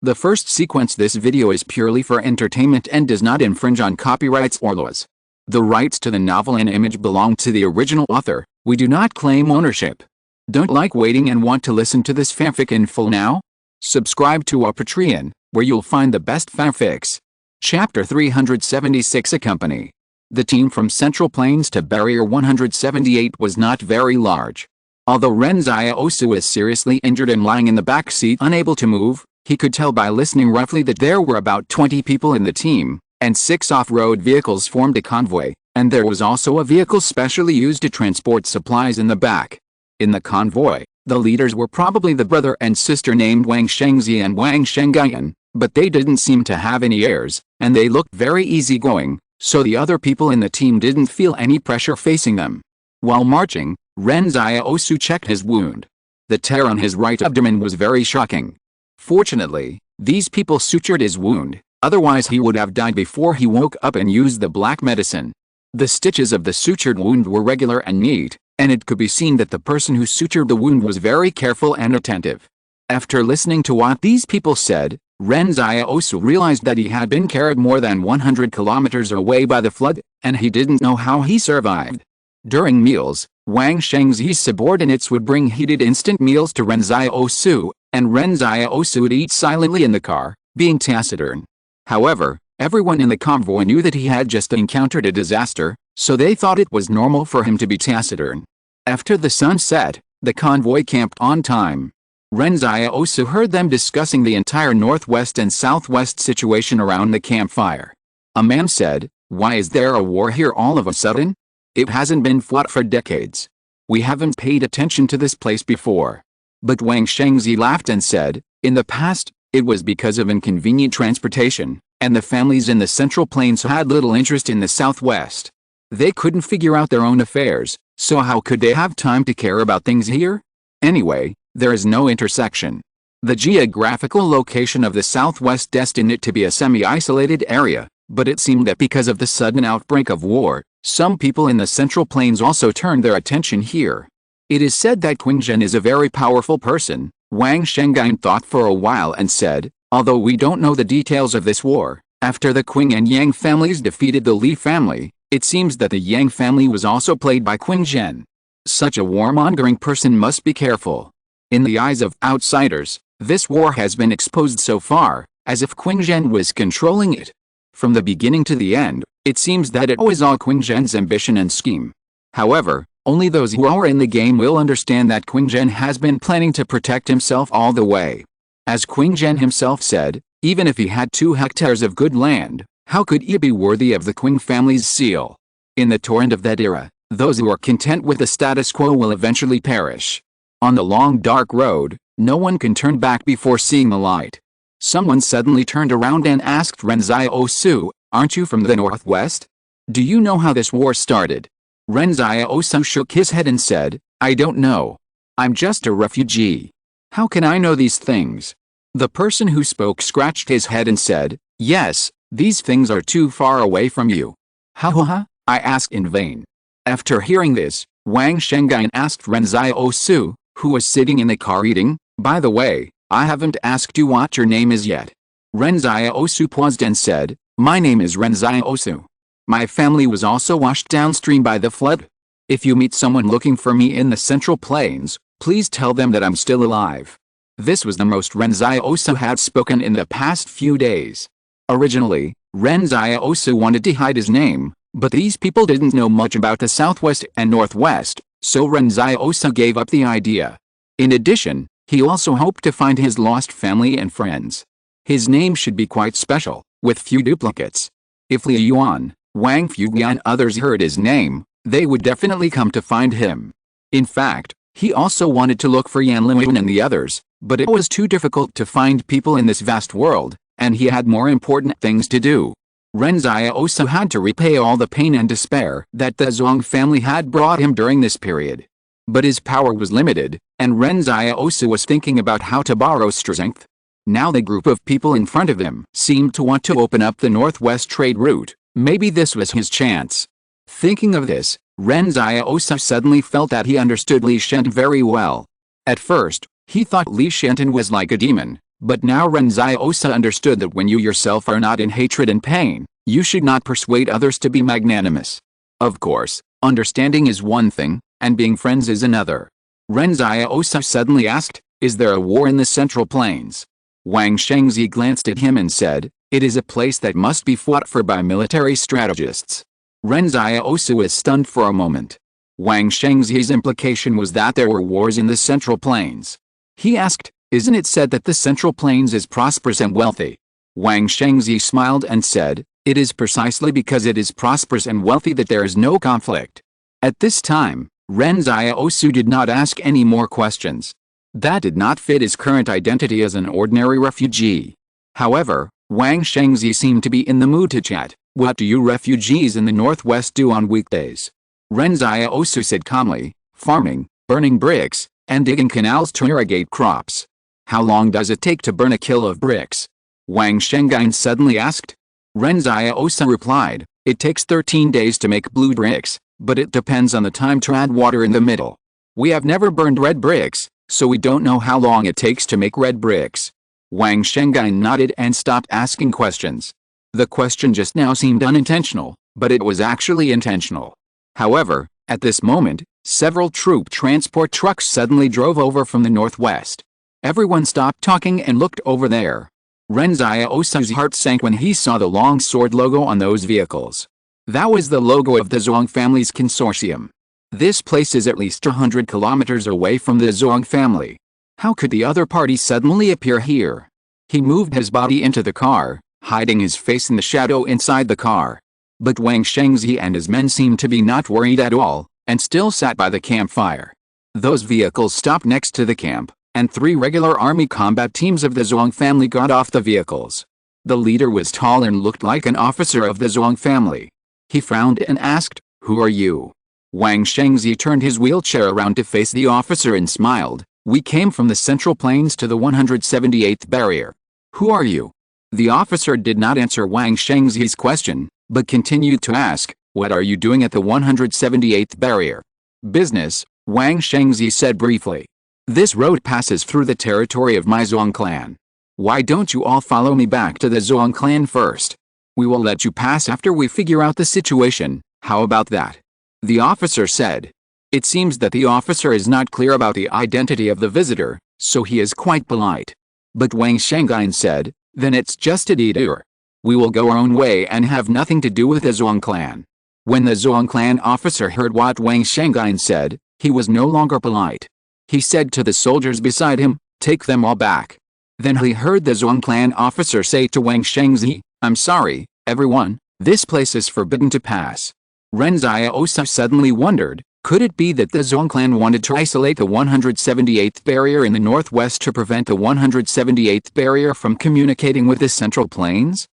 The first sequence this video is purely for entertainment and does not infringe on copyrights or laws. The rights to the novel and image belong to the original author. We do not claim ownership. Don't like waiting and want to listen to this fanfic in full now? Subscribe to our Patreon, where you'll find the best fanfics. Chapter 376 A Company. The team from Central Plains to Barrier 178 was not very large. Although Ren Xiaosu was seriously injured and lying in the back seat unable to move, he could tell by listening roughly that there were about 20 people in the team, and 6 off-road vehicles formed a convoy, and there was also a vehicle specially used to transport supplies in the back. In the convoy, the leaders were probably the brother and sister named Wang Shengzi and Wang Shengyan, but they didn't seem to have any heirs, and they looked very easygoing, so the other people in the team didn't feel any pressure facing them. While marching, Ren Xiaosu checked his wound. The tear on his right abdomen was very shocking. Fortunately, these people sutured his wound, otherwise he would have died before he woke up and used the black medicine. The stitches of the sutured wound were regular and neat, and it could be seen that the person who sutured the wound was very careful and attentive. After listening to what these people said, Ren Xiaosu realized that he had been carried more than 100 kilometers away by the flood, and he didn't know how he survived. During meals, Wang Shengzi's subordinates would bring heated instant meals to Ren Xiaosu, and Ren Xiaosu would eat silently in the car, being taciturn. However, everyone in the convoy knew that he had just encountered a disaster, so they thought it was normal for him to be taciturn. After the sun set, the convoy camped on time. Ren Xiaosu heard them discussing the entire northwest and southwest situation around the campfire. A man said, "Why is there a war here all of a sudden? It hasn't been fought for decades. We haven't paid attention to this place before." But Wang Shengzi laughed and said, "In the past, it was because of inconvenient transportation, and the families in the Central Plains had little interest in the southwest. They couldn't figure out their own affairs, so how could they have time to care about things here? Anyway, there is no intersection. The geographical location of the southwest destined it to be a semi-isolated area, but it seemed that because of the sudden outbreak of war, some people in the Central Plains also turned their attention here. It is said that Qingzhen is a very powerful person." Wang Shengyan thought for a while and said, "Although we don't know the details of this war, after the Qing and Yang families defeated the Li family, it seems that the Yang family was also played by Qingzhen. Such a warmongering person must be careful. In the eyes of outsiders, this war has been exposed so far, as if Qingzhen was controlling it. From the beginning to the end, it seems that it was all Qingzhen's ambition and scheme. However, only those who are in the game will understand that Qingzhen has been planning to protect himself all the way. As Qingzhen himself said, even if he had 2 hectares of good land, how could he be worthy of the Qing family's seal? In the torrent of that era, those who are content with the status quo will eventually perish. On the long dark road, no one can turn back before seeing the light." Someone suddenly turned around and asked Ren Xiaosu, "Aren't you from the northwest? Do you know how this war started?" Ren Xiaosu shook his head and said, "I don't know. I'm just a refugee. How can I know these things?" The person who spoke scratched his head and said, "Yes, these things are too far away from you." "Ha ha ha," I asked in vain. After hearing this, Wang Shengyan asked Ren Xiaosu, who was sitting in the car eating, "By the way, I haven't asked you what your name is yet." Ren Xiaosu paused and said, "My name is Ren Xiaosu. My family was also washed downstream by the flood. If you meet someone looking for me in the Central Plains, please tell them that I'm still alive." This was the most Ren Xiaosu had spoken in the past few days. Originally, Ren Xiaosu wanted to hide his name, but these people didn't know much about the southwest and northwest, so Ren Xiaosu gave up the idea. In addition, he also hoped to find his lost family and friends. His name should be quite special, with few duplicates. If Li Yuan, Wang Fuguan and others heard his name, they would definitely come to find him. In fact, he also wanted to look for Yan Liwen and the others, but it was too difficult to find people in this vast world, and he had more important things to do. Ren Xiaosu had to repay all the pain and despair that the Zhong family had brought him during this period. But his power was limited, and Ren Xiaosu was thinking about how to borrow strength. Now the group of people in front of him seemed to want to open up the northwest trade route. Maybe this was his chance. Thinking of this, Ren Xiaosu suddenly felt that he understood Li Shenton very well. At first, he thought Li Shenton was like a demon, But now Ren Xiaosu understood that when you yourself are not in hatred and pain, you should not persuade others to be magnanimous. Of course, understanding is one thing, and being friends is another. Ren Xiaosu suddenly asked, "Is there a war in the Central Plains?" Wang Shengzi glanced at him and said, "It is a place that must be fought for by military strategists." Ren Xiaosu was stunned for a moment. Wang Shengzi's implication was that there were wars in the Central Plains. He asked, "Isn't it said that the Central Plains is prosperous and wealthy?" Wang Shengzi smiled and said, "It is precisely because it is prosperous and wealthy that there is no conflict." At this time, Ren Xiaosu did not ask any more questions. That did not fit his current identity as an ordinary refugee. However, Wang Shengzi seemed to be in the mood to chat. "What do you refugees in the Northwest do on weekdays?" Ren Xiaosu said calmly, "Farming, burning bricks, and digging canals to irrigate crops." "How long does it take to burn a kilo of bricks?" Wang Shengzi suddenly asked. Ren Xiaosu replied, "It takes 13 days to make blue bricks, but it depends on the time to add water in the middle. We have never burned red bricks, so we don't know how long it takes to make red bricks." Wang Shengzi nodded and stopped asking questions. The question just now seemed unintentional, but it was actually intentional. However, at this moment, several troop transport trucks suddenly drove over from the northwest. Everyone stopped talking and looked over there. Ren Xiaosu's heart sank when he saw the long sword logo on those vehicles. That was the logo of the Zhuang family's consortium. This place is at least 100 kilometers away from the Zhuang family. How could the other party suddenly appear here? He moved his body into the car, hiding his face in the shadow inside the car. But Wang Shengzi and his men seemed to be not worried at all, and still sat by the campfire. Those vehicles stopped next to the camp, and 3 regular army combat teams of the Zhuang family got off the vehicles. The leader was tall and looked like an officer of the Zhuang family. He frowned and asked, "Who are you?" Wang Shengzi turned his wheelchair around to face the officer and smiled, "We came from the Central Plains to the 178th barrier." "Who are you?" The officer did not answer Wang Shengzi's question, but continued to ask, "What are you doing at the 178th barrier?" "Business," Wang Shengzi said briefly. "This road passes through the territory of my Zhuang clan. Why don't you all follow me back to the Zhuang clan first? We will let you pass after we figure out the situation, how about that?" The officer said. It seems that the officer is not clear about the identity of the visitor, so he is quite polite. But Wang Shengzi said, "Then it's just a detour. We will go our own way and have nothing to do with the Zhuang clan." When the Zhuang clan officer heard what Wang Shengzi said, he was no longer polite. He said to the soldiers beside him, "Take them all back." Then he heard the Zhuang clan officer say to Wang Shengzi, "I'm sorry, everyone, this place is forbidden to pass." Ren Xiaosu suddenly wondered, could it be that the Zhuang clan wanted to isolate the 178th barrier in the northwest to prevent the 178th barrier from communicating with the Central Plains?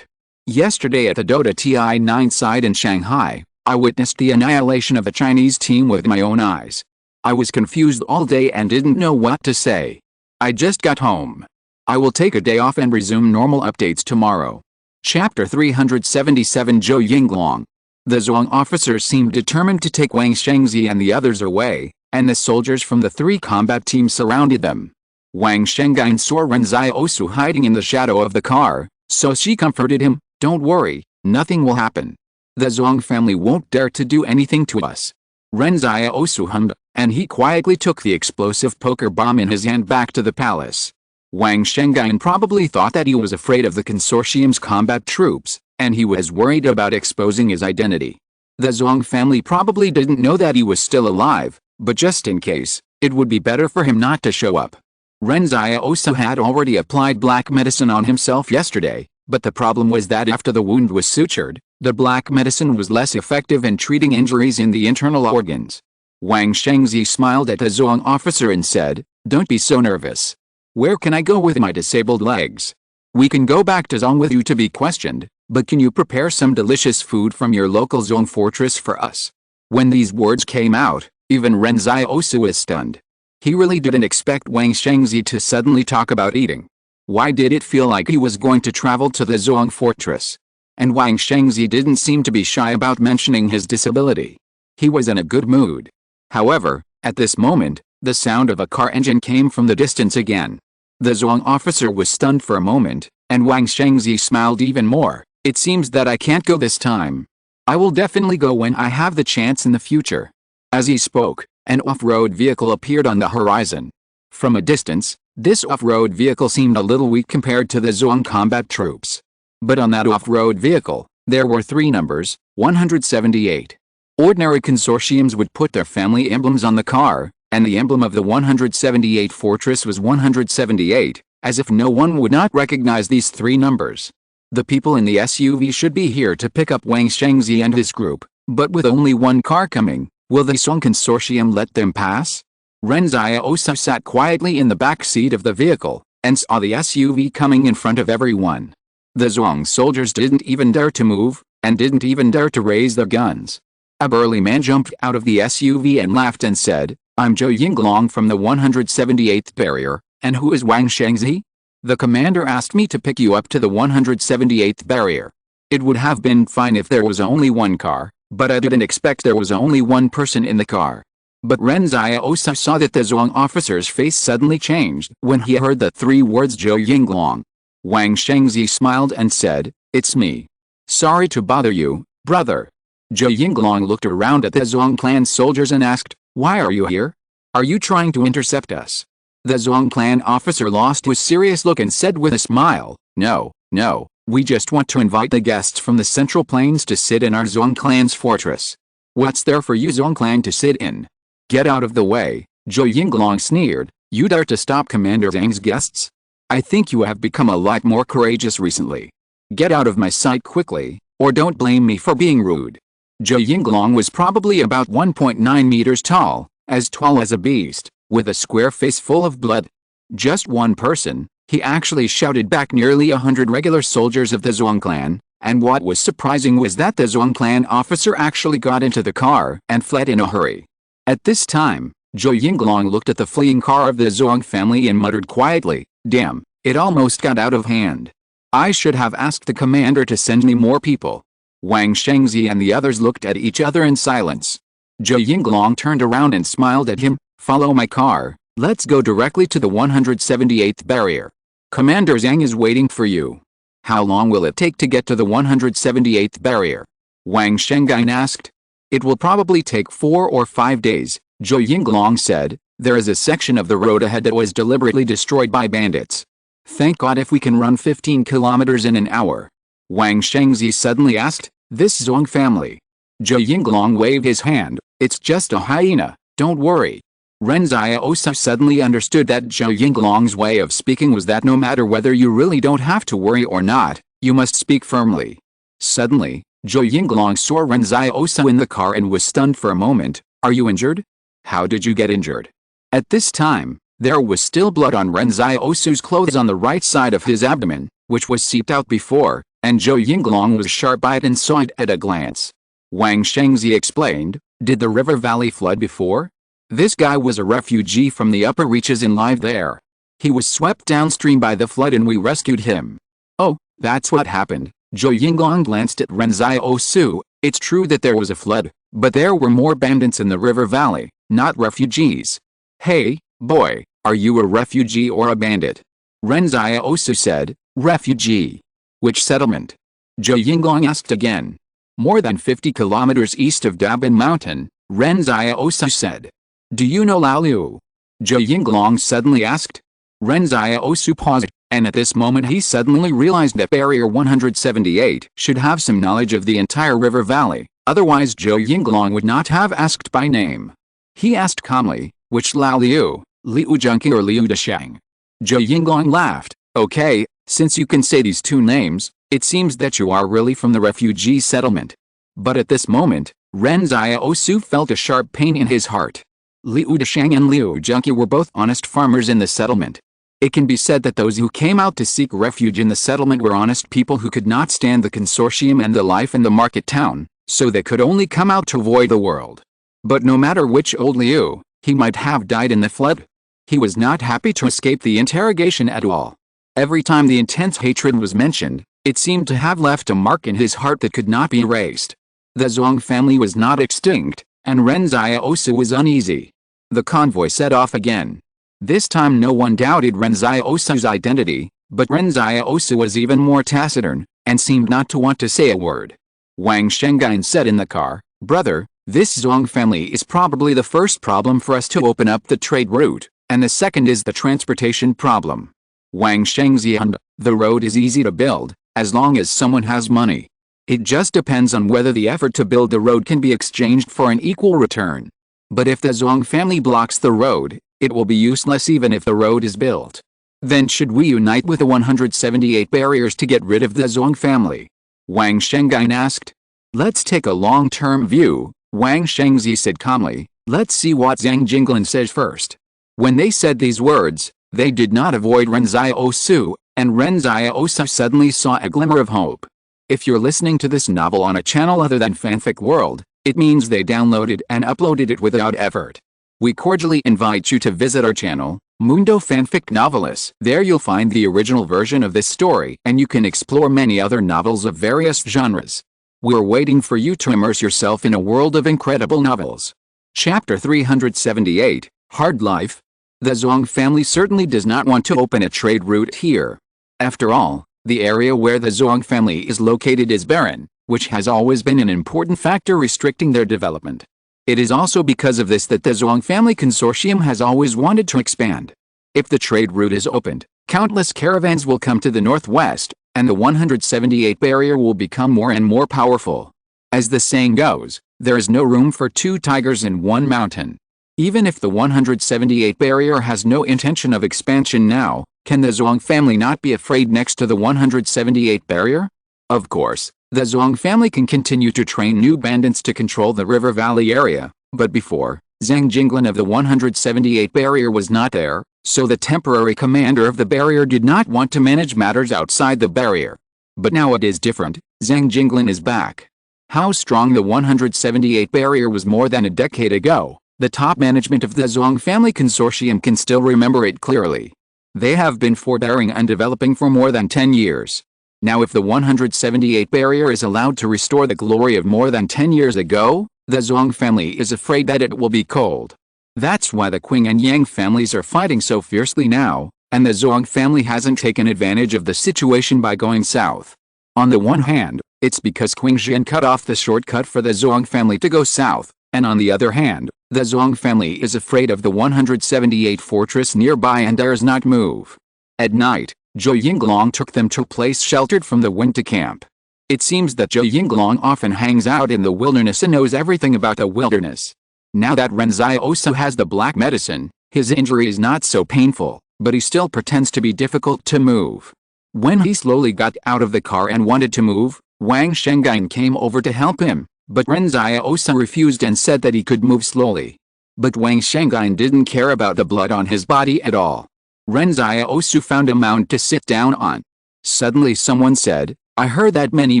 Yesterday at the Dota TI-9 site in Shanghai, I witnessed the annihilation of the Chinese team with my own eyes. I was confused all day and didn't know what to say. I just got home. I will take a day off and resume normal updates tomorrow. Chapter 377 Zhou Yinglong. The Zhuang officers seemed determined to take Wang Shengzi and the others away, and the soldiers from the 3 combat teams surrounded them. Wang Shengzi saw Ren Xiaosu hiding in the shadow of the car, so she comforted him, "Don't worry, nothing will happen. The Zhuang family won't dare to do anything to us." Ren Xiaosu hummed, and he quietly took the explosive poker bomb in his hand back to the palace. Wang Shengzi probably thought that he was afraid of the consortium's combat troops, and he was worried about exposing his identity. The Zhuang family probably didn't know that he was still alive, but just in case, it would be better for him not to show up. Ren Xiaosu had already applied black medicine on himself yesterday, but the problem was that after the wound was sutured, the black medicine was less effective in treating injuries in the internal organs. Wang Shengzi smiled at the Zhuang officer and said, "Don't be so nervous. Where can I go with my disabled legs? We can go back to Zhuang with you to be questioned, but can you prepare some delicious food from your local Zhuang fortress for us?" When these words came out, even Ren Xiaosu was stunned. He really didn't expect Wang Shengzi to suddenly talk about eating. Why did it feel like he was going to travel to the Zhuang fortress? And Wang Shengzi didn't seem to be shy about mentioning his disability. He was in a good mood. However, at this moment, the sound of a car engine came from the distance again. The Zhuang officer was stunned for a moment, and Wang Shengzi smiled even more. It seems that I can't go this time. I will definitely go when I have the chance in the future. As he spoke, an off-road vehicle appeared on the horizon. From a distance, this off-road vehicle seemed a little weak compared to the Zhuang combat troops. But on that off-road vehicle, there were 3 numbers, 178. Ordinary consortiums would put their family emblems on the car, and the emblem of the 178 fortress was 178, as if no one would not recognize these 3 numbers. The people in the SUV should be here to pick up Wang Shengzi and his group, but with only 1 car coming, will the Song consortium let them pass? Ren Xiaosu sat quietly in the back seat of the vehicle, and saw the SUV coming in front of everyone. The Zhuang soldiers didn't even dare to move, and didn't even dare to raise their guns. A burly man jumped out of the SUV and laughed and said, "I'm Zhou Yinglong from the 178th barrier, and who is Wang Shengzi? The commander asked me to pick you up to the 178th barrier. It would have been fine if there was only 1 car, but I didn't expect there was only 1 person in the car." But Ren Xiaosu saw that the Zhuang officer's face suddenly changed when he heard the 3 words Zhou Yinglong. Wang Shengzi smiled and said, "It's me. Sorry to bother you, brother." Zhou Yinglong looked around at the Zhuang clan soldiers and asked, "Why are you here? Are you trying to intercept us?" The Zhuang clan officer lost his serious look and said with a smile, No, we just want to invite the guests from the Central Plains to sit in our Zhuang clan's fortress." "What's there for you Zhuang clan to sit in? Get out of the way," Zhou Yinglong sneered. "You dare to stop Commander Zhang's guests? I think you have become a lot more courageous recently. Get out of my sight quickly, or don't blame me for being rude." Zhou Yinglong was probably about 1.9 meters tall as a beast, with a square face full of blood. Just 1 person, he actually shouted back nearly 100 regular soldiers of the Zhuang clan, and what was surprising was that the Zhuang clan officer actually got into the car and fled in a hurry. At this time, Zhou Yinglong looked at the fleeing car of the Zhuang family and muttered quietly, "Damn, it almost got out of hand. I should have asked the commander to send me more people." Wang Shengzi and the others looked at each other in silence. Zhou Yinglong turned around and smiled at him. "Follow my car, let's go directly to the 178th barrier. Commander Zhang is waiting for you." "How long will it take to get to the 178th barrier?" Wang Shengzi asked. "It will probably take 4 or 5 days, Zhou Yinglong said. "There is a section of the road ahead that was deliberately destroyed by bandits. Thank God if we can run 15 kilometers in an hour." Wang Shengzi suddenly asked, "This Zhuang family?" Zhou Yinglong waved his hand. "It's just a hyena, don't worry." Ren Xiaosu suddenly understood that Zhou Yinglong's way of speaking was that no matter whether you really don't have to worry or not, you must speak firmly. Suddenly, Zhou Yinglong saw Ren Xiaosu in the car and was stunned for a moment. "Are you injured? How did you get injured?" At this time, there was still blood on Ren Xiaosu's clothes on the right side of his abdomen, which was seeped out before, and Zhou Yinglong was sharp-eyed and saw it at a glance. Wang Shengzi explained, "Did the river valley flood before? This guy was a refugee from the upper reaches and lived there. He was swept downstream by the flood and we rescued him." "Oh, that's what happened." Zhou Yinglong glanced at Ren Xiaosu. "It's true that there was a flood, but there were more bandits in the river valley, not refugees." "Hey, boy, are you a refugee or a bandit?" Ren Xiaosu said. "Refugee. Which settlement?" Zhou Yinglong asked again. "More than 50 kilometers east of Dabin Mountain," Ren Xiaosu said. "Do you know Lao Liu?" Zhou Yinglong suddenly asked. Ren Xiaosu paused, and at this moment he suddenly realized that Barrier 178 should have some knowledge of the entire river valley, otherwise Zhou Yinglong would not have asked by name. He asked calmly, "Which Lao Liu, Liu Junqi or Liu Dashang?" Zhou Yinglong laughed. "Okay, since you can say these 2 names, it seems that you are really from the refugee settlement." But at this moment, Ren Xiaosu felt a sharp pain in his heart. Liu Dashang and Liu Junqi were both honest farmers in the settlement. It can be said that those who came out to seek refuge in the settlement were honest people who could not stand the consortium and the life in the market town, so they could only come out to avoid the world. But no matter which old Liu, he might have died in the flood. He was not happy to escape the interrogation at all. Every time the intense hatred was mentioned, it seemed to have left a mark in his heart that could not be erased. The Zhuang family was not extinct, and Ren Xiaosu was uneasy. The convoy set off again. This time no one doubted Ren Xiaosu's identity, but Ren Xiaosu was even more taciturn, and seemed not to want to say a word. Wang Shengyan said in the car, "Brother, this Zhuang family is probably the first problem for us to open up the trade route, and the second is the transportation problem." Wang Shengyan, "The road is easy to build, as long as someone has money. It just depends on whether the effort to build the road can be exchanged for an equal return. But if the Zhuang family blocks the road, it will be useless even if the road is built. Then should we unite with the 178 barriers to get rid of the Zhuang family?" Wang Shengyan asked. "Let's take a long-term view," Wang Shengzi said calmly. "Let's see what Zhang Jinglan says first." When they said these words, they did not avoid Ren Xiaosu, and Ren Xiaosu suddenly saw a glimmer of hope. If you're listening to this novel on a channel other than Fanfic World, it means they downloaded and uploaded it without effort. We cordially invite you to visit our channel, Mundo Fanfic Novelists. There you'll find the original version of this story and you can explore many other novels of various genres. We're waiting for you to immerse yourself in a world of incredible novels. Chapter 378, Hard Life. The Zhuang family certainly does not want to open a trade route here. After all, the area where the Zhuang family is located is barren, which has always been an important factor restricting their development. It is also because of this that the Zhuang family consortium has always wanted to expand. If the trade route is opened, countless caravans will come to the northwest, and the 178 barrier will become more and more powerful. As the saying goes, there is no room for two tigers in one mountain. Even if the 178 barrier has no intention of expansion now, can the Zhuang family not be afraid next to the 178 barrier? Of course, the Zhuang family can continue to train new bandits to control the river valley area, but before, Zhang Jinglan of the 178 barrier was not there, so the temporary commander of the barrier did not want to manage matters outside the barrier. But now it is different, Zhang Jinglan is back. How strong the 178 barrier was more than a decade ago, the top management of the Zhuang family consortium can still remember it clearly. They have been forbearing and developing for more than 10 years. Now if the 178 barrier is allowed to restore the glory of more than 10 years ago, the Zhuang family is afraid that it will be cold. That's why the Qing and Yang families are fighting so fiercely now, and the Zhuang family hasn't taken advantage of the situation by going south. On the one hand, it's because Qing Zhen cut off the shortcut for the Zhuang family to go south, and on the other hand, the Zhuang family is afraid of the 178 fortress nearby and dares not move. At night, Zhou Yinglong took them to a place sheltered from the wind to camp. It seems that Zhou Yinglong often hangs out in the wilderness and knows everything about the wilderness. Now that Ren Xiaosu has the black medicine, his injury is not so painful, but he still pretends to be difficult to move. When he slowly got out of the car and wanted to move, Wang Shengyan came over to help him, but Ren Xiaosu refused and said that he could move slowly. But Wang Shengyan didn't care about the blood on his body at all. Ren Xiaosu found a mound to sit down on. Suddenly someone said, "I heard that many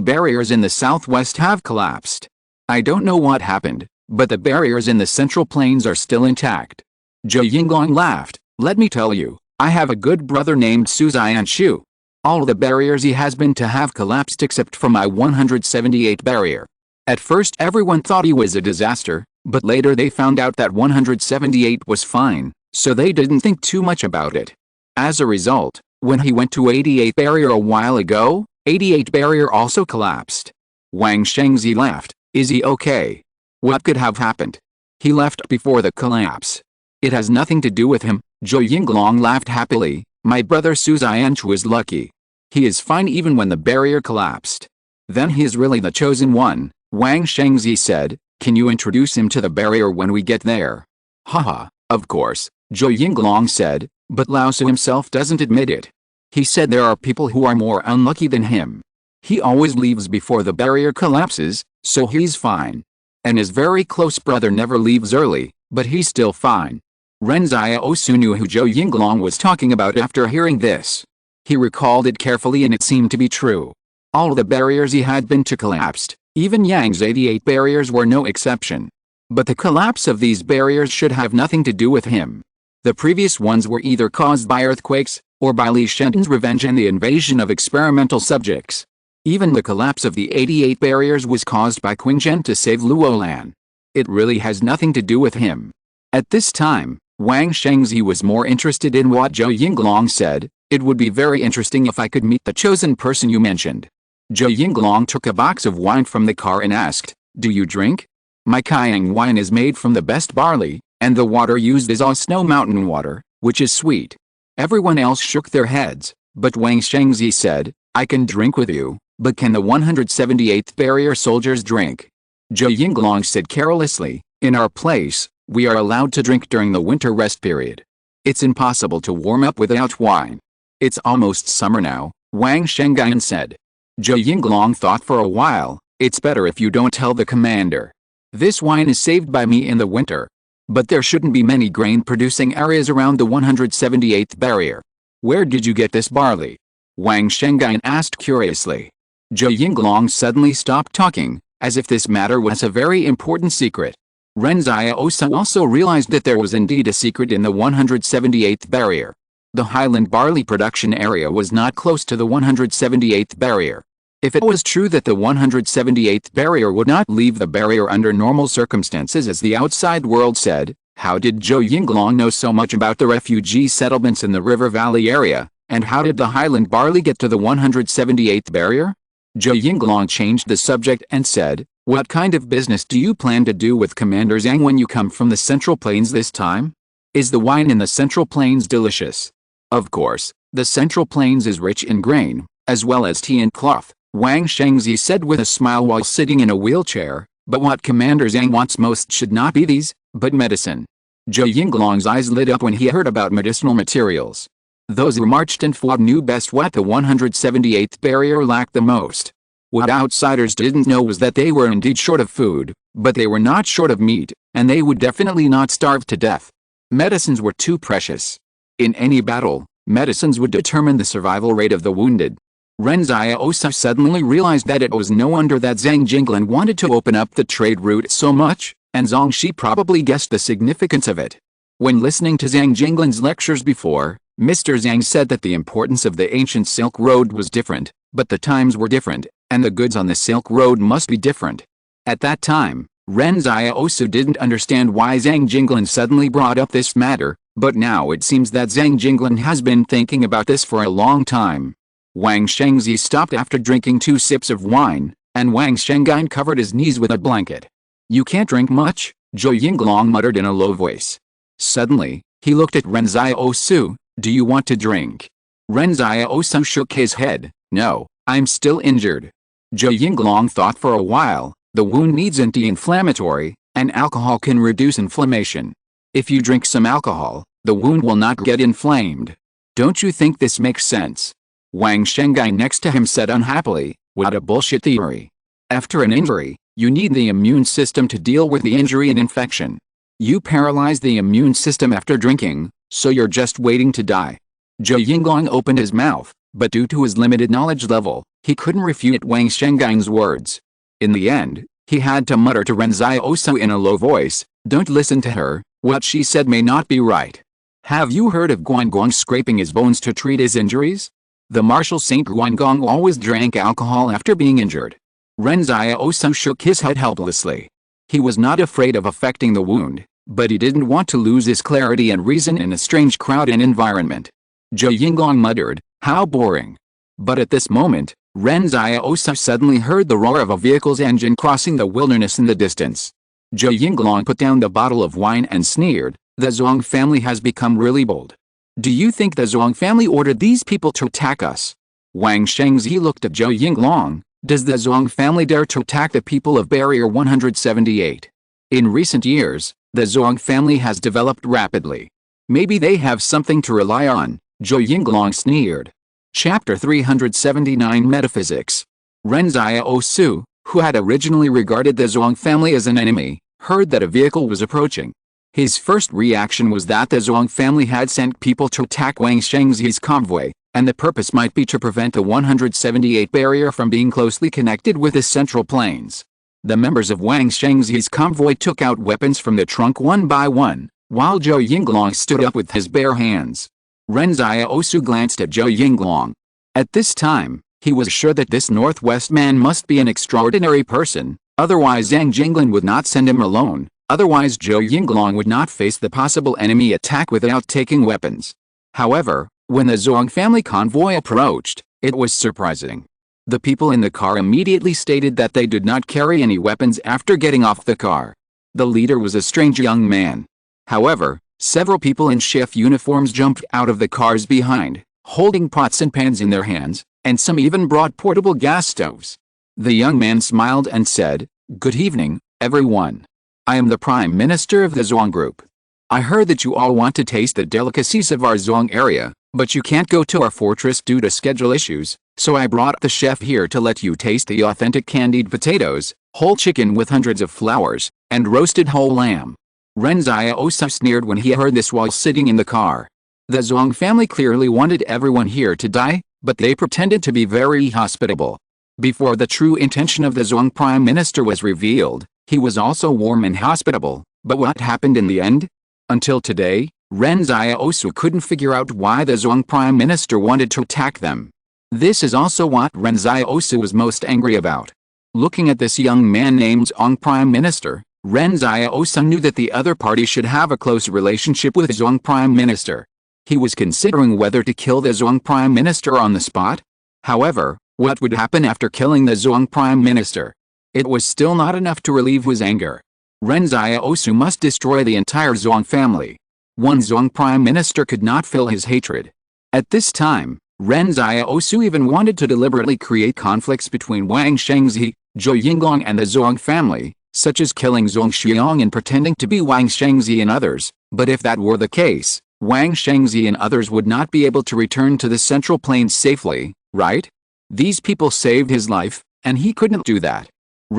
barriers in the southwest have collapsed. I don't know what happened, but the barriers in the central plains are still intact." Zhou Yinglong laughed. "Let me tell you, I have a good brother named Su Zianshu. All the barriers he has been to have collapsed except for my 178 barrier. At first everyone thought he was a disaster, but later they found out that 178 was fine, so they didn't think too much about it. As a result, when he went to 88 barrier a while ago, 88 barrier also collapsed." Wang Shengzi laughed. "Is he okay? What could have happened? He left before the collapse." "It has nothing to do with him," Zhou Yinglong laughed happily. "My brother Su Zianshu is lucky. He is fine even when the barrier collapsed." "Then he is really the chosen one," Wang Shengzi said. "Can you introduce him to the barrier when we get there?" "Haha, of course," Zhou Yinglong said, but Laosu himself doesn't admit it. He said there are people who are more unlucky than him. He always leaves before the barrier collapses, so he's fine. And his very close brother never leaves early, but he's still fine. Ren Xiaosu knew who Zhou Yinglong was talking about after hearing this. He recalled it carefully and it seemed to be true. All the barriers he had been to collapsed, even Yang's 88 barriers were no exception. But the collapse of these barriers should have nothing to do with him. The previous ones were either caused by earthquakes, or by Li Shenton's revenge and the invasion of experimental subjects. Even the collapse of the 88 barriers was caused by Qing Zhen to save Luolan. It really has nothing to do with him. At this time, Wang Shengzi was more interested in what Zhou Yinglong said. It would be very interesting if I could meet the chosen person you mentioned. Zhou Yinglong took a box of wine from the car and asked, "Do you drink? My Kaiyang wine is made from the best barley, and the water used is all snow mountain water, which is sweet." Everyone else shook their heads, but Wang Shengzi said, "I can drink with you, but can the 178th barrier soldiers drink?" Zhou Yinglong said carelessly, "In our place, we are allowed to drink during the winter rest period. It's impossible to warm up without wine." "It's almost summer now," Wang Shengyan said. Zhou Yinglong thought for a while. "It's better if you don't tell the commander. This wine is saved by me in the winter. But there shouldn't be many grain-producing areas around the 178th barrier. Where did you get this barley?" Wang Shengyan asked curiously. Zhou Yinglong suddenly stopped talking, as if this matter was a very important secret. Ren Xiaosu also realized that there was indeed a secret in the 178th barrier. The highland barley production area was not close to the 178th barrier. If it was true that the 178th barrier would not leave the barrier under normal circumstances as the outside world said, how did Zhou Yinglong know so much about the refugee settlements in the river valley area, and how did the highland barley get to the 178th barrier? Zhou Yinglong changed the subject and said, "What kind of business do you plan to do with Commander Zhang when you come from the Central Plains this time? Is the wine in the Central Plains delicious?" "Of course, the Central Plains is rich in grain, as well as tea and cloth," Wang Shengzi said with a smile while sitting in a wheelchair, "but what Commander Zhang wants most should not be these, but medicine." Zhou Yinglong's eyes lit up when he heard about medicinal materials. Those who marched and fought knew best what the 178th barrier lacked the most. What outsiders didn't know was that they were indeed short of food, but they were not short of meat, and they would definitely not starve to death. Medicines were too precious. In any battle, medicines would determine the survival rate of the wounded. Ren Xiaosu suddenly realized that it was no wonder that Zhang Jinglan wanted to open up the trade route so much, and Zhang Shi probably guessed the significance of it. When listening to Zhang Jinglan's lectures before, Mr. Zhang said that the importance of the ancient Silk Road was different, but the times were different, and the goods on the Silk Road must be different. At that time, Ren Xiaosu didn't understand why Zhang Jinglan suddenly brought up this matter, but now it seems that Zhang Jinglan has been thinking about this for a long time. Wang Shengzi stopped after drinking 2 sips of wine, and Wang Shengyan covered his knees with a blanket. "You can't drink much," Zhou Yinglong muttered in a low voice. Suddenly, he looked at Ren Xiaosu. "Do you want to drink?" Ren Xiaosu shook his head. "No, I'm still injured." Zhou Yinglong thought for a while. The wound needs anti-inflammatory, and alcohol can reduce inflammation. If you drink some alcohol, the wound will not get inflamed. Don't you think this makes sense? Wang Shenggai next to him said unhappily, "What a bullshit theory. After an injury, you need the immune system to deal with the injury and infection. You paralyze the immune system after drinking, so you're just waiting to die." Zhou Yinglong opened his mouth, but due to his limited knowledge level, he couldn't refute Wang Shenggai's words. In the end, he had to mutter to Ren Xiaosu in a low voice, "Don't listen to her, what she said may not be right. Have you heard of Guangong scraping his bones to treat his injuries? The Marshal Saint Guangong always drank alcohol after being injured." Ren Xiaosu shook his head helplessly. He was not afraid of affecting the wound, but he didn't want to lose his clarity and reason in a strange crowd and environment. Zhou Yinglong muttered, "How boring." But at this moment, Ren Xiaosu suddenly heard the roar of a vehicle's engine crossing the wilderness in the distance. Zhou Yinglong put down the bottle of wine and sneered, "The Zhuang family has become really bold. Do you think the Zhuang family ordered these people to attack us?" Wang Shengzi looked at Zhou Yinglong. "Does the Zhuang family dare to attack the people of Barrier 178? In recent years, the Zhuang family has developed rapidly. Maybe they have something to rely on," Zhou Yinglong sneered. Chapter 379 Metaphysics. Ren Xiaosu, who had originally regarded the Zhuang family as an enemy, heard that a vehicle was approaching. His first reaction was that the Zhuang family had sent people to attack Wang Shengzi's convoy, and the purpose might be to prevent the 178 barrier from being closely connected with the Central Plains. The members of Wang Shengzi's convoy took out weapons from the trunk one by one, while Zhou Yinglong stood up with his bare hands. Ren Xiaosu glanced at Zhou Yinglong. At this time, he was sure that this Northwest man must be an extraordinary person, otherwise Zhang Jinglan would not send him alone, Otherwise Zhou Yinglong would not face the possible enemy attack without taking weapons. However, when the Zhuang family convoy approached, it was surprising. The people in the car immediately stated that they did not carry any weapons after getting off the car. The leader was a strange young man. However, several people in chef uniforms jumped out of the cars behind, holding pots and pans in their hands, and some even brought portable gas stoves. The young man smiled and said, "Good evening, everyone. I am the Prime Minister of the Zhuang Group. I heard that you all want to taste the delicacies of our Zhuang area, but you can't go to our fortress due to schedule issues, so I brought the chef here to let you taste the authentic candied potatoes, whole chicken with hundreds of flowers, and roasted whole lamb." Ren Xiaosu sneered when he heard this while sitting in the car. The Zhuang family clearly wanted everyone here to die, but they pretended to be very hospitable. Before the true intention of the Zhuang Prime Minister was revealed, he was also warm and hospitable, but what happened in the end? Until today, Ren Xiaosu couldn't figure out why the Zhuang Prime Minister wanted to attack them. This is also what Ren Xiaosu was most angry about. Looking at this young man named Zhuang Prime Minister, Ren Xiaosu knew that the other party should have a close relationship with Zhuang Prime Minister. He was considering whether to kill the Zhuang Prime Minister on the spot. However, what would happen after killing the Zhuang Prime Minister? It was still not enough to relieve his anger. Ren Xiaosu must destroy the entire Zhuang family. One Zhuang Prime Minister could not fill his hatred. At this time, Ren Xiaosu even wanted to deliberately create conflicts between Wang Shengzi, Zhou Yinglong and the Zhuang family, such as killing Zhuang Xiong and pretending to be Wang Shengzi and others, but if that were the case, Wang Shengzi and others would not be able to return to the Central Plains safely, right? These people saved his life, and he couldn't do that.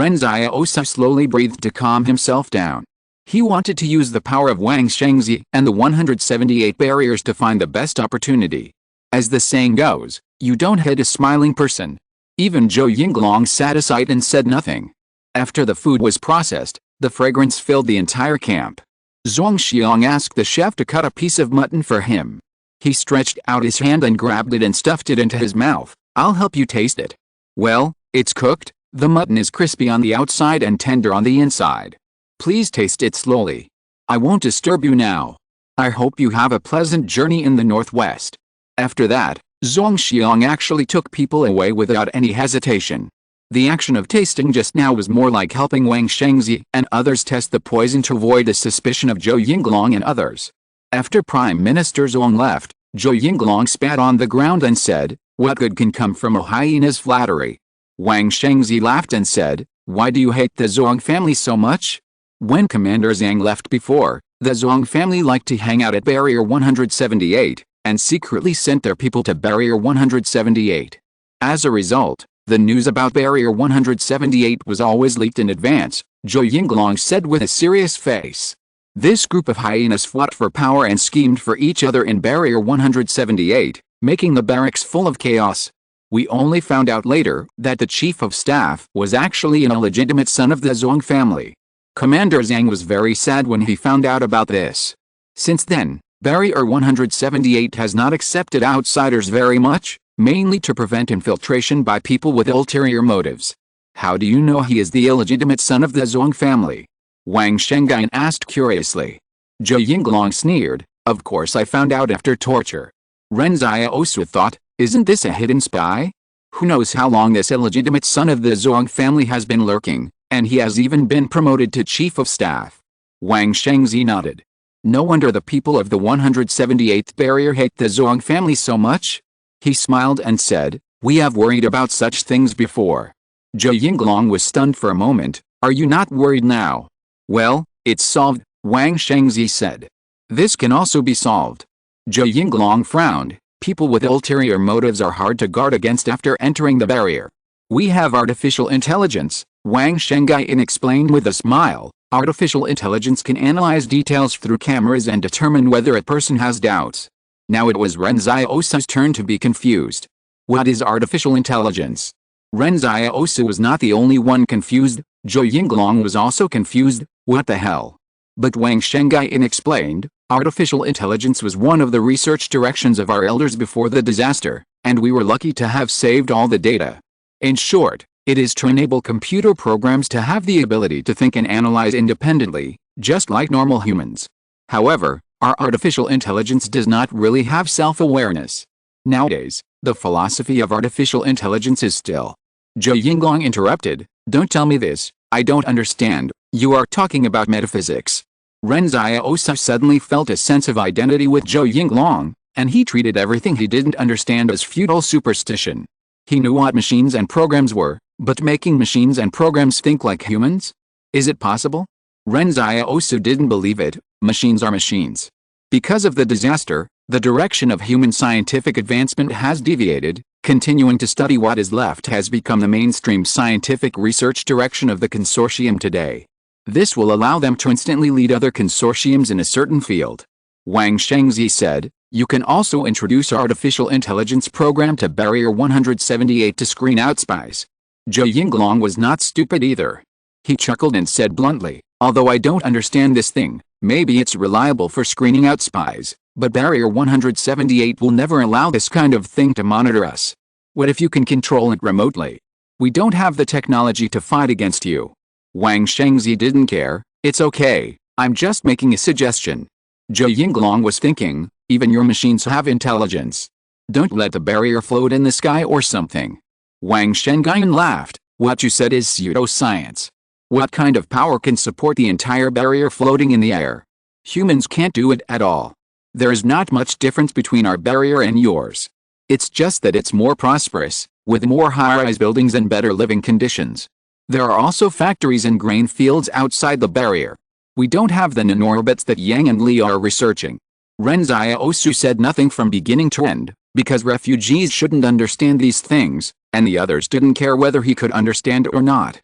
Ren Xiaosu slowly breathed to calm himself down. He wanted to use the power of Wang Shengzi and the 178 barriers to find the best opportunity. As the saying goes, you don't hit a smiling person. Even Zhou Yinglong sat aside and said nothing. After the food was processed, the fragrance filled the entire camp. Zhuang Xiong asked the chef to cut a piece of mutton for him. He stretched out his hand and grabbed it and stuffed it into his mouth. "I'll help you taste it." "Well, it's cooked. The mutton is crispy on the outside and tender on the inside. Please taste it slowly. I won't disturb you now. I hope you have a pleasant journey in the northwest." After that, Zhuang Xiong actually took people away without any hesitation. The action of tasting just now was more like helping Wang Shengzi and others test the poison to avoid the suspicion of Zhou Yinglong and others. After Prime Minister Zhuang left, Zhou Yinglong spat on the ground and said, "What good can come from a hyena's flattery?" Wang Shengzi laughed and said, "Why do you hate the Zhuang family so much?" When Commander Zhang left before, the Zhuang family liked to hang out at Barrier 178, and secretly sent their people to Barrier 178. As a result, the news about Barrier 178 was always leaked in advance, Zhou Yinglong said with a serious face. This group of hyenas fought for power and schemed for each other in Barrier 178, making the barracks full of chaos. We only found out later that the chief of staff was actually an illegitimate son of the Zhuang family. Commander Zhang was very sad when he found out about this. Since then, Barrier 178 has not accepted outsiders very much, mainly to prevent infiltration by people with ulterior motives. "How do you know he is the illegitimate son of the Zhuang family?" Wang Shenggai asked curiously. Zhou Yinglong sneered, "Of course I found out after torture." Ren Xiaosu thought, "Isn't this a hidden spy? Who knows how long this illegitimate son of the Zhuang family has been lurking, and he has even been promoted to chief of staff." Wang Shengzi nodded. "No wonder the people of the 178th barrier hate the Zhuang family so much." He smiled and said, "We have worried about such things before." Zhou Yinglong was stunned for a moment. "Are you not worried now?" "Well, it's solved," Wang Shengzi said. "This can also be solved." Zhou Yinglong frowned. "People with ulterior motives are hard to guard against after entering the barrier. We have artificial intelligence," Wang Shenggai explained with a smile. "Artificial intelligence can analyze details through cameras and determine whether a person has doubts." Now it was Ren Xiaosu's turn to be confused. What is artificial intelligence? Ren Xiaosu was not the only one confused. Zhou Yinglong was also confused. What the hell? But Wang Shenggai explained, "Artificial intelligence was one of the research directions of our elders before the disaster, and we were lucky to have saved all the data. In short, it is to enable computer programs to have the ability to think and analyze independently, just like normal humans. However, our artificial intelligence does not really have self-awareness. Nowadays, the philosophy of artificial intelligence is still. Zhou Yinglong interrupted, "Don't tell me this, I don't understand, you are talking about metaphysics." Ren Xiaosu suddenly felt a sense of identity with Zhou Yinglong, and he treated everything he didn't understand as futile superstition. He knew what machines and programs were, but making machines and programs think like humans? Is it possible? Ren Xiaosu didn't believe it. Machines are machines. Because of the disaster, the direction of human scientific advancement has deviated. Continuing to study what is left has become the mainstream scientific research direction of the consortium today. This will allow them to instantly lead other consortiums in a certain field. Wang Shengzi said, "You can also introduce artificial intelligence program to Barrier 178 to screen out spies." Zhou Yinglong was not stupid either. He chuckled and said bluntly, "Although I don't understand this thing, maybe it's reliable for screening out spies, but Barrier 178 will never allow this kind of thing to monitor us. What if you can control it remotely? We don't have the technology to fight against you." Wang Shengzi didn't care. "It's okay, I'm just making a suggestion." Zhou Yinglong was thinking, "Even your machines have intelligence. Don't let the barrier float in the sky or something." Wang Shengyan laughed, "What you said is pseudoscience. What kind of power can support the entire barrier floating in the air? Humans can't do it at all. There is not much difference between our barrier and yours. It's just that it's more prosperous, with more high-rise buildings and better living conditions. There are also factories and grain fields outside the barrier. We don't have the nanorbits that Yang and Li are researching." Ren Xiaosu said nothing from beginning to end, because refugees shouldn't understand these things, and the others didn't care whether he could understand or not.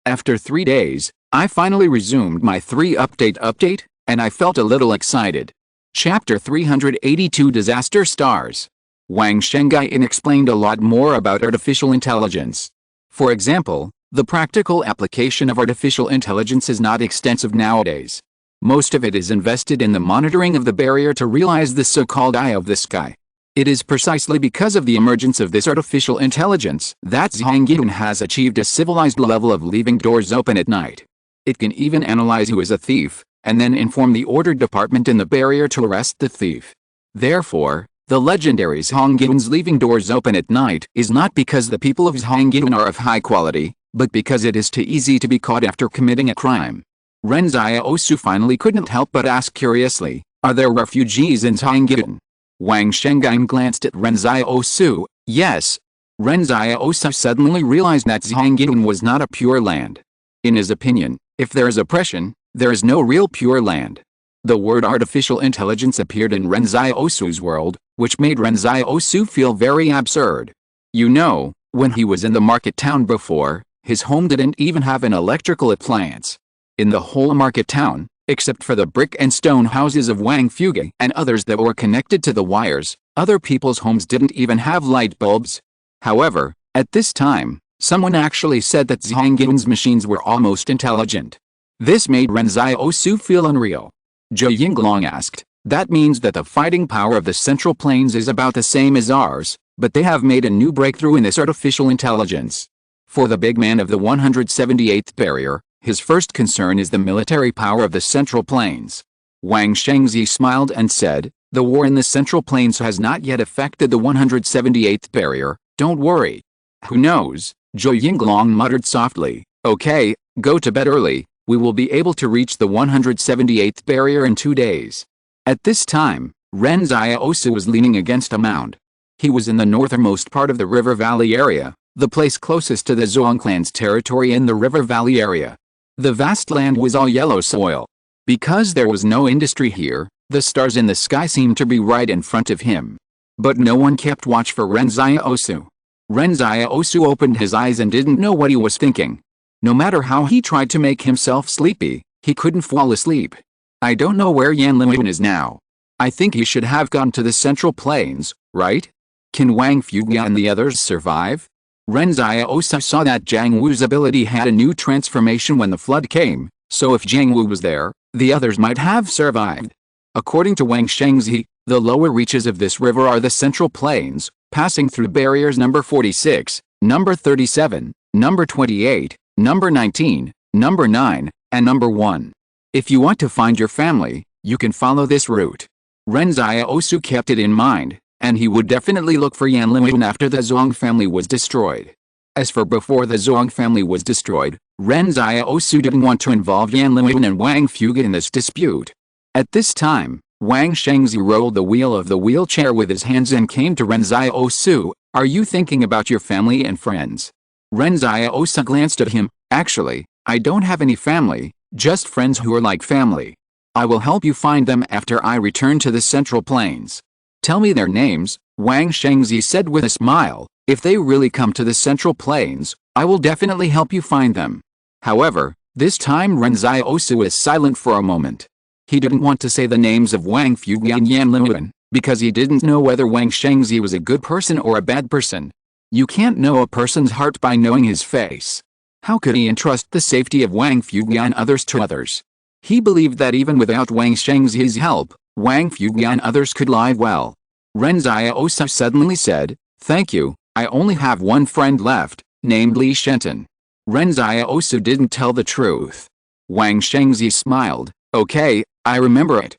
After 3 days, I finally resumed my 3 update, and I felt a little excited. Chapter 382 Disaster Stars. Wang Shengyan explained a lot more about artificial intelligence. For example, the practical application of artificial intelligence is not extensive nowadays. Most of it is invested in the monitoring of the barrier to realize the so-called eye of the sky. It is precisely because of the emergence of this artificial intelligence that Zhang has achieved a civilized level of leaving doors open at night. It can even analyze who is a thief, and then inform the order department in the barrier to arrest the thief. Therefore, the legendary Zhang leaving doors open at night is not because the people of Zhang are of high quality, but because it is too easy to be caught after committing a crime. Ren Xiaosu finally couldn't help but ask curiously, "Are there refugees in Zhang?" Wang Shengyan glanced at Ren Xiaosu. "Yes." Ren Xiaosu suddenly realized that Zhang was not a pure land. In his opinion, if there is oppression, there is no real pure land. The word artificial intelligence appeared in Ren Xiaosu's world, which made Ren Xiaosu feel very absurd. You know, when he was in the market town before, his home didn't even have an electrical appliance. In the whole market town, except for the brick and stone houses of Wang Fuge and others that were connected to the wires, other people's homes didn't even have light bulbs. However, at this time, someone actually said that Zhang machines were almost intelligent. This made Ren Xiaosu feel unreal. Zhou Yinglong asked, "That means that the fighting power of the Central Plains is about the same as ours, but they have made a new breakthrough in this artificial intelligence." For the big man of the 178th barrier, his first concern is the military power of the Central Plains. Wang Shengzi smiled and said, "The war in the Central Plains has not yet affected the 178th barrier, don't worry." "Who knows?" Zhou Yinglong muttered softly. "Okay, go to bed early, we will be able to reach the 178th barrier in 2 days." At this time, Ren Xiaosu was leaning against a mound. He was in the northernmost part of the river valley area, the place closest to the Zhuang clan's territory in the river valley area. The vast land was all yellow soil. Because there was no industry here, the stars in the sky seemed to be right in front of him. But no one kept watch for Ren Xiaosu. Ren Xiaosu opened his eyes and didn't know what he was thinking. No matter how he tried to make himself sleepy, he couldn't fall asleep. "I don't know where Yan Liwen is now. I think he should have gone to the Central Plains, right? Can Wang Fuge and the others survive?" Ren Xiaosu saw that Jiang Wu's ability had a new transformation when the flood came, so if Jiang Wu was there, the others might have survived. According to Wang Shengzi, the lower reaches of this river are the Central Plains, passing through barriers number 46, number 37, number 28, number 19, number 9, and number 1. If you want to find your family, you can follow this route. Ren Xiaosu kept it in mind, and he would definitely look for Yan Liwen after the Zhuang family was destroyed. As for before the Zhuang family was destroyed, Ren Xiaosu didn't want to involve Yan Liwen and Wang Fuge in this dispute. At this time, Wang Shengzi rolled the wheel of the wheelchair with his hands and came to Ren Xiaosu. Are you thinking about your family and friends? Ren Xiaosu glanced at him. Actually, I don't have any family, just friends who are like family. I will help you find them after I return to the Central Plains. Tell me their names, Wang Shengzi said with a smile. If they really come to the Central Plains, I will definitely help you find them. However, this time Ren Xiaosu was silent for a moment. He didn't want to say the names of Wang Fuge and Yan Liwen, because he didn't know whether Wang Shengzi was a good person or a bad person. You can't know a person's heart by knowing his face. How could he entrust the safety of Wang Fuge and others to others? He believed that even without Wang Shengzi's help, Wang Fuge and others could live well. Ren Xiaosu suddenly said, "Thank you, I only have one friend left, named Li Shenton." Ren Xiaosu didn't tell the truth. Wang Shengzi smiled. "Okay, I remember it."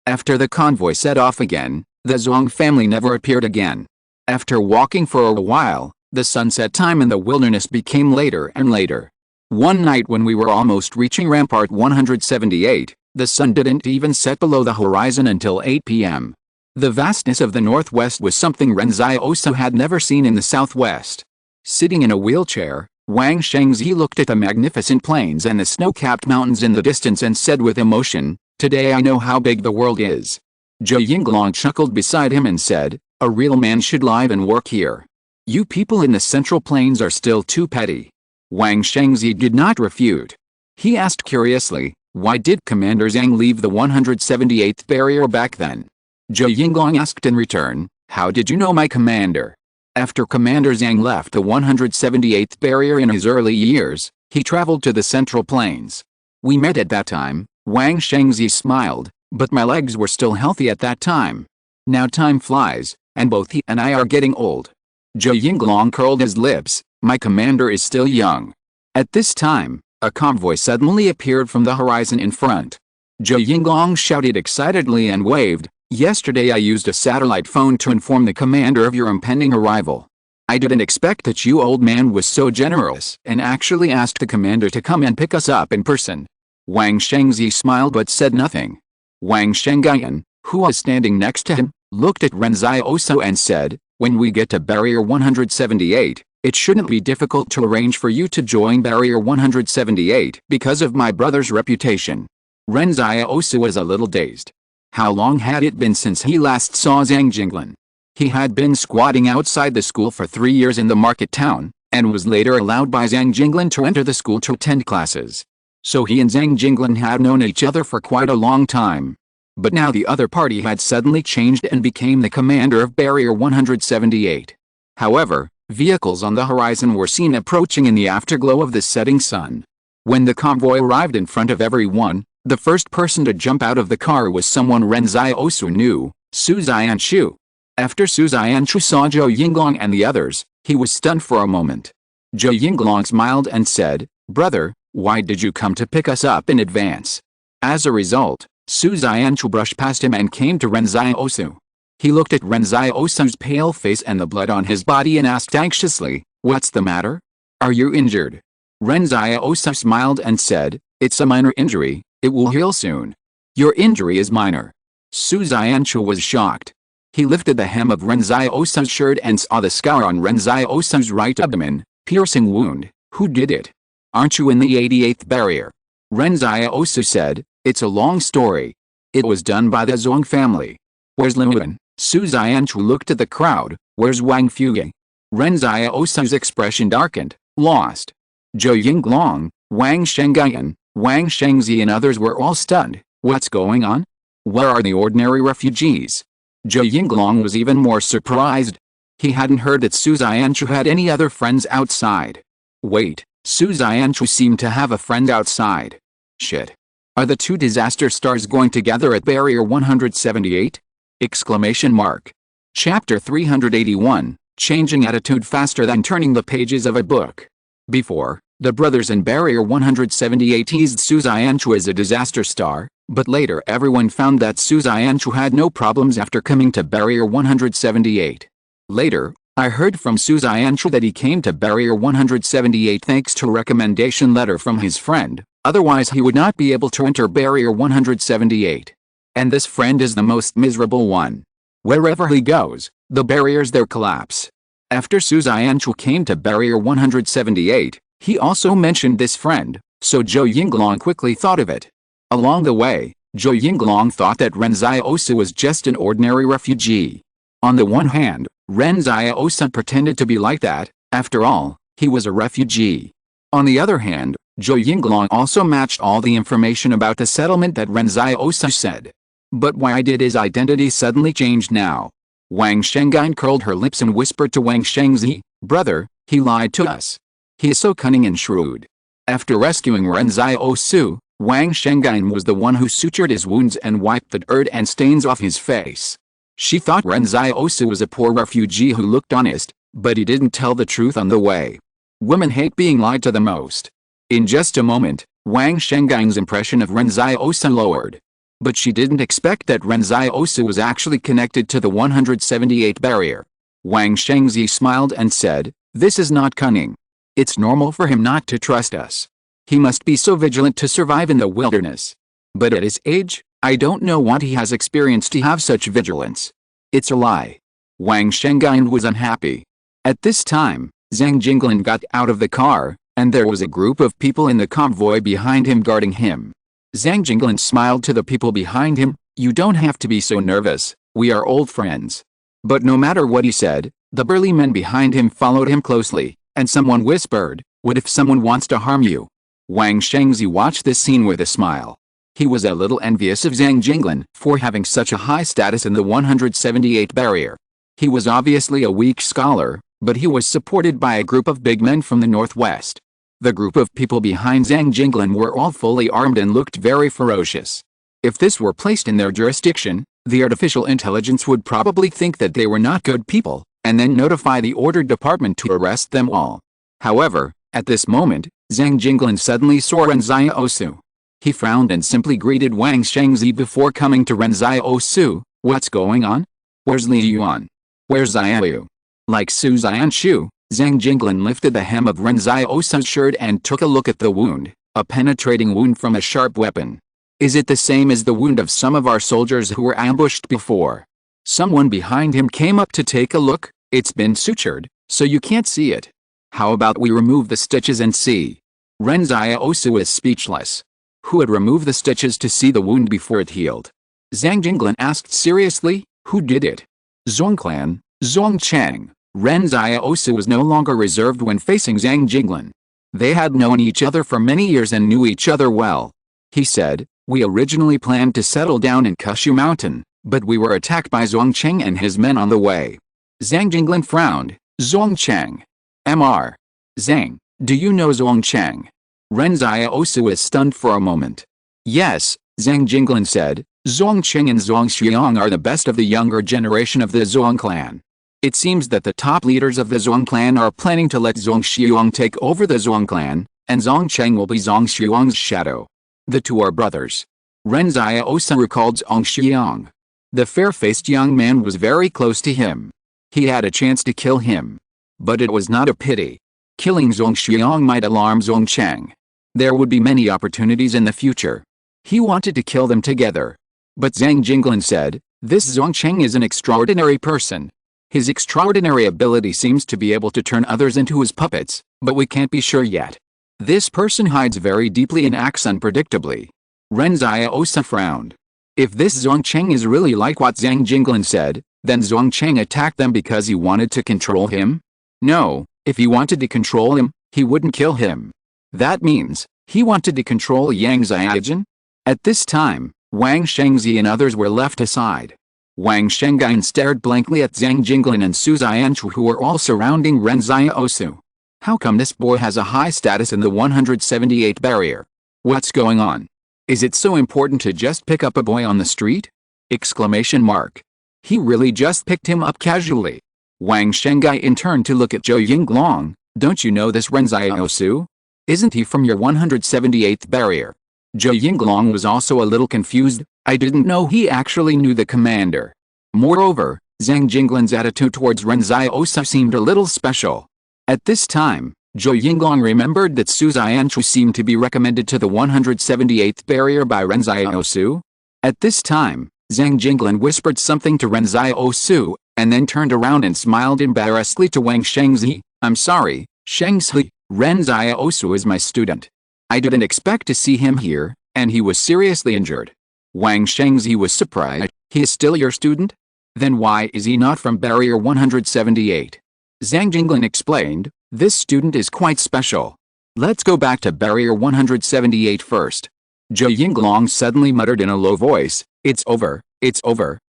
After the convoy set off again, the Zhuang family never appeared again. After walking for a while, the sunset time in the wilderness became later and later. One night when we were almost reaching Rampart 178, the sun didn't even set below the horizon until 8 p.m. The vastness of the northwest was something Ren Xiaosu had never seen in the southwest. Sitting in a wheelchair, Wang Shengzi looked at the magnificent plains and the snow-capped mountains in the distance and said with emotion, "Today I know how big the world is." Zhou Yinglong chuckled beside him and said, "A real man should live and work here. You people in the Central Plains are still too petty." Wang Shengzi did not refute. He asked curiously, "Why did Commander Zhang leave the 178th barrier back then?" Zhou Yinglong asked in return, "How did you know my commander?" After Commander Zhang left the 178th barrier in his early years, he traveled to the Central Plains. "We met at that time," Wang Shengzi smiled, "but my legs were still healthy at that time. Now time flies, and both he and I are getting old." Zhou Yinglong curled his lips. "My commander is still young." At this time, a convoy suddenly appeared from the horizon in front. Zhou Yinglong shouted excitedly and waved, "Yesterday I used a satellite phone to inform the commander of your impending arrival. I didn't expect that you old man was so generous and actually asked the commander to come and pick us up in person." Wang Shengzi smiled but said nothing. Wang Shengyan, who was standing next to him, looked at Ren Xiaosu and said, "When we get to Barrier 178, it shouldn't be difficult to arrange for you to join Barrier 178 because of my brother's reputation." Ren Xiaosu was a little dazed. How long had it been since he last saw Zhang Jinglin? He had been squatting outside the school for 3 years in the market town, and was later allowed by Zhang Jinglin to enter the school to attend classes. So he and Zhang Jinglin had known each other for quite a long time. But now the other party had suddenly changed and became the commander of Barrier 178. However, vehicles on the horizon were seen approaching in the afterglow of the setting sun. When the convoy arrived in front of everyone, the first person to jump out of the car was someone Ren Xiaosu knew, Su Xianchu. After Su Xianchu saw Zhou Yinglong and the others, he was stunned for a moment. Zhou Yinglong smiled and said, "Brother, why did you come to pick us up in advance?" As a result, Su Xianchu brushed past him and came to Ren Xiaosu. He looked at Ren Xiaosu's pale face and the blood on his body and asked anxiously, "What's the matter? Are you injured?" Ren Xiaosu smiled and said, "It's a minor injury, it will heal soon." "Your injury is minor?" Su Xianchu was shocked. He lifted the hem of Ren Xiaosu's shirt and saw the scar on Ren Xiaosu's right abdomen, piercing wound. "Who did it? Aren't you in the 88th barrier?" Ren Xiaosu said, "It's a long story. It was done by the Zhuang family." "Where's Liwen?" Su Xianchu looked at the crowd. "Where's Wang Fuge?" Ren Xiaosu's expression darkened. "Lost." Zhou Yinglong, Wang Shengyan, Wang Shengzi and others were all stunned. "What's going on? Where are the ordinary refugees?" Zhou Yinglong was even more surprised. He hadn't heard that Su Xianchu had any other friends outside. Wait, Su Xianchu seemed to have a friend outside. Shit. Are the two disaster stars going to gather at Barrier 178? Exclamation mark. Chapter 381, Changing Attitude Faster Than Turning the Pages of a Book. Before, The brothers in Barrier 178 teased Su Xianchu as a disaster star, but later everyone found that Su Xianchu had no problems after coming to Barrier 178. Later, I heard from Su Xianchu that he came to Barrier 178 thanks to a recommendation letter from his friend, otherwise he would not be able to enter Barrier 178. And this friend is the most miserable one. Wherever he goes, the barriers there collapse. After Su Xianchu came to Barrier 178, he also mentioned this friend, so Zhou Yinglong quickly thought of it. Along the way, Zhou Yinglong thought that Ren Xiaosu was just an ordinary refugee. On the one hand, Ren Xiaosu pretended to be like that, after all, he was a refugee. On the other hand, Zhou Yinglong also matched all the information about the settlement that Ren Xiaosu said. But why did his identity suddenly change now? Wang Shengyan curled her lips and whispered to Wang Shengzi, "Brother, he lied to us. He is so cunning and shrewd." After rescuing Ren Xiaosu, Wang Shengyan was the one who sutured his wounds and wiped the dirt and stains off his face. She thought Ren Xiaosu was a poor refugee who looked honest, but he didn't tell the truth on the way. Women hate being lied to the most. In just a moment, Wang Shengyan's impression of Ren Xiaosu lowered. But she didn't expect that Ren Xiaosu was actually connected to the 178 barrier. Wang Shengzi smiled and said, "This is not cunning. It's normal for him not to trust us. He must be so vigilant to survive in the wilderness. But at his age, I don't know what he has experienced to have such vigilance. It's a lie." Wang Shengyan was unhappy. At this time, Zhang Jinglin got out of the car, and there was a group of people in the convoy behind him guarding him. Zhang Jinglin smiled to the people behind him, "You don't have to be so nervous, we are old friends." But no matter what he said, the burly men behind him followed him closely, and someone whispered, "What if someone wants to harm you?" Wang Shengzi watched this scene with a smile. He was a little envious of Zhang Jinglin for having such a high status in the 178 barrier. He was obviously a weak scholar, but he was supported by a group of big men from the northwest. The group of people behind Zhang Jinglin were all fully armed and looked very ferocious. If this were placed in their jurisdiction, the artificial intelligence would probably think that they were not good people, and then notify the order department to arrest them all. However, at this moment, Zhang Jinglin suddenly saw Ren Xiaosu. He frowned and simply greeted Wang Shengzi before coming to Ren Xiaosu. "What's going on? Where's Li Yuan? Where's Xiaoyu?" Like Su Xianchu, Zhang Jinglin lifted the hem of Ren Xiaosu's shirt and took a look at the wound, a penetrating wound from a sharp weapon. "Is it the same as the wound of some of our soldiers who were ambushed before?" Someone behind him came up to take a look. "It's been sutured, so you can't see it. How about we remove the stitches and see?" Ren Xiaosu was speechless. Who had removed the stitches to see the wound before it healed? Zhang Jinglin asked seriously. "Who did it?" "Zongclan, Zongcheng." Ren Xiaosu was no longer reserved when facing Zhang Jinglin. They had known each other for many years and knew each other well. He said, "We originally planned to settle down in Kushu Mountain, but we were attacked by Zongcheng and his men on the way." Zhang Jinglin frowned. "Zongcheng? Mr. Zhang, do you know Zongcheng?" Ren Xiaosu was stunned for a moment. "Yes," Zhang Jinglin said, "Zongcheng and Zongxiang are the best of the younger generation of the Zong clan. It seems that the top leaders of the Zong clan are planning to let Zongxiang take over the Zong clan, and Zongcheng will be Zongxiang's shadow. The two are brothers." Ren Xiaosu recalled Zongxiang. The fair-faced young man was very close to him. He had a chance to kill him. But it was not a pity. Killing Zongxiang might alarm Zongcheng. There would be many opportunities in the future. He wanted to kill them together. But Zhang Jinglin said, "This Zongcheng is an extraordinary person. His extraordinary ability seems to be able to turn others into his puppets, but we can't be sure yet. This person hides very deeply and acts unpredictably." Ren Xiaosu frowned. If this Zongcheng is really like what Zhang Jinglin said, then Zongcheng attacked them because he wanted to control him? No, if he wanted to control him, he wouldn't kill him. That means, he wanted to control Yang Xiaojin? At this time, Wang Shengzi and others were left aside. Wang Shengyan stared blankly at Zhang Jinglin and Su Xianchu who were all surrounding Ren Xiaosu. How come this boy has a high status in the 178 barrier? What's going on? Is it so important to just pick up a boy on the street? Exclamation mark. He really just picked him up casually. Wang Shengyan turned to look at Zhou Yinglong. "Don't you know this Ren Xiaosu?" Isn't he from your 178th barrier? Zhou Yinglong was also a little confused. I didn't know he actually knew the commander. Moreover, Zhang Jinglan's attitude towards Ren Xiaosu seemed a little special. At this time, Zhou Yinglong remembered that Su Xianchu seemed to be recommended to the 178th barrier by Ren Xiaosu. At this time, Zhang Jinglan whispered something to Ren Xiaosu, and then turned around and smiled embarrassedly to Wang Shengzi. I'm sorry, Shengzi, Ren Xiaosu is my student. I didn't expect to see him here, and he was seriously injured. Wang Shengzi was surprised. He is still your student? Then why is he not from barrier 178? Zhang Jinglan explained, this student is quite special. Let's go back to barrier 178 first. Zhou Yinglong suddenly muttered in a low voice, it's over,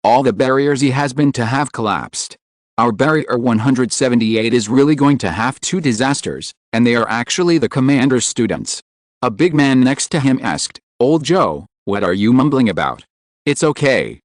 all the barriers he has been to have collapsed. Our barrier 178 is really going to have two disasters, and they are actually the commander's students. A big man next to him asked, Old Zhou, what are you mumbling about? It's okay.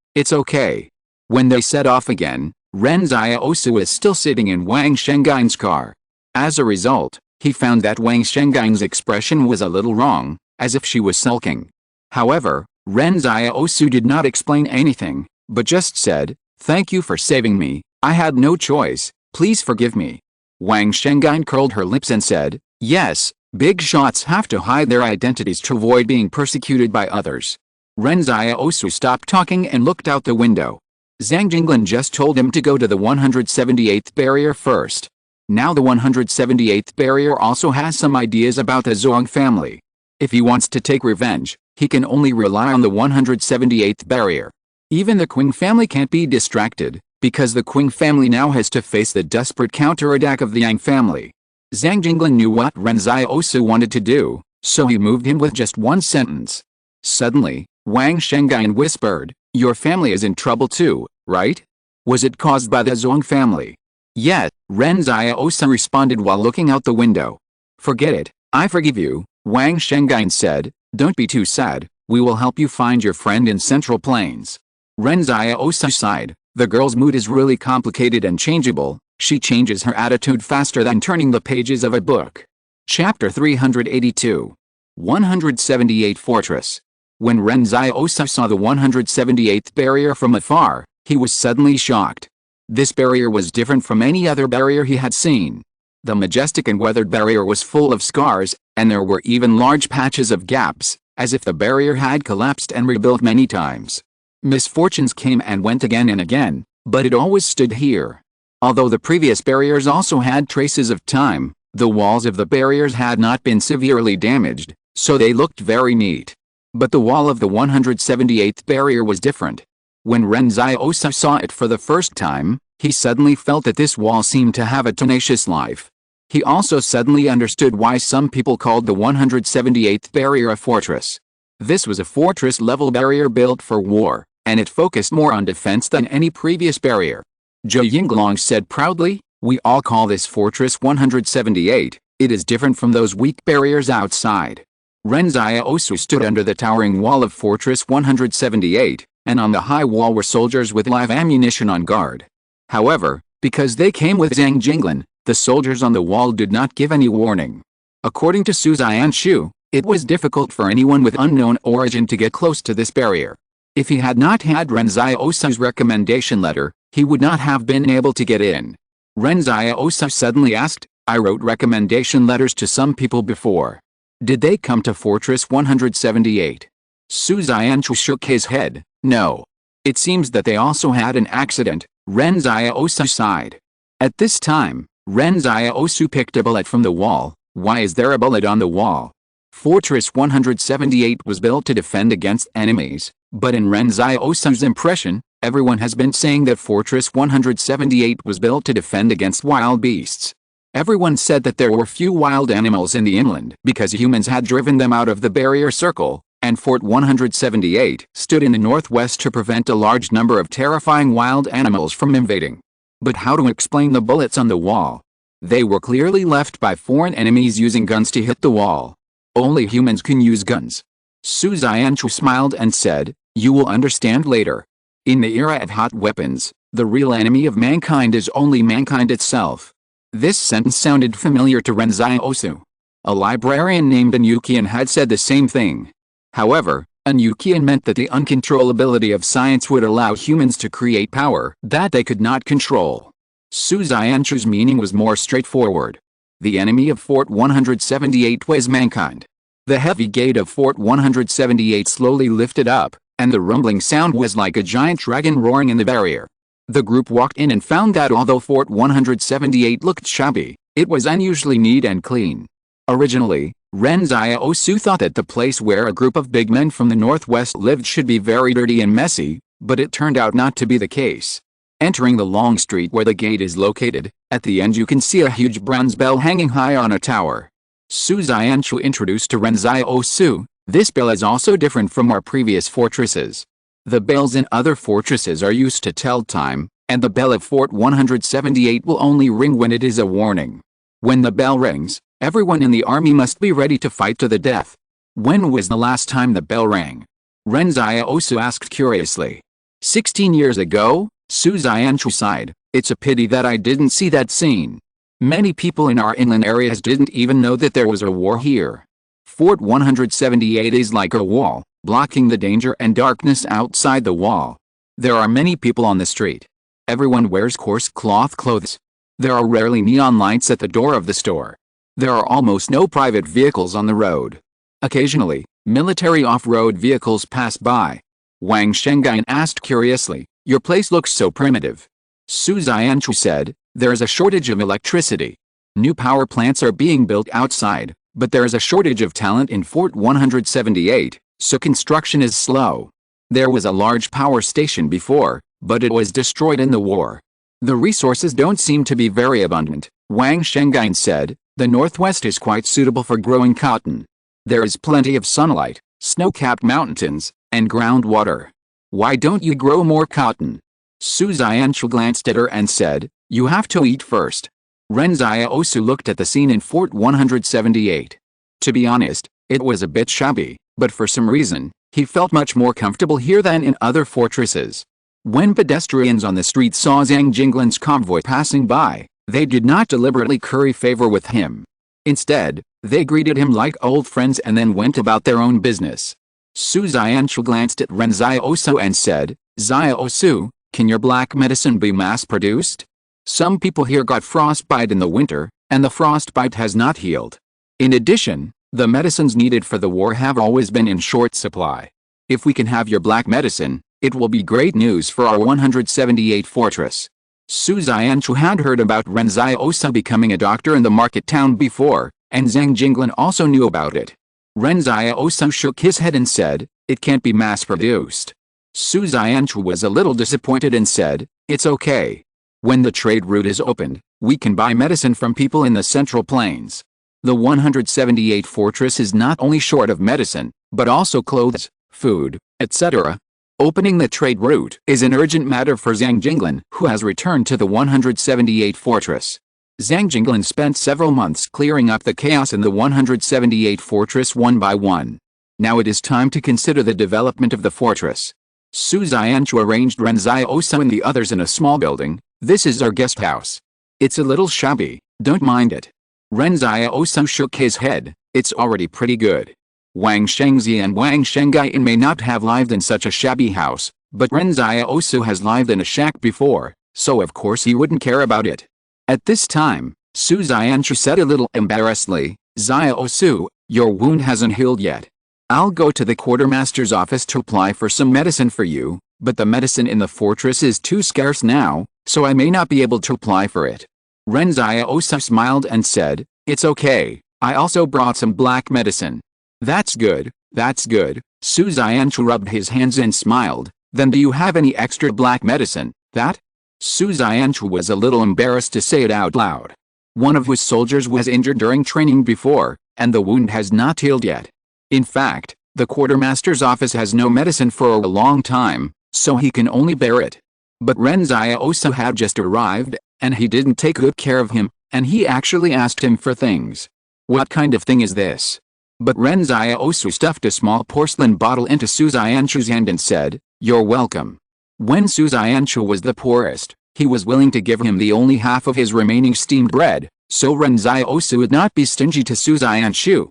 When they set off again, Ren Xiaosu is still sitting in Wang Shengai's car. As a result, he found that Wang Shengai's expression was a little wrong, as if she was sulking. However, Ren Xiaosu did not explain anything, but just said, thank you for saving me, I had no choice, please forgive me. Wang Shengai curled her lips and said, yes, big shots have to hide their identities to avoid being persecuted by others. Ren Xiaosu stopped talking and looked out the window. Zhang Jinglan just told him to go to the 178th barrier first. Now the 178th barrier also has some ideas about the Zhong family. If he wants to take revenge, he can only rely on the 178th barrier. Even the Qing family can't be distracted, because the Qing family now has to face the desperate counterattack of the Yang family. Zhang Jinglan knew what Ren Xiaosu wanted to do, so he moved him with just one sentence. Suddenly, Wang Shengai whispered, your family is in trouble too, right? Was it caused by the Zhong family? Yes, Ren Xiaosu responded while looking out the window. Forget it, I forgive you, Wang Shengai said, don't be too sad, we will help you find your friend in Central Plains. Ren Xiaosu sighed, the girl's mood is really complicated and changeable, she changes her attitude faster than turning the pages of a book. Chapter 382. 178 Fortress. When Ren Xiaosu saw the 178th barrier from afar, he was suddenly shocked. This barrier was different from any other barrier he had seen. The majestic and weathered barrier was full of scars, and there were even large patches of gaps, as if the barrier had collapsed and rebuilt many times. Misfortunes came and went again and again, but it always stood here. Although the previous barriers also had traces of time, the walls of the barriers had not been severely damaged, so they looked very neat. But the wall of the 178th barrier was different. When Ren Xiaosu saw it for the first time, he suddenly felt that this wall seemed to have a tenacious life. He also suddenly understood why some people called the 178th barrier a fortress. This was a fortress-level barrier built for war, and it focused more on defense than any previous barrier. Zhou Yinglong said proudly, we all call this fortress 178, it is different from those weak barriers outside. Ren Xiaosu stood under the towering wall of Fortress 178, and on the high wall were soldiers with live ammunition on guard. However, because they came with Zhang Jinglan, the soldiers on the wall did not give any warning. According to Su Xianchu, it was difficult for anyone with unknown origin to get close to this barrier. If he had not had Ren Xiaosu's recommendation letter, he would not have been able to get in. Ren Xiaosu suddenly asked, I wrote recommendation letters to some people before. Did they come to Fortress 178? Su Xianchu shook his head, no. It seems that they also had an accident, Ren Xiaosu sighed. At this time, Ren Xiaosu picked a bullet from the wall. Why is there a bullet on the wall? Fortress 178 was built to defend against enemies, but in Ren Xiaosu's impression, everyone has been saying that Fortress 178 was built to defend against wild beasts. Everyone said that there were few wild animals in the inland because humans had driven them out of the barrier circle, and Fort 178 stood in the northwest to prevent a large number of terrifying wild animals from invading. But how to explain the bullets on the wall? They were clearly left by foreign enemies using guns to hit the wall. Only humans can use guns. Su Xianchu smiled and said, you will understand later. In the era of hot weapons, the real enemy of mankind is only mankind itself. This sentence sounded familiar to Ren Xiaosu. A librarian named Anyukian had said the same thing. However, Anyukian meant that the uncontrollability of science would allow humans to create power that they could not control. Su Xianchu's meaning was more straightforward. The enemy of Fort 178 was mankind. The heavy gate of Fort 178 slowly lifted up, and the rumbling sound was like a giant dragon roaring in the barrier. The group walked in and found that although Fort 178 looked shabby, it was unusually neat and clean. Originally, Ren Xiaosu thought that the place where a group of big men from the northwest lived should be very dirty and messy, but it turned out not to be the case. Entering the long street where the gate is located, at the end you can see a huge bronze bell hanging high on a tower. Su Xianchu introduced to Ren Xiaosu, "This bell is also different from our previous fortresses. The bells in other fortresses are used to tell time, and the bell of Fort 178 will only ring when it is a warning. When the bell rings, everyone in the army must be ready to fight to the death." "When was the last time the bell rang?" Ren Xiaosu asked curiously. 16 years ago, Su Xianchu sighed. "It's a pity that I didn't see that scene. Many people in our inland areas didn't even know that there was a war here. Fort 178 is like a wall, blocking the danger and darkness outside the wall. There are many people on the street. Everyone wears coarse cloth clothes. There are rarely neon lights at the door of the store. There are almost no private vehicles on the road. Occasionally, military off-road vehicles pass by." Wang Shengai asked curiously, "Your place looks so primitive." Su Xianchu said, "There is a shortage of electricity. New power plants are being built outside, but there is a shortage of talent in Fort 178, so construction is slow. There was a large power station before, but it was destroyed in the war. The resources don't seem to be very abundant." Wang Shengai said, "The northwest is quite suitable for growing cotton. There is plenty of sunlight, snow-capped mountains, and groundwater. Why don't you grow more cotton?" Su Xianchu glanced at her and said, "You have to eat first." Ren Xiaosu looked at the scene in Fort 178. To be honest, it was a bit shabby, but for some reason, he felt much more comfortable here than in other fortresses. When pedestrians on the street saw Zhang Jinglin's convoy passing by, they did not deliberately curry favor with him. Instead, they greeted him like old friends and then went about their own business. Su Xianchu glanced at Ren Xiaosu and said, "Xiaosu, can your black medicine be mass-produced? Some people here got frostbite in the winter, and the frostbite has not healed. In addition, the medicines needed for the war have always been in short supply. If we can have your black medicine, it will be great news for our 178 fortress." Su Xianchu had heard about Ren Xiaosu becoming a doctor in the market town before, and Zhang Jinglin also knew about it. Ren Xiaosu shook his head and said, "It can't be mass-produced." Su Xianchu was a little disappointed and said, "It's okay. When the trade route is opened, we can buy medicine from people in the Central Plains. The 178 fortress is not only short of medicine, but also clothes, food, etc. Opening the trade route is an urgent matter for Zhang Jinglin, who has returned to the 178 fortress." Zhang Jinglin spent several months clearing up the chaos in the 178 fortress one by one. Now it is time to consider the development of the fortress. Su Xianchu arranged Ren Xiaosu and the others in a small building. "This is our guest house. It's a little shabby, don't mind it." Ren Xiaosu shook his head, "It's already pretty good." Wang Shengzi and Wang Shengai may not have lived in such a shabby house, but Ren Xiaosu has lived in a shack before, so of course he wouldn't care about it. At this time, Su Xianchu said a little embarrassedly, "Xiaosu, your wound hasn't healed yet. I'll go to the quartermaster's office to apply for some medicine for you, but the medicine in the fortress is too scarce now, so I may not be able to apply for it." Ren Xiaosu smiled and said, "It's okay, I also brought some black medicine." That's good, that's good." Su Xianchu rubbed his hands and smiled, "Then do you have any extra black medicine, that?" Su Xianchu was a little embarrassed to say it out loud. One of his soldiers was injured during training before, and the wound has not healed yet. In fact, the quartermaster's office has no medicine for a long time, so he can only bear it. But Ren Xiaosu had just arrived, and he didn't take good care of him, and he actually asked him for things. "What kind of thing is this?" But Ren Xiaosu stuffed a small porcelain bottle into Su Xianchu's hand and said, "You're welcome." When Su Xianchu was the poorest, he was willing to give him the only half of his remaining steamed bread, So Ren Xiaosu would not be stingy to Su Zianshu.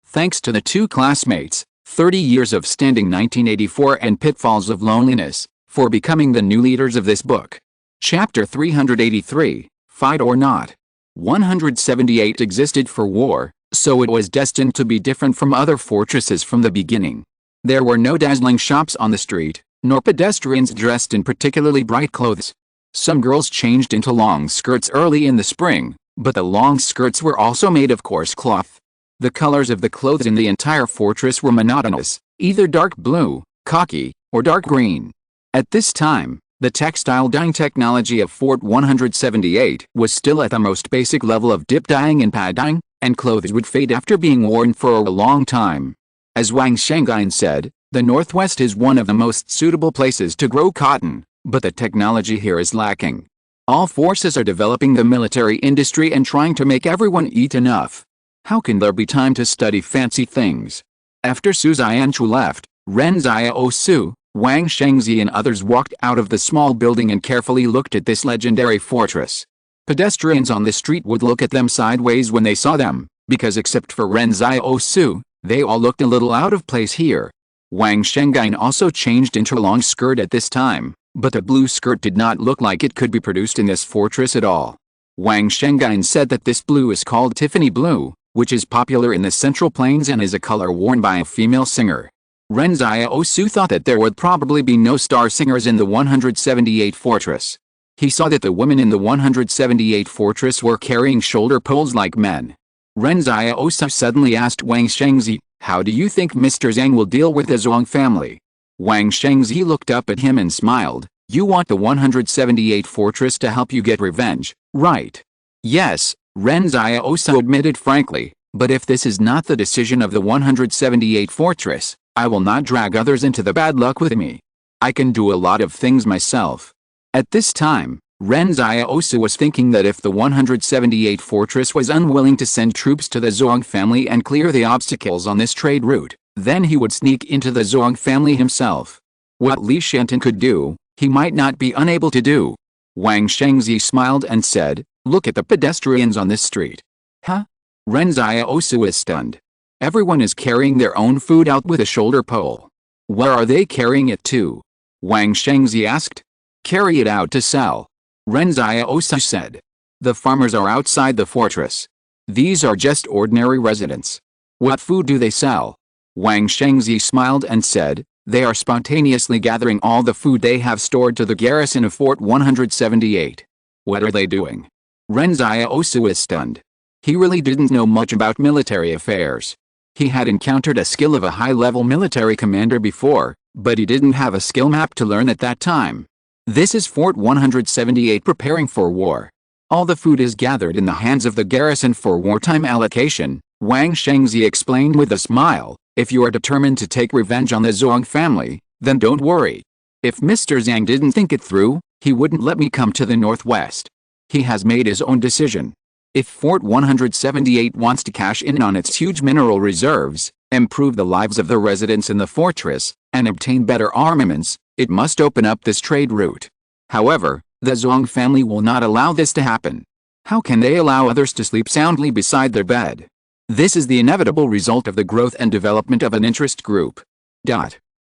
Thanks to the two classmates, 30 years of standing 1984 and pitfalls of loneliness, for becoming the new leaders of this book. Chapter 383, Fight or Not. 178 existed for war, so it was destined to be different from other fortresses from the beginning. There were no dazzling shops on the street, nor pedestrians dressed in particularly bright clothes. Some girls changed into long skirts early in the spring, but the long skirts were also made of coarse cloth. The colors of the clothes in the entire fortress were monotonous, either dark blue, khaki, or dark green. At this time, the textile dyeing technology of Fort 178 was still at the most basic level of dip dyeing and pad dyeing, and clothes would fade after being worn for a long time. As Wang Shengyan said, the Northwest is one of the most suitable places to grow cotton, but the technology here is lacking. All forces are developing the military industry and trying to make everyone eat enough. How can there be time to study fancy things? After Su Zianshu left, Ren Xiaosu, Wang Shengzi and others walked out of the small building and carefully looked at this legendary fortress. Pedestrians on the street would look at them sideways when they saw them, because except for Ren Xiaosu, they all looked a little out of place here. Wang Shengyan also changed into a long skirt at this time, but the blue skirt did not look like it could be produced in this fortress at all. Wang Shengyan said that this blue is called Tiffany blue, which is popular in the Central Plains and is a color worn by a female singer. Ren Xiaosu thought that there would probably be no star singers in the 178 fortress. He saw that the women in the 178 fortress were carrying shoulder poles like men. Ren Xiaosu suddenly asked Wang Shengzi, "How do you think Mr. Zhang will deal with the Zhuang family?" Wang Shengzi looked up at him and smiled. "You want the 178 fortress to help you get revenge, right?" "Yes," Ren Xiaosu admitted frankly, "but if this is not the decision of the 178 fortress, I will not drag others into the bad luck with me. I can do a lot of things myself." At this time, Ren Xiaosu was thinking that if the 178 fortress was unwilling to send troops to the Zhuang family and clear the obstacles on this trade route, then he would sneak into the Zhuang family himself. What Li Shantan could do, he might not be unable to do. Wang Shengzi smiled and said, "Look at the pedestrians on this street." "Huh?" Ren Xiaosu was stunned. "Everyone is carrying their own food out with a shoulder pole. Where are they carrying it to?" Wang Shengzi asked. "Carry it out to sell," Ren Xiaosu said. "The farmers are outside the fortress. These are just ordinary residents. What food do they sell?" Wang Shengzi smiled and said, "They are spontaneously gathering all the food they have stored to the garrison of Fort 178. "What are they doing?" Ren Xiaosu is stunned. He really didn't know much about military affairs. He had encountered a skill of a high-level military commander before, but he didn't have a skill map to learn at that time. This is Fort 178 preparing for war. All the food is gathered in the hands of the garrison for wartime allocation, Wang Shengzi explained with a smile. "If you are determined to take revenge on the Zhuang family, then don't worry. If Mr. Zhang didn't think it through, he wouldn't let me come to the Northwest. He has made his own decision. If Fort 178 wants to cash in on its huge mineral reserves, improve the lives of the residents in the fortress, and obtain better armaments, it must open up this trade route. However, the Zhuang family will not allow this to happen. How can they allow others to sleep soundly beside their bed? This is the inevitable result of the growth and development of an interest group."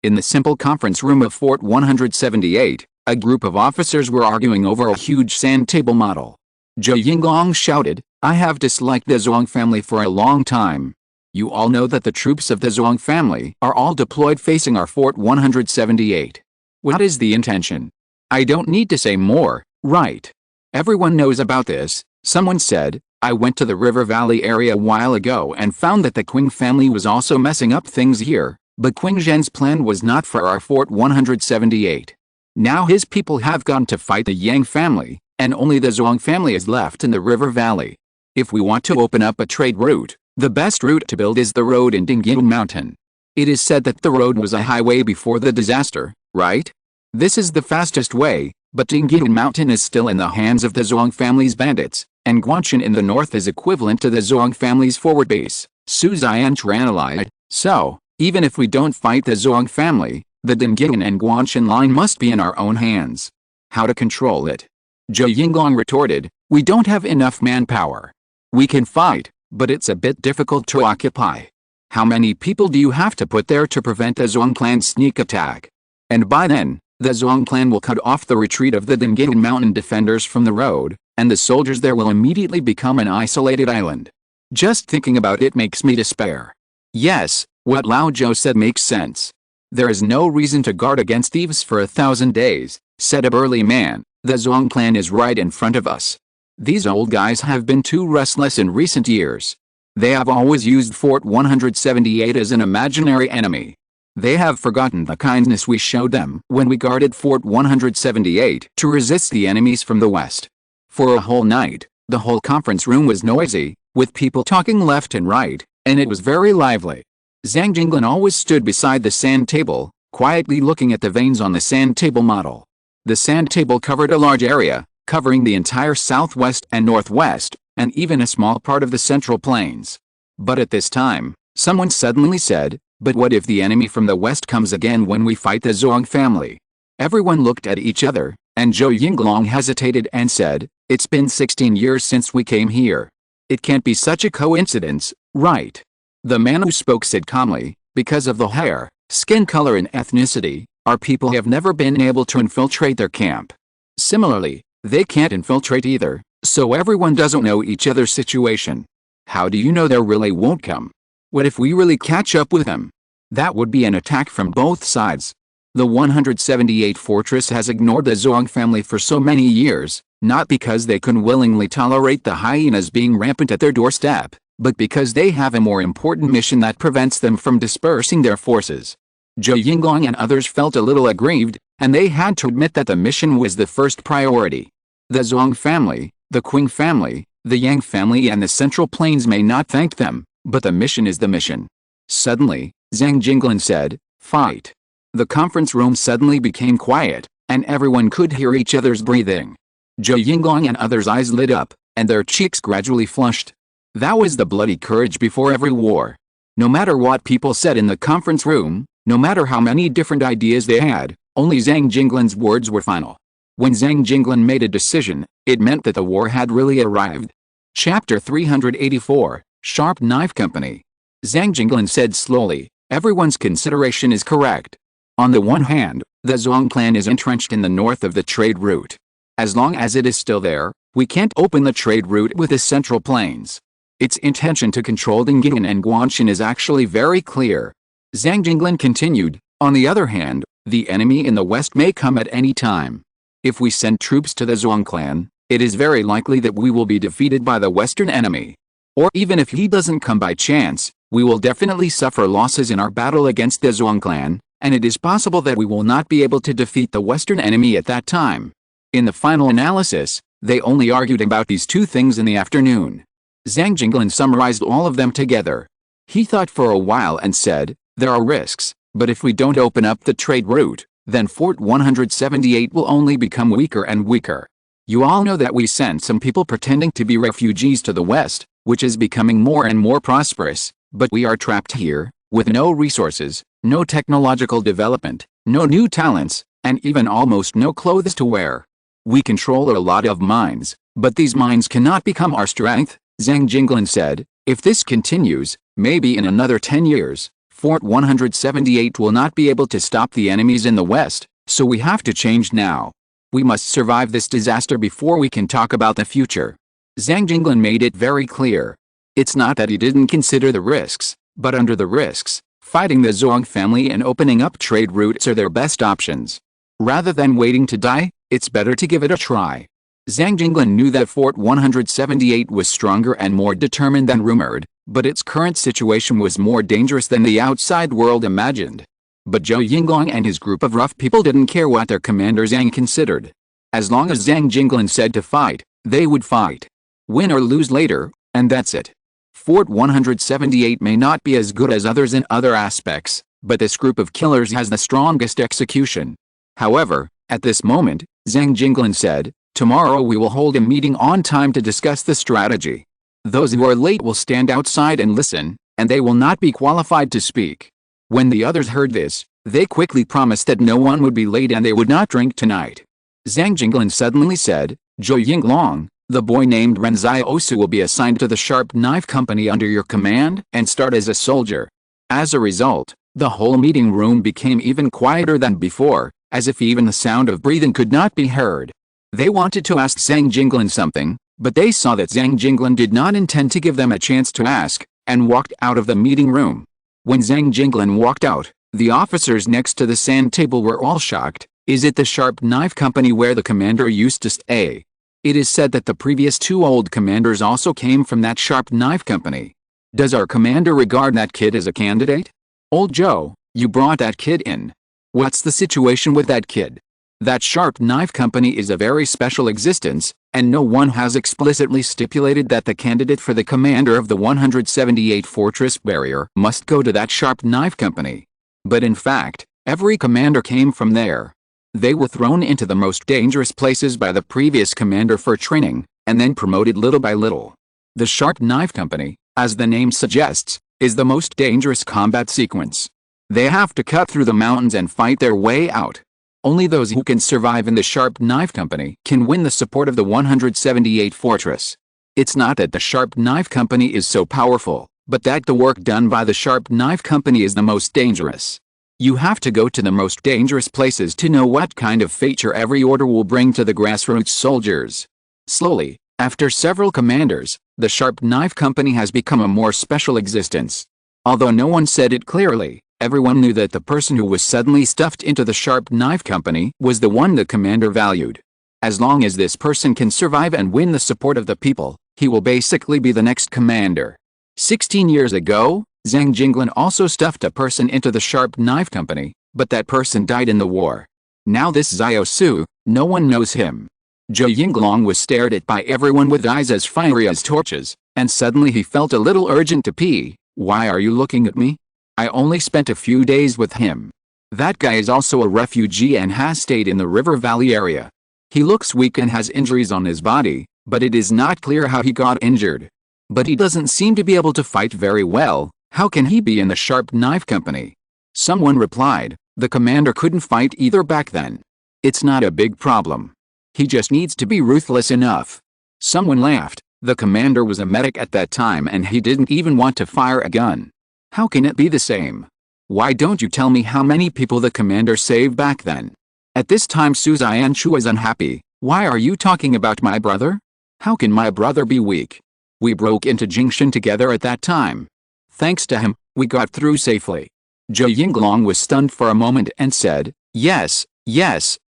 In the simple conference room of Fort 178, a group of officers were arguing over a huge sand table model. Zhou Yinglong shouted, "I have disliked the Zhuang family for a long time. You all know that the troops of the Zhuang family are all deployed facing our Fort 178. What is the intention? I don't need to say more, right? Everyone knows about this," someone said. "I went to the River Valley area a while ago and found that the Qing family was also messing up things here, but Qing Zhen's plan was not for our Fort 178. Now his people have gone to fight the Yang family, and only the Zhuang family is left in the River Valley. If we want to open up a trade route, the best route to build is the road in Dingyun Mountain. It is said that the road was a highway before the disaster, right? This is the fastest way, but Dingyun Mountain is still in the hands of the Zhuang family's bandits, and Guanshan in the north is equivalent to the Zhuang family's forward base," Su Zianshu analyzed. "So, even if we don't fight the Zhuang family, the Dingyun and Guanshan line must be in our own hands. How to control it?" Zhou Yinglong retorted, We don't have enough manpower. We can fight, but it's a bit difficult to occupy. How many people do you have to put there to prevent the Zhuang clan's sneak attack? And by then, the Zhuang clan will cut off the retreat of the Dingyan mountain defenders from the road, and the soldiers there will immediately become an isolated island. Just thinking about it makes me despair. Yes, what Lao Zhou said makes sense. There is no reason to guard against thieves for 1,000 days, said a burly man. The Zhuang clan is right in front of us. These old guys have been too restless in recent years. They have always used Fort 178 as an imaginary enemy. They have forgotten the kindness we showed them when we guarded Fort 178 to resist the enemies from the west. For a whole night, the whole conference room was noisy, with people talking left and right, and it was very lively. Zhang Jinglin always stood beside the sand table, quietly looking at the veins on the sand table model. The sand table covered a large area, covering the entire southwest and northwest, and even a small part of the central plains. But at this time, someone suddenly said, "But what if the enemy from the west comes again when we fight the Zhuang family?" Everyone looked at each other, and Zhou Yinglong hesitated and said, "It's been 16 years since we came here. It can't be such a coincidence, right?" The man who spoke said calmly, "Because of the hair, skin color and ethnicity, our people have never been able to infiltrate their camp. Similarly, they can't infiltrate either, so everyone doesn't know each other's situation. How do you know they really won't come? What if we really catch up with them? That would be an attack from both sides." The 178 fortress has ignored the Zhuang family for so many years, not because they couldn't willingly tolerate the hyenas being rampant at their doorstep, but because they have a more important mission that prevents them from dispersing their forces. Zhou Yinglong and others felt a little aggrieved, and they had to admit that the mission was the first priority. The Zhuang family, the Qing family, the Yang family and the Central Plains may not thank them, but the mission is the mission. Suddenly, Zhang Jinglin said, "Fight." The conference room suddenly became quiet, and everyone could hear each other's breathing. Zhou Yinglong and others' eyes lit up, and their cheeks gradually flushed. That was the bloody courage before every war. No matter what people said in the conference room, no matter how many different ideas they had, only Zhang Jinglin's words were final. When Zhang Jinglin made a decision, it meant that the war had really arrived. Chapter 384, Sharp Knife Company. Zhang Jinglin said slowly, "Everyone's consideration is correct. On the one hand, the Zhuang clan is entrenched in the north of the trade route. As long as it is still there, we can't open the trade route with the Central Plains. Its intention to control Dingyan and Guanshan is actually very clear." Zhang Jinglin continued, "On the other hand, the enemy in the west may come at any time. If we send troops to the Zhuang clan, it is very likely that we will be defeated by the western enemy. Or even if he doesn't come by chance, we will definitely suffer losses in our battle against the Zhuang clan, and it is possible that we will not be able to defeat the western enemy at that time." In the final analysis, they only argued about these two things in the afternoon. Zhang Jinglin summarized all of them together. He thought for a while and said, "There are risks, but if we don't open up the trade route, then Fort 178 will only become weaker and weaker. You all know that we sent some people pretending to be refugees to the west, which is becoming more and more prosperous, but we are trapped here, with no resources, no technological development, no new talents, and even almost no clothes to wear. We control a lot of mines, but these mines cannot become our strength," Zhang Jinglin said. "If this continues, maybe in another 10 years, Fort 178 will not be able to stop the enemies in the west, so we have to change now. We must survive this disaster before we can talk about the future." Zhang Jinglin made it very clear. It's not that he didn't consider the risks, but under the risks, fighting the Zhuang family and opening up trade routes are their best options. Rather than waiting to die, it's better to give it a try. Zhang Jinglin knew that Fort 178 was stronger and more determined than rumored, but its current situation was more dangerous than the outside world imagined. But Zhou Yinglong and his group of rough people didn't care what their commander Zhang considered. As long as Zhang Jinglin said to fight, they would fight. Win or lose later, and that's it. Fort 178 may not be as good as others in other aspects, but this group of killers has the strongest execution. However, at this moment, Zhang Jinglin said, "Tomorrow we will hold a meeting on time to discuss the strategy. Those who are late will stand outside and listen, and they will not be qualified to speak." When the others heard this, they quickly promised that no one would be late and they would not drink tonight. Zhang Jinglin suddenly said, "Zhou Yinglong, The boy named Ren Xiaosu will be assigned to the Sharp Knife Company under your command and start as a soldier. As a result, the whole meeting room became even quieter than before, as if even the sound of breathing could not be heard. They wanted to ask Zhang Jinglin something, but they saw that Zhang Jinglin did not intend to give them a chance to ask, and walked out of the meeting room. When Zhang Jinglin walked out, the officers next to the sand table were all shocked. Is it the Sharp Knife Company where the commander used to stay? It is said that the previous two old commanders also came from that Sharp Knife Company. Does our commander regard that kid as a candidate? Old Joe, you brought that kid in. What's the situation with that kid? That Sharp Knife Company is a very special existence, and no one has explicitly stipulated that the candidate for the commander of the 178 Fortress Barrier must go to that Sharp Knife Company. But in fact, every commander came from there. They were thrown into the most dangerous places by the previous commander for training, and then promoted little by little. The Sharp Knife Company, as the name suggests, is the most dangerous combat sequence. They have to cut through the mountains and fight their way out. Only those who can survive in the Sharp Knife Company can win the support of the 178 Fortress. It's not that the Sharp Knife Company is so powerful, but that the work done by the Sharp Knife Company is the most dangerous. You have to go to the most dangerous places to know what kind of fate your every order will bring to the grassroots soldiers. Slowly, after several commanders, the Sharp Knife Company has become a more special existence. Although no one said it clearly, everyone knew that the person who was suddenly stuffed into the Sharp Knife Company was the one the commander valued. As long as this person can survive and win the support of the people, he will basically be the next commander. 16 years ago, Zhang Jinglin also stuffed a person into the Sharp Knife Company, but that person died in the war. Now this Xiaosu, no one knows him. Zhou Yinglong was stared at by everyone with eyes as fiery as torches, and suddenly he felt a little urgent to pee. Why are you looking at me? I only spent a few days with him. That guy is also a refugee and has stayed in the river valley area. He looks weak and has injuries on his body, but it is not clear how he got injured. But he doesn't seem to be able to fight very well. How can he be in the Sharp Knife Company? Someone replied, the commander couldn't fight either back then. It's not a big problem. He just needs to be ruthless enough. Someone laughed. The commander was a medic at that time and he didn't even want to fire a gun. How can it be the same? Why don't you tell me how many people the commander saved back then? At this time Su Xianshu was unhappy. Why are you talking about my brother? How can my brother be weak? We broke into Jingshan together at that time. Thanks to him, we got through safely. Zhou Yinglong was stunned for a moment and said, yes,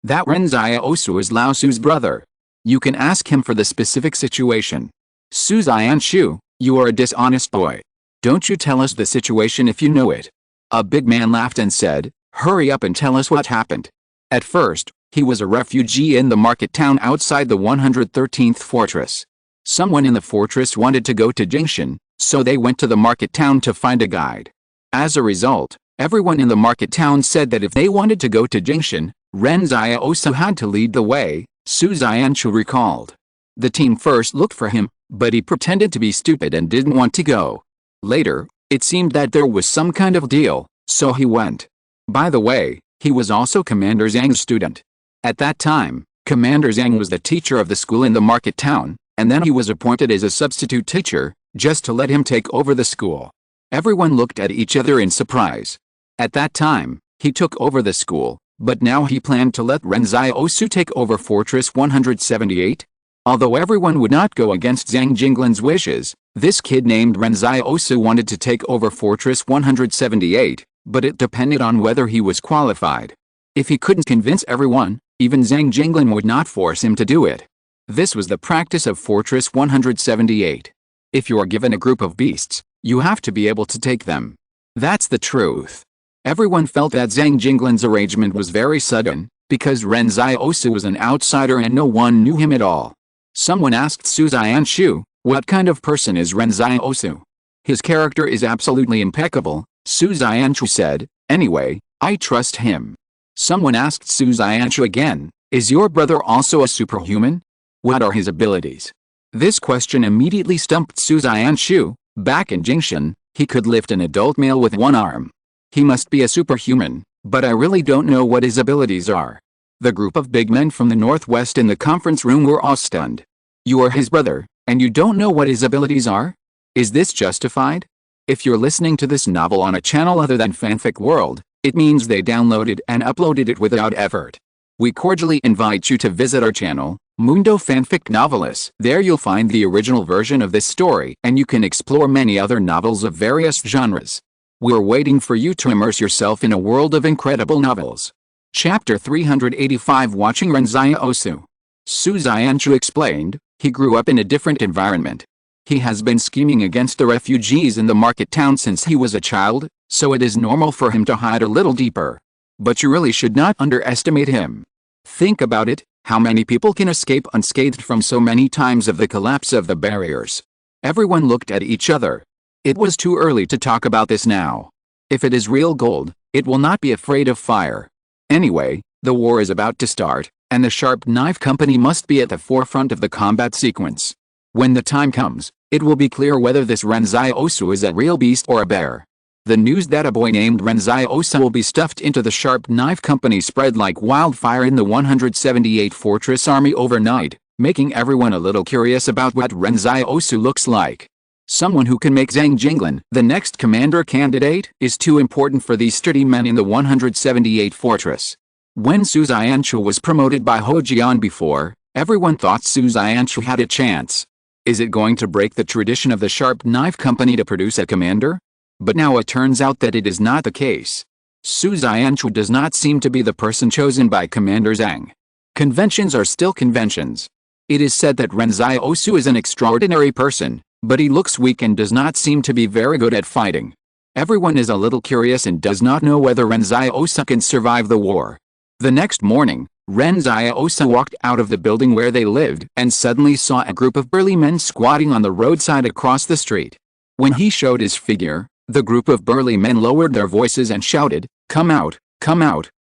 that Ren Xiaosu is Lao Su's brother. You can ask him for the specific situation. Su Xianshu, you are a dishonest boy. Don't you tell us the situation if you know it. A big man laughed and said, hurry up and tell us what happened. At first, he was a refugee in the market town outside the 113th fortress. Someone in the fortress wanted to go to Jingshan, so they went to the market town to find a guide. As a result, everyone in the market town said that if they wanted to go to Jingshan, Ren Xiaosu had to lead the way, Su Xianshu recalled. The team first looked for him, but he pretended to be stupid and didn't want to go. Later, it seemed that there was some kind of deal, so he went. By the way, he was also Commander Zhang's student. At that time, Commander Zhang was the teacher of the school in the market town, and then he was appointed as a substitute teacher, just to let him take over the school. Everyone looked at each other in surprise. At that time, he took over the school, but now he planned to let Ren Xiaosu take over Fortress 178? Although everyone would not go against Zhang Jinglin's wishes, this kid named Ren Xiaosu wanted to take over Fortress 178, but it depended on whether he was qualified. If he couldn't convince everyone, even Zhang Jinglin would not force him to do it. This was the practice of Fortress 178. If you are given a group of beasts, you have to be able to take them. That's the truth. Everyone felt that Zhang Jinglin's arrangement was very sudden, because Ren Xiaosu was an outsider and no one knew him at all. Someone asked Su Xianshu, what kind of person is Ren Xiaosu? His character is absolutely impeccable, Su Xianshu said. Anyway, I trust him. Someone asked Su Xianshu again, is your brother also a superhuman? What are his abilities? This question immediately stumped Su Xianshu. Back in Jingshan, he could lift an adult male with one arm. He must be a superhuman, but I really don't know what his abilities are. The group of big men from the northwest in the conference room were all stunned. You are his brother, and you don't know what his abilities are? Is this justified? If you're listening to this novel on a channel other than Fanfic World, it means they downloaded and uploaded it without effort. We cordially invite you to visit our channel, Mundo Fanfic Novelis. There you'll find the original version of this story, and you can explore many other novels of various genres. We're waiting for you to immerse yourself in a world of incredible novels. Chapter 385, Watching Ren Xiaosu. Su Xianchu explained, he grew up in a different environment. He has been scheming against the refugees in the market town since he was a child, so it is normal for him to hide a little deeper. But you really should not underestimate him. Think about it, how many people can escape unscathed from so many times of the collapse of the barriers? Everyone looked at each other. It was too early to talk about this now. If it is real gold, it will not be afraid of fire. Anyway, the war is about to start, and the Sharp Knife Company must be at the forefront of the combat sequence. When the time comes, it will be clear whether this Ren Xiaosu is a real beast or a bear. The news that a boy named Ren Xiaosu will be stuffed into the Sharp Knife Company spread like wildfire in the 178 Fortress Army overnight, making everyone a little curious about what Ren Xiaosu looks like. Someone who can make Zhang Jinglin the next commander candidate is too important for these sturdy men in the 178 Fortress. When Su Xianchu was promoted by Ho Jian before, everyone thought Su Xianchu had a chance. Is it going to break the tradition of the Sharp Knife Company to produce a commander? But now it turns out that it is not the case. Su Xianchu does not seem to be the person chosen by Commander Zhang. Conventions are still conventions. It is said that Ren Xiaosu is an extraordinary person, but he looks weak and does not seem to be very good at fighting. Everyone is a little curious and does not know whether Ren Xiaosu can survive the war. The next morning, Ren Xiaosu walked out of the building where they lived and suddenly saw a group of burly men squatting on the roadside across the street. When he showed his figure, the group of burly men lowered their voices and shouted, come out,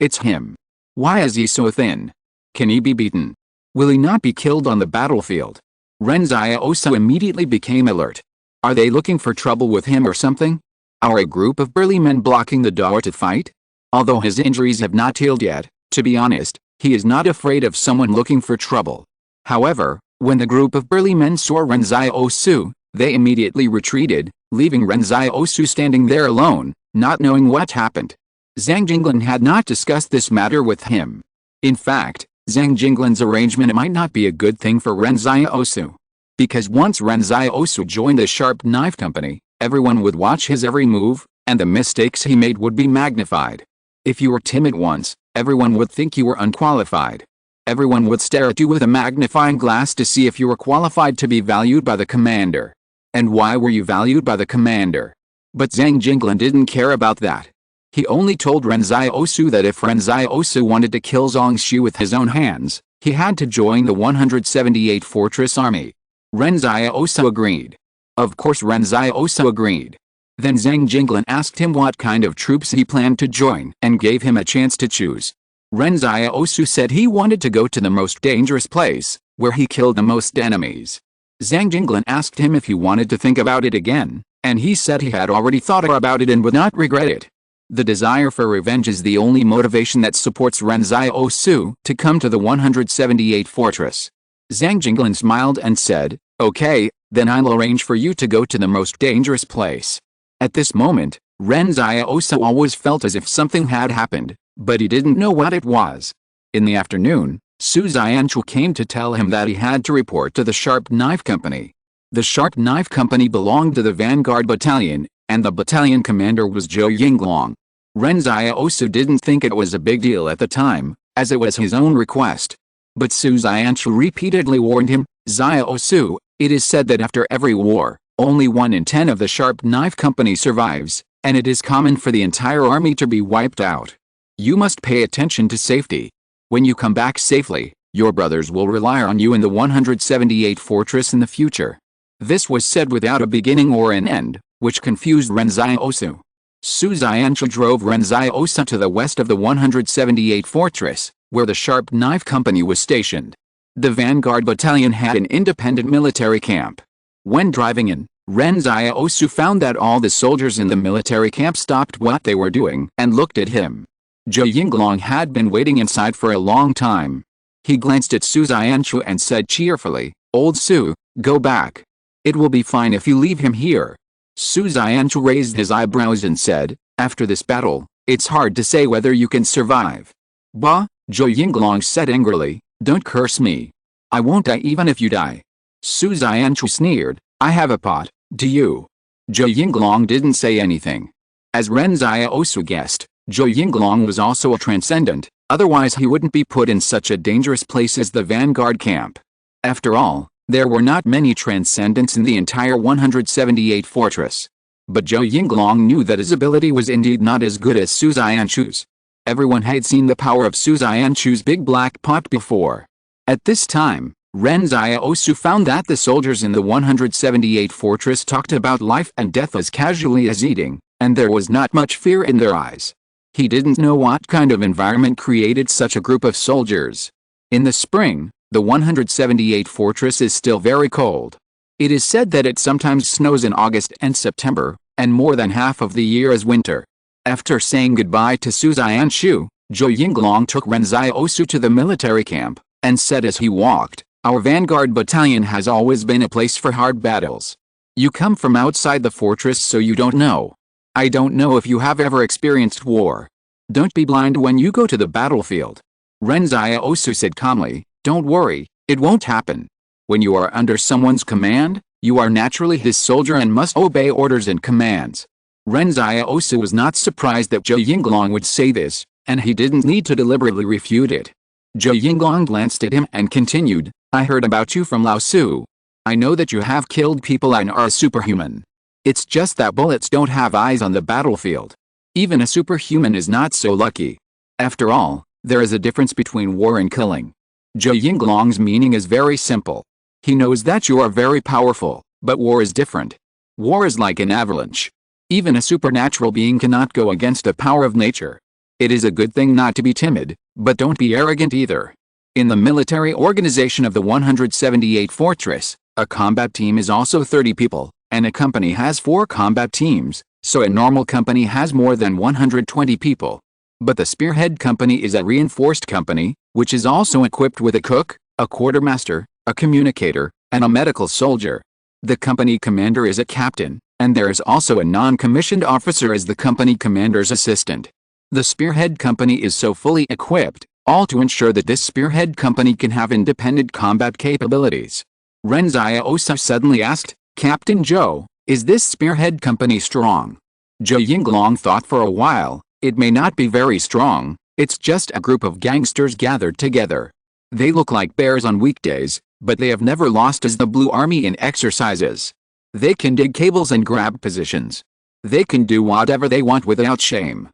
it's him. Why is he so thin? Can he be beaten? Will he not be killed on the battlefield? Ren Xiaosu immediately became alert. Are they looking for trouble with him or something? Are a group of burly men blocking the door to fight? Although his injuries have not healed yet, to be honest, he is not afraid of someone looking for trouble. However, when the group of burly men saw Ren Xiaosu, they immediately retreated, leaving Ren Xiaosu standing there alone, not knowing what happened. Zhang Jinglin had not discussed this matter with him. In fact, Zhang Jinglin's arrangement might not be a good thing for Ren Xiaosu. Because once Ren Xiaosu joined the Sharp Knife Company, everyone would watch his every move, and the mistakes he made would be magnified. If you were timid once, everyone would think you were unqualified. Everyone would stare at you with a magnifying glass to see if you were qualified to be valued by the commander. And why were you valued by the commander? But Zhang Jinglin didn't care about that. He only told Ren Xiaosu that if Ren Xiaosu wanted to kill Zhongxi with his own hands, he had to join the 178 Fortress Army. Ren Xiaosu agreed. Of course Ren Xiaosu agreed. Then Zhang Jinglin asked him what kind of troops he planned to join and gave him a chance to choose. Ren Xiaosu said he wanted to go to the most dangerous place, where he killed the most enemies. Zhang Jinglin asked him if he wanted to think about it again, and he said he had already thought about it and would not regret it. The desire for revenge is the only motivation that supports Ren Xiaosu to come to the 178 Fortress. Zhang Jinglin smiled and said, okay, then I'll arrange for you to go to the most dangerous place. At this moment, Ren Xiaosu always felt as if something had happened, but he didn't know what it was. In the afternoon, Su Xianchu came to tell him that he had to report to the Sharp Knife Company. The Sharp Knife Company belonged to the Vanguard Battalion, and the battalion commander was Zhou Yinglong. Ren Xiaosu didn't think it was a big deal at the time, as it was his own request. But Su Xianchu repeatedly warned him, Xiaosu, it is said that after every war, only 1 in 10 of the Sharp Knife Company survives, and it is common for the entire army to be wiped out. You must pay attention to safety. When you come back safely, your brothers will rely on you in the 178 Fortress in the future. This was said without a beginning or an end, which confused Ren Xiaosu. Su Xianchu drove Ren Xiaosu to the west of the 178 Fortress, where the Sharp Knife Company was stationed. The Vanguard Battalion had an independent military camp. When driving in, Ren Xiaosu found that all the soldiers in the military camp stopped what they were doing and looked at him. Zhou Yinglong had been waiting inside for a long time. He glanced at Su Xianchu and said cheerfully, Old Su, go back. It will be fine if you leave him here. Su Xianchu raised his eyebrows and said, after this battle, it's hard to say whether you can survive. Bah, Zhou Yinglong said angrily, don't curse me. I won't die even if you die. Su Xianchu sneered, I have a pot, do you? Zhou Yinglong didn't say anything. As Ren Xiaosu guessed, Zhou Yinglong was also a transcendent, otherwise he wouldn't be put in such a dangerous place as the vanguard camp. After all, there were not many transcendents in the entire 178 fortress. But Zhou Yinglong knew that his ability was indeed not as good as Su Xianchu's. Everyone had seen the power of Su Xianchu's big black pot before. At this time, Ren Xiaosu found that the soldiers in the 178 fortress talked about life and death as casually as eating, and there was not much fear in their eyes. He didn't know what kind of environment created such a group of soldiers. In the spring, the 178 fortress is still very cold. It is said that it sometimes snows in August and September, and more than half of the year is winter. After saying goodbye to Su Xianchu, Zhou Yinglong took Ren Xiaosu to the military camp, and said as he walked, our vanguard battalion has always been a place for hard battles. You come from outside the fortress so you don't know. I don't know if you have ever experienced war. Don't be blind when you go to the battlefield. Ren Xiaosu said calmly, don't worry, it won't happen. When you are under someone's command, you are naturally his soldier and must obey orders and commands. Ren Xiaosu was not surprised that Zhou Yinglong would say this, and he didn't need to deliberately refute it. Zhou Yinglong glanced at him and continued, I heard about you from Lao Su. I know that you have killed people and are a superhuman. It's just that bullets don't have eyes on the battlefield. Even a superhuman is not so lucky. After all, there is a difference between war and killing. Zhou Yinglong's meaning is very simple. He knows that you are very powerful, but war is different. War is like an avalanche. Even a supernatural being cannot go against the power of nature. It is a good thing not to be timid, but don't be arrogant either. In the military organization of the 178 fortress, a combat team is also 30 people, and a company has 4 combat teams, so a normal company has more than 120 people. But the spearhead company is a reinforced company, which is also equipped with a cook, a quartermaster, a communicator, and a medical soldier. The company commander is a captain, and there is also a non-commissioned officer as the company commander's assistant. The spearhead company is so fully equipped, all to ensure that this spearhead company can have independent combat capabilities. Ren Xiaosu suddenly asked, Captain Zhou, is this spearhead company strong? Zhou Yinglong thought for a while, it may not be very strong, it's just a group of gangsters gathered together. They look like bears on weekdays, but they have never lost as the Blue Army in exercises. They can dig cables and grab positions. They can do whatever they want without shame.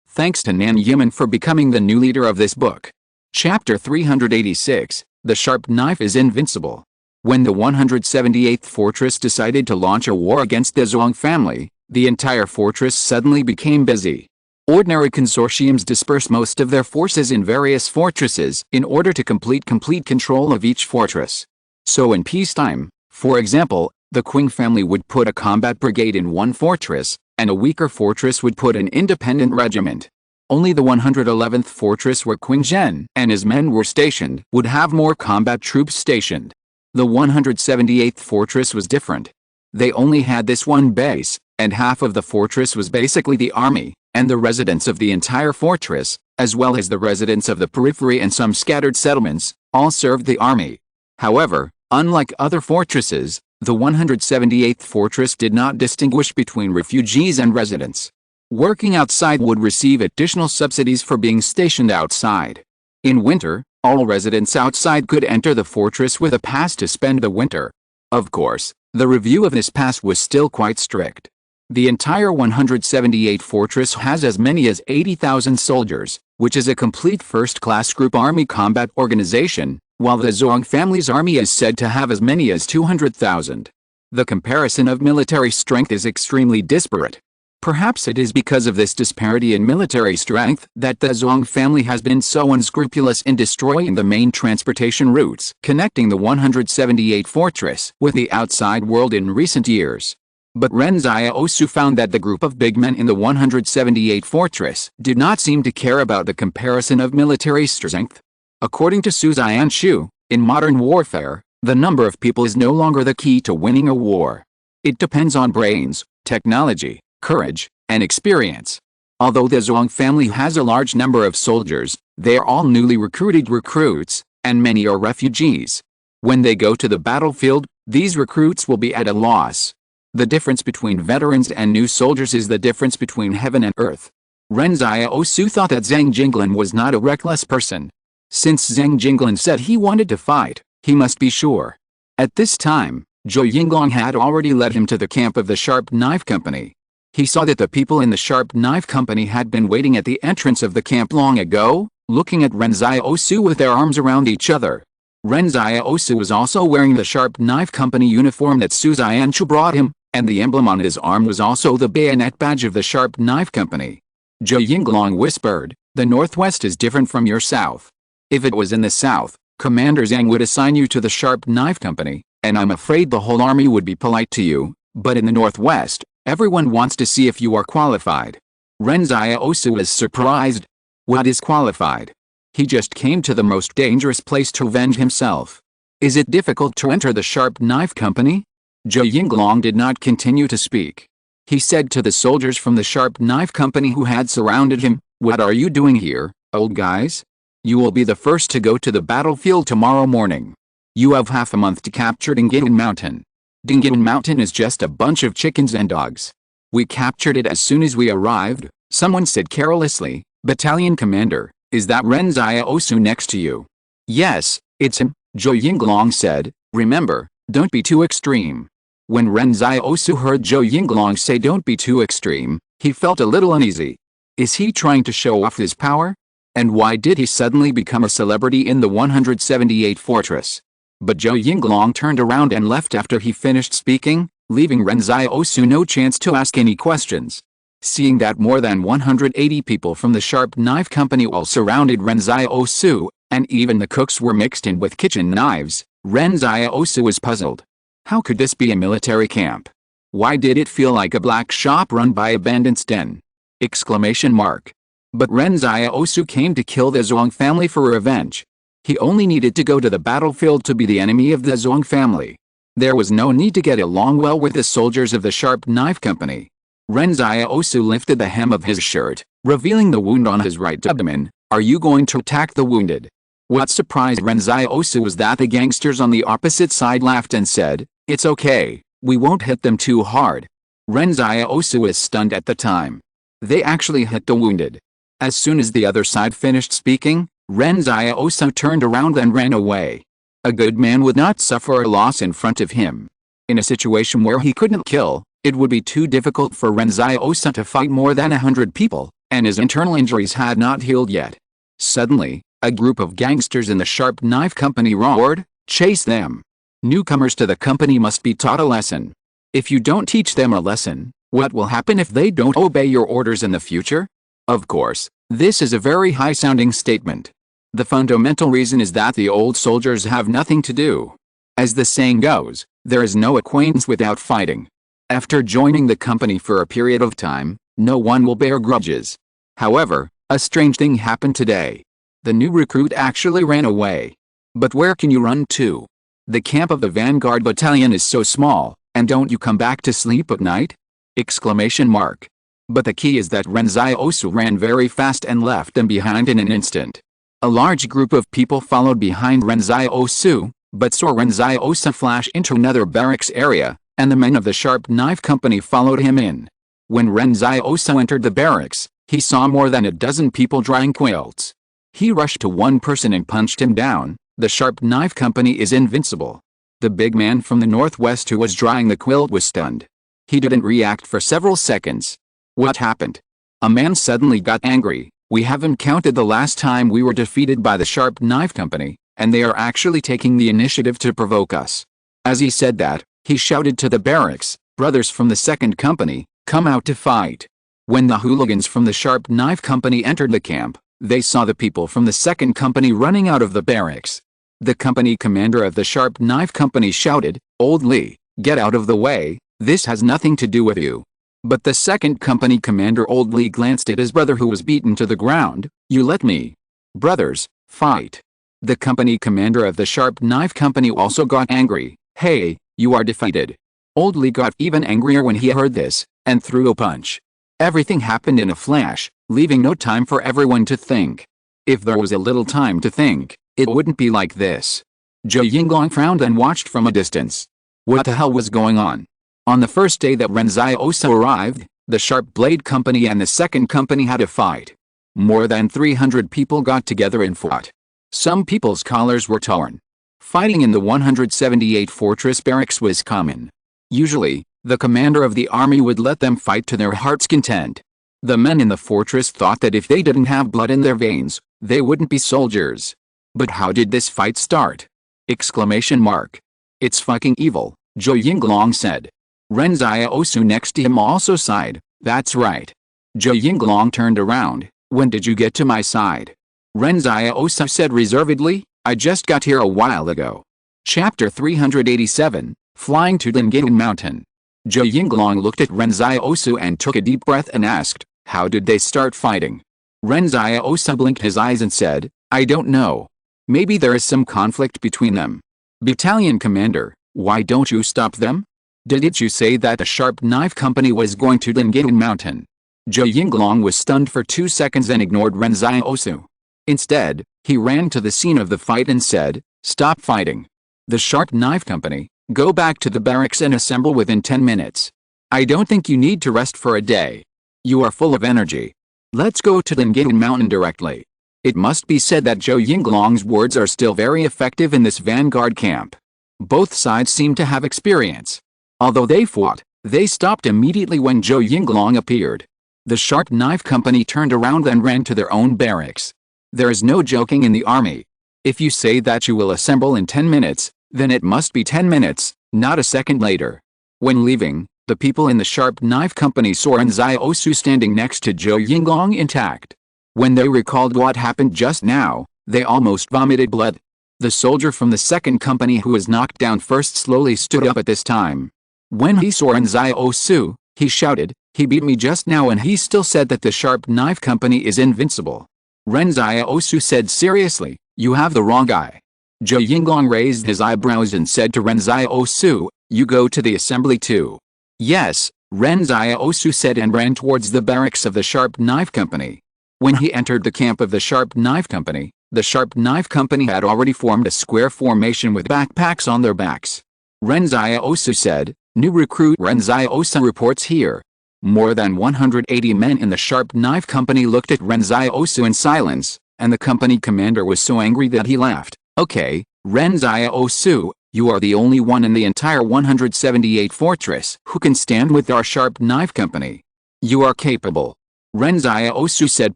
Thanks to Nan Yiman for becoming the new leader of this book. Chapter 386, The Sharp Knife is Invincible. When the 178th fortress decided to launch a war against the Zhuang family, the entire fortress suddenly became busy. Ordinary consortiums disperse most of their forces in various fortresses in order to complete control of each fortress. So in peacetime, for example, the Qing family would put a combat brigade in one fortress, and a weaker fortress would put an independent regiment. Only the 111th fortress where Qing Zhen and his men were stationed would have more combat troops stationed. The 178th fortress was different. They only had this one base, and half of the fortress was basically the army, and the residents of the entire fortress, as well as the residents of the periphery and some scattered settlements, all served the army. However, unlike other fortresses, the 178th fortress did not distinguish between refugees and residents. Working outside would receive additional subsidies for being stationed outside. In winter, all residents outside could enter the fortress with a pass to spend the winter. Of course, the review of this pass was still quite strict. The entire 178 fortress has as many as 80,000 soldiers, which is a complete first-class group army combat organization, while the Zhuang family's army is said to have as many as 200,000. The comparison of military strength is extremely disparate. Perhaps it is because of this disparity in military strength that the Zhuang family has been so unscrupulous in destroying the main transportation routes connecting the 178 fortress with the outside world in recent years. But Ren Xiaosu found that the group of big men in the 178 fortress did not seem to care about the comparison of military strength. According to Su Xianchu, in modern warfare, The number of people is no longer the key to winning a war. It depends on brains, technology, courage, and experience. Although the Zhuang family has a large number of soldiers, they are all newly recruited recruits, and many are refugees. When they go to the battlefield, these recruits will be at a loss. The difference between veterans and new soldiers is the difference between heaven and earth. Ren Xiaosu thought that Zhang Jinglan was not a reckless person. Since Zhang Jinglan said he wanted to fight, he must be sure. At this time, Zhou Yinglong had already led him to the camp of the Sharp Knife Company. He saw that the people in the Sharp Knife Company had been waiting at the entrance of the camp long ago, looking at Ren Xiaosu with their arms around each other. Ren Xiaosu was also wearing the Sharp Knife Company uniform that Su Xianchu brought him, and the emblem on his arm was also the bayonet badge of the Sharp Knife Company. Zhou Yinglong whispered, "The Northwest is different from your South. If it was in the South, Commander Zhang would assign you to the Sharp Knife Company, and I'm afraid the whole army would be polite to you, but in the Northwest, everyone wants to see if you are qualified." Ren Xiaosu was surprised. What is qualified? He just came to the most dangerous place to avenge himself. Is it difficult to enter the Sharp Knife Company? Zhou Yinglong did not continue to speak. He said to the soldiers from the Sharp Knife Company who had surrounded him, "What are you doing here, old guys? You will be the first to go to the battlefield tomorrow morning. You have half a month to capture Dingyin Mountain. Dingyin Mountain is just a bunch of chickens and dogs. We captured it as soon as we arrived," someone said carelessly. "Battalion commander, is that Ren Xiaosu next to you?" "Yes, it's him," Zhou Yinglong said. "Remember, don't be too extreme." When Ren Xiaosu heard Zhou Yinglong say don't be too extreme, he felt a little uneasy. Is he trying to show off his power? And why did he suddenly become a celebrity in the 178 fortress? But Zhou Yinglong turned around and left after he finished speaking, leaving Ren Xiaosu no chance to ask any questions. Seeing that more than 180 people from the Sharp Knife Company all surrounded Ren Xiaosu, and even the cooks were mixed in with kitchen knives, Ren Xiaosu was puzzled. How could this be a military camp? Why did it feel like a black shop run by a bandit's den? Exclamation mark. But Ren Xiaosu came to kill the Zhuang family for revenge. He only needed to go to the battlefield to be the enemy of the Zhuang family. There was no need to get along well with the soldiers of the Sharp Knife Company. Ren Xiaosu lifted the hem of his shirt, revealing the wound on his right abdomen. "Are you going to attack the wounded?" What surprised Ren Xiaosu was that the gangsters on the opposite side laughed and said, "It's okay, we won't hit them too hard." Ren Xiaosu was stunned at the time. They actually hit the wounded. As soon as the other side finished speaking, Ren Xiaosu turned around and ran away. A good man would not suffer a loss in front of him. In a situation where he couldn't kill, it would be too difficult for Ren Xiaosu to fight more than 100 people, and his internal injuries had not healed yet. Suddenly, a group of gangsters in the Sharp Knife Company roared, "Chase them! Newcomers to the company must be taught a lesson. If you don't teach them a lesson, what will happen if they don't obey your orders in the future?" Of course, this is a very high-sounding statement. The fundamental reason is that the old soldiers have nothing to do. As the saying goes, there is no acquaintance without fighting. After joining the company for a period of time, no one will bear grudges. However, a strange thing happened today. The new recruit actually ran away. But where can you run to? The camp of the Vanguard Battalion is so small, and don't you come back to sleep at night? Exclamation mark. But the key is that Ren Xiaosu ran very fast and left them behind in an instant. A large group of people followed behind Ren Xiaosu, but saw Ren Xiaosu flash into another barracks area, and the men of the Sharp Knife Company followed him in. When Ren Xiaosu entered the barracks, he saw more than a dozen people drying quilts. He rushed to one person and punched him down. The Sharp Knife Company is invincible. The big man from the northwest who was drying the quilt was stunned. He didn't react for several seconds. What happened? A man suddenly got angry. "We haven't counted the last time we were defeated by the Sharp Knife Company, and they are actually taking the initiative to provoke us." As he said that, he shouted to the barracks, "Brothers from the second company, come out to fight." When the hooligans from the Sharp Knife Company entered the camp, they saw the people from the second company running out of the barracks. The company commander of the Sharp Knife Company shouted, "Old Li, get out of the way, this has nothing to do with you." But the second company commander Old Li glanced at his brother who was beaten to the ground. "You let me. Brothers, fight." The company commander of the Sharp Knife Company also got angry. Hey, you are defeated. Old Lee got even angrier when he heard this, and threw a punch. Everything happened in a flash, leaving no time for everyone to think. If there was a little time to think, it wouldn't be like this. Zhou Yinglong frowned and watched from a distance. What the hell was going on? On the first day that Ren Xiaosu arrived, the Sharp Blade Company and the second company had a fight. More than 300 people got together and fought. Some people's collars were torn. Fighting in the 178 fortress barracks was common. Usually, the commander of the army would let them fight to their heart's content. The men in the fortress thought that if they didn't have blood in their veins, they wouldn't be soldiers. But how did this fight start? Exclamation mark. It's fucking evil, Zhou Yinglong said. Ren Xiaosu next to him also sighed. That's right. Zhou Yinglong turned around. When did you get to my side? Ren Xiaosu said reservedly, I just got here a while ago. Chapter 387, Flying to Lingyan Mountain. Zhou Yinglong looked at Ren Xiaosu and took a deep breath and asked, how did they start fighting? Ren Xiaosu blinked his eyes and said, I don't know. Maybe there is some conflict between them. Battalion commander, why don't you stop them? Didn't you say that the Sharp Knife Company was going to Lingyan Mountain? Zhou Yinglong was stunned for 2 seconds and ignored Ren Xiaosu. Instead, he ran to the scene of the fight and said, stop fighting. The Sharp Knife Company, go back to the barracks and assemble within 10 minutes. I don't think you need to rest for a day. You are full of energy. Let's go to Lingyan Mountain directly. It must be said that Zhou Yinglong's words are still very effective in this vanguard camp. Both sides seem to have experience. Although they fought, they stopped immediately when Zhou Yinglong appeared. The Sharp Knife Company turned around and ran to their own barracks. There is no joking in the army. If you say that you will assemble in 10 minutes, then it must be 10 minutes, not a second later. When leaving, the people in the Sharp Knife Company saw Ren Xiaosu standing next to Zhou Yinglong intact. When they recalled what happened just now, they almost vomited blood. The soldier from the second company who was knocked down first slowly stood up at this time. When he saw Ren Xiaosu, he shouted, he beat me just now and he still said that the Sharp Knife Company is invincible. Ren Xiaosu said seriously, you have the wrong guy. Zhou Yinglong raised his eyebrows and said to Ren Xiaosu, you go to the assembly too. Yes, Ren Xiaosu said and ran towards the barracks of the Sharp Knife Company. When he entered the camp of the Sharp Knife Company, the Sharp Knife Company had already formed a square formation with backpacks on their backs. Ren Xiaosu said, new recruit Ren Xiaosu reports here. More than 180 men in the Sharp Knife Company looked at Ren Xiaosu in silence, and the company commander was so angry that he laughed. Okay, Ren Xiaosu, you are the only one in the entire 178 fortress who can stand with our Sharp Knife Company. You are capable. Ren Xiaosu said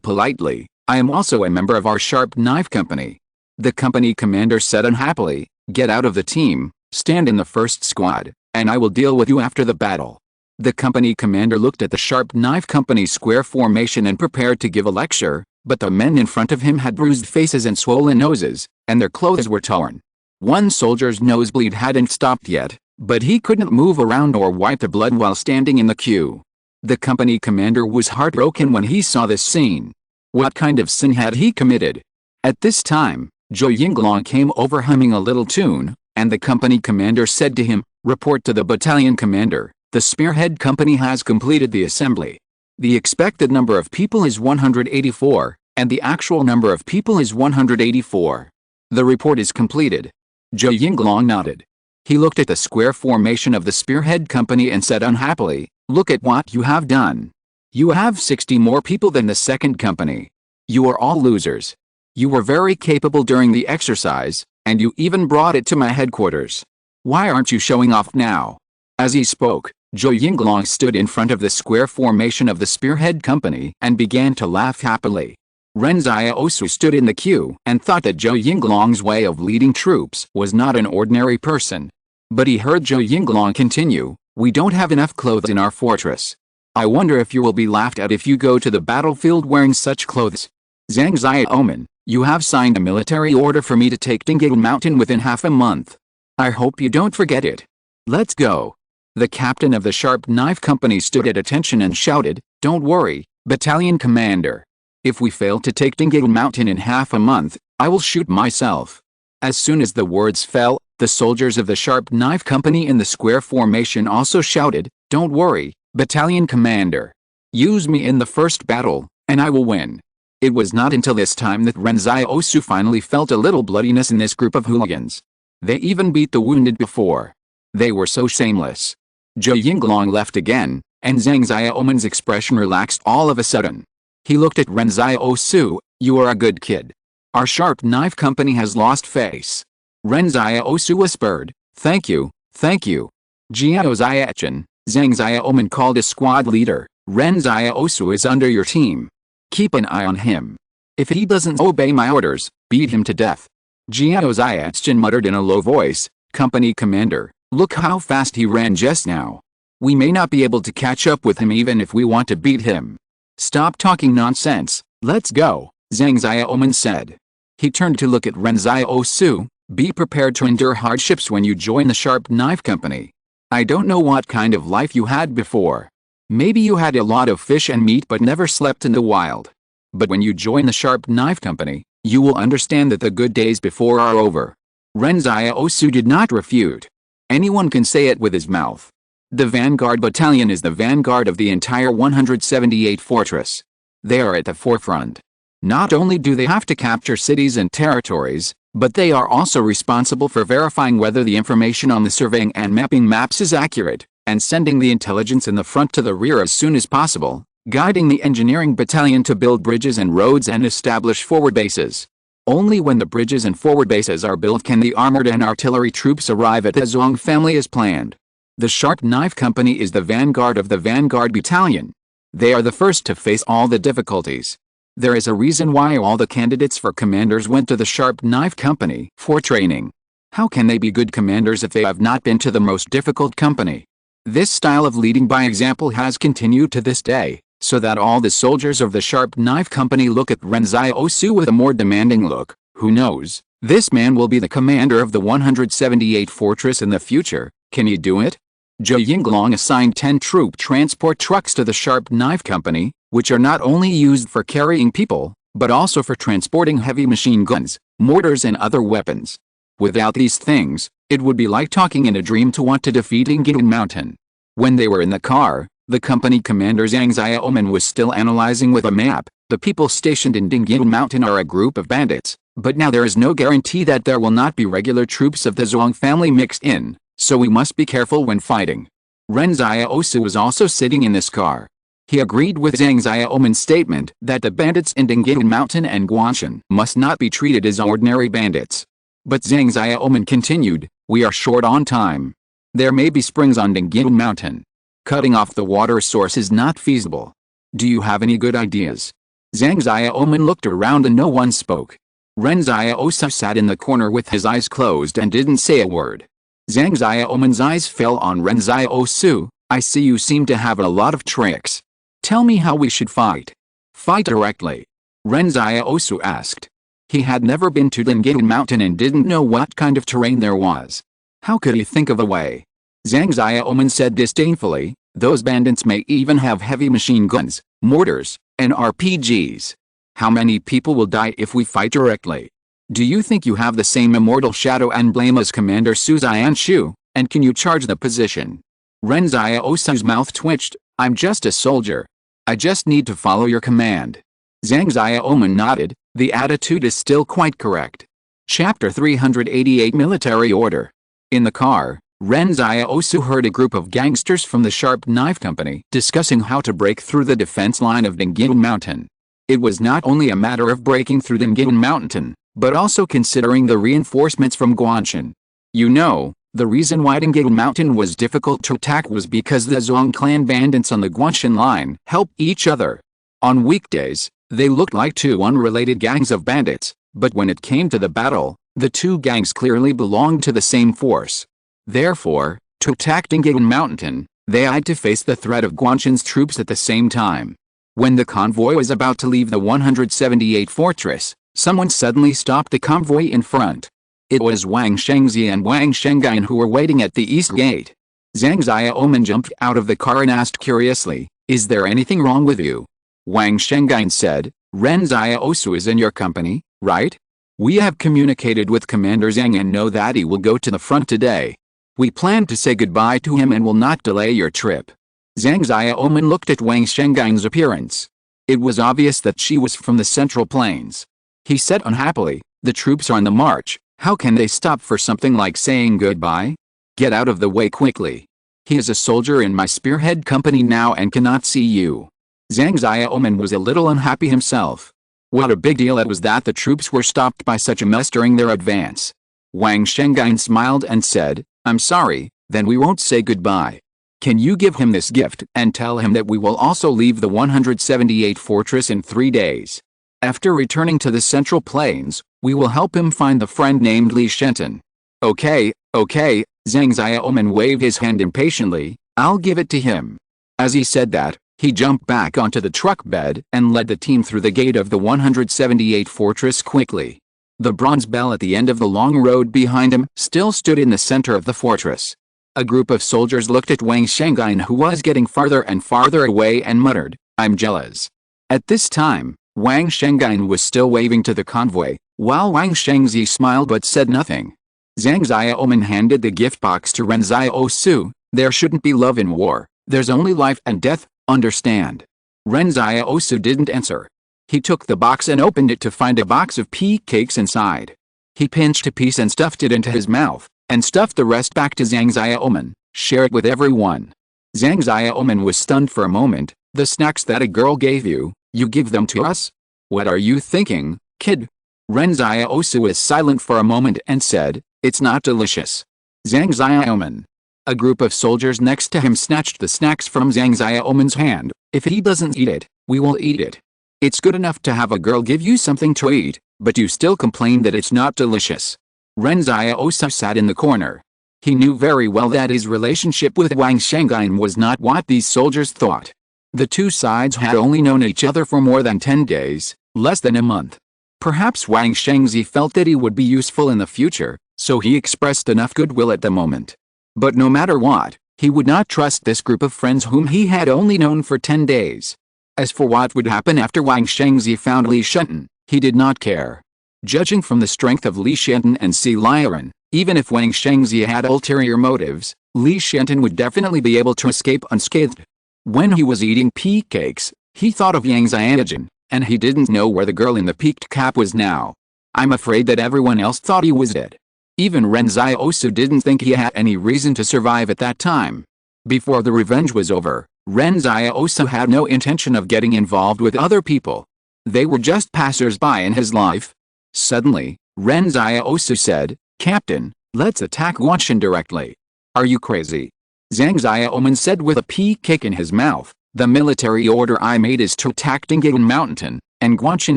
politely, I am also a member of our Sharp Knife Company. The company commander said unhappily, get out of the team, stand in the first squad, and I will deal with you after the battle. The company commander looked at the Sharp Knife Company's square formation and prepared to give a lecture, but the men in front of him had bruised faces and swollen noses, and their clothes were torn. One soldier's nosebleed hadn't stopped yet, but he couldn't move around or wipe the blood while standing in the queue. The company commander was heartbroken when he saw this scene. What kind of sin had he committed? At this time, Zhou Yinglong came over humming a little tune, and the company commander said to him, report to the battalion commander, the Spearhead Company has completed the assembly. The expected number of people is 184, and the actual number of people is 184. The report is completed. Zhou Yinglong nodded. He looked at the square formation of the Spearhead Company and said unhappily, look at what you have done. You have 60 more people than the second company. You are all losers. You were very capable during the exercise, and you even brought it to my headquarters. Why aren't you showing off now? As he spoke, Zhou Yinglong stood in front of the square formation of the Spearhead Company and began to laugh happily. Ren Xiaosu stood in the queue and thought that Zhou Yinglong's way of leading troops was not an ordinary person. But he heard Zhou Yinglong continue, we don't have enough clothes in our fortress. I wonder if you will be laughed at if you go to the battlefield wearing such clothes. Zhang Xiaoman, you have signed a military order for me to take Lingyan Mountain within half a month. I hope you don't forget it. Let's go. The captain of the Sharp Knife Company stood at attention and shouted, don't worry, battalion commander. If we fail to take Dingle Mountain in half a month, I will shoot myself. As soon as the words fell, the soldiers of the Sharp Knife Company in the square formation also shouted, "Don't worry, battalion commander. Use me in the first battle, and I will win." It was not until this time that Ren Xiaosu finally felt a little bloodiness in this group of hooligans. They even beat the wounded before. They were so shameless. Zhou Yinglong left again, and Zhang Xiaoman's expression relaxed all of a sudden. He looked at Ren Xiaosu. "You are a good kid. Our Sharp Knife Company has lost face." Ren Xiaosu whispered, Thank you, thank you. Jiao Xiachen," Zhang Xiaoman called a squad leader. "Ren Xiaosu is under your team. Keep an eye on him. If he doesn't obey my orders, beat him to death." Jiao Xiachen muttered in a low voice, "Company commander, look how fast he ran just now. We may not be able to catch up with him even if we want to beat him." "Stop talking nonsense, let's go," Zhang Xiaoman said. He turned to look at Ren Xiaosu. "Be prepared to endure hardships when you join the Sharp Knife Company. I don't know what kind of life you had before. Maybe you had a lot of fish and meat but never slept in the wild. But when you join the Sharp Knife Company, you will understand that the good days before are over." Ren Xiaosu did not refute. Anyone can say it with his mouth. The Vanguard Battalion is the vanguard of the entire 178 fortress. They are at the forefront. Not only do they have to capture cities and territories, but they are also responsible for verifying whether the information on the surveying and mapping maps is accurate, and sending the intelligence in the front to the rear as soon as possible, guiding the engineering battalion to build bridges and roads and establish forward bases. Only when the bridges and forward bases are built can the armored and artillery troops arrive at the Zhuang family as planned. The Sharp Knife Company is the vanguard of the Vanguard Battalion. They are the first to face all the difficulties. There is a reason why all the candidates for commanders went to the Sharp Knife Company for training. How can they be good commanders if they have not been to the most difficult company? This style of leading by example has continued to this day, so that all the soldiers of the Sharp Knife Company look at Ren Xiaosu with a more demanding look. Who knows, this man will be the commander of the 178 fortress in the future. Can he do it? Zhou Yinglong assigned 10 troop transport trucks to the Sharp Knife Company, which are not only used for carrying people, but also for transporting heavy machine guns, mortars and other weapons. Without these things, it would be like talking in a dream to want to defeat Dingle Mountain. When they were in the car, the company commander Zhang Xiaoman was still analyzing with a map. The people stationed in Dingle Mountain are a group of bandits, but now there is no guarantee that there will not be regular troops of the Zhuang family mixed in, so we must be careful when fighting. Ren Xiaosu was also sitting in this car. He agreed with Zhang Xiaoman's statement that the bandits in Dingle Mountain and Guanshan must not be treated as ordinary bandits. But Zhang Xiaoman continued, "We are short on time. There may be springs on Dingle Mountain. Cutting off the water source is not feasible. Do you have any good ideas?" Zhang Xiaoman looked around and no one spoke. Ren Xiaosu sat in the corner with his eyes closed and didn't say a word. Zhang Xiaoman's eyes fell on Ren Xiaosu. "I see you seem to have a lot of tricks. Tell me how we should fight." "Fight directly?" Ren Xiaosu asked. He had never been to Dingle Mountain and didn't know what kind of terrain there was. How could he think of a way? Zhang Xiaoman said disdainfully, "Those bandits may even have heavy machine guns, mortars, and RPGs. How many people will die if we fight directly? Do you think you have the same immortal shadow and blame as Commander Su Xianshu, and can you charge the position?" Ren Xiaosu's mouth twitched. "I'm just a soldier. I just need to follow your command." Zhang Xiaoman nodded. The attitude is still quite correct. Chapter 388 Military Order. In the car, Ren Xiaosu heard a group of gangsters from the Sharp Knife Company discussing how to break through the defense line of Dingle Mountain. It was not only a matter of breaking through Dingle Mountain, but also considering the reinforcements from Guanshan. You know, the reason why Dingle Mountain was difficult to attack was because the Zhuang clan bandits on the Guanshan line helped each other. On weekdays, they looked like two unrelated gangs of bandits, but when it came to the battle, the two gangs clearly belonged to the same force. Therefore, to attack Dingle Mountain, they had to face the threat of Guanshan's troops at the same time. When the convoy was about to leave the 178 fortress, someone suddenly stopped the convoy in front. It was Wang Shengzi and Wang Shengyan who were waiting at the east gate. Zhang Xiaoman jumped out of the car and asked curiously, "Is there anything wrong with you?" Wang Shengyan said, Ren Xiaosu is in your company, right? We have communicated with Commander Zhang and know that he will go to the front today. We plan to say goodbye to him and will not delay your trip. Zhang Xiaoman looked at Wang Shengai's appearance. It was obvious that she was from the Central Plains. He said unhappily, the troops are on the march, how can they stop for something like saying goodbye? Get out of the way quickly. He is a soldier in my spearhead company now and cannot see you. Zhang Xiaoman was a little unhappy himself. What a big deal it was that the troops were stopped by such a mess during their advance. Wang Shengai smiled and said, I'm sorry, then we won't say goodbye. Can you give him this gift and tell him that we will also leave the 178 fortress in 3 days. After returning to the Central Plains, we will help him find the friend named Li Shenton. Okay, Zhang Xiaoman waved his hand impatiently, I'll give it to him. As he said that, he jumped back onto the truck bed and led the team through the gate of the 178 fortress quickly. The bronze bell at the end of the long road behind him still stood in the center of the fortress. A group of soldiers looked at Wang Shengai who was getting farther and farther away and muttered, I'm jealous. At this time, Wang Shengai was still waving to the convoy, while Wang Shengzi smiled but said nothing. Zhang Xiaoman handed the gift box to Ren Xiaosu. There shouldn't be love in war, there's only life and death, understand? Ren Xiaosu didn't answer. He took the box and opened it to find a box of pea cakes inside. He pinched a piece and stuffed it into his mouth, and stuffed the rest back to Zhang Xiaoman. Share it with everyone. Zhang Xiaoman was stunned for a moment. The snacks that a girl gave you give them to us? What are you thinking, kid? Ren Xiaosu was silent for a moment and said, it's not delicious. Zhang Xiaoman. A group of soldiers next to him snatched the snacks from Zhang Xiaoman's hand. If he doesn't eat it, we will eat it. It's good enough to have a girl give you something to eat, but you still complain that it's not delicious. Ren Xiaosu sat in the corner. He knew very well that his relationship with Wang Shengai was not what these soldiers thought. The two sides had only known each other for more than 10 days, less than a month. Perhaps Wang Shengzi felt that he would be useful in the future, so he expressed enough goodwill at the moment. But no matter what, he would not trust this group of friends whom he had only known for 10 days. As for what would happen after Wang Shengzi found Li Shenton, he did not care. Judging from the strength of Li Shenton and Si Liren, even if Wang Shengzi had ulterior motives, Li Shenton would definitely be able to escape unscathed. When he was eating pea cakes, he thought of Yang Xianjin, and he didn't know where the girl in the peaked cap was now. I'm afraid that everyone else thought he was dead. Even Ren Xiaosu didn't think he had any reason to survive at that time. Before the revenge was over, Ren Xiaosu had no intention of getting involved with other people. They were just passers-by in his life. Suddenly, Ren Xiaosu said, Captain, let's attack Guanshan directly. Are you crazy? Zhang Xiaoman said with a pea cake in his mouth, the military order I made is to attack Dingyun Mountain, and Guanshan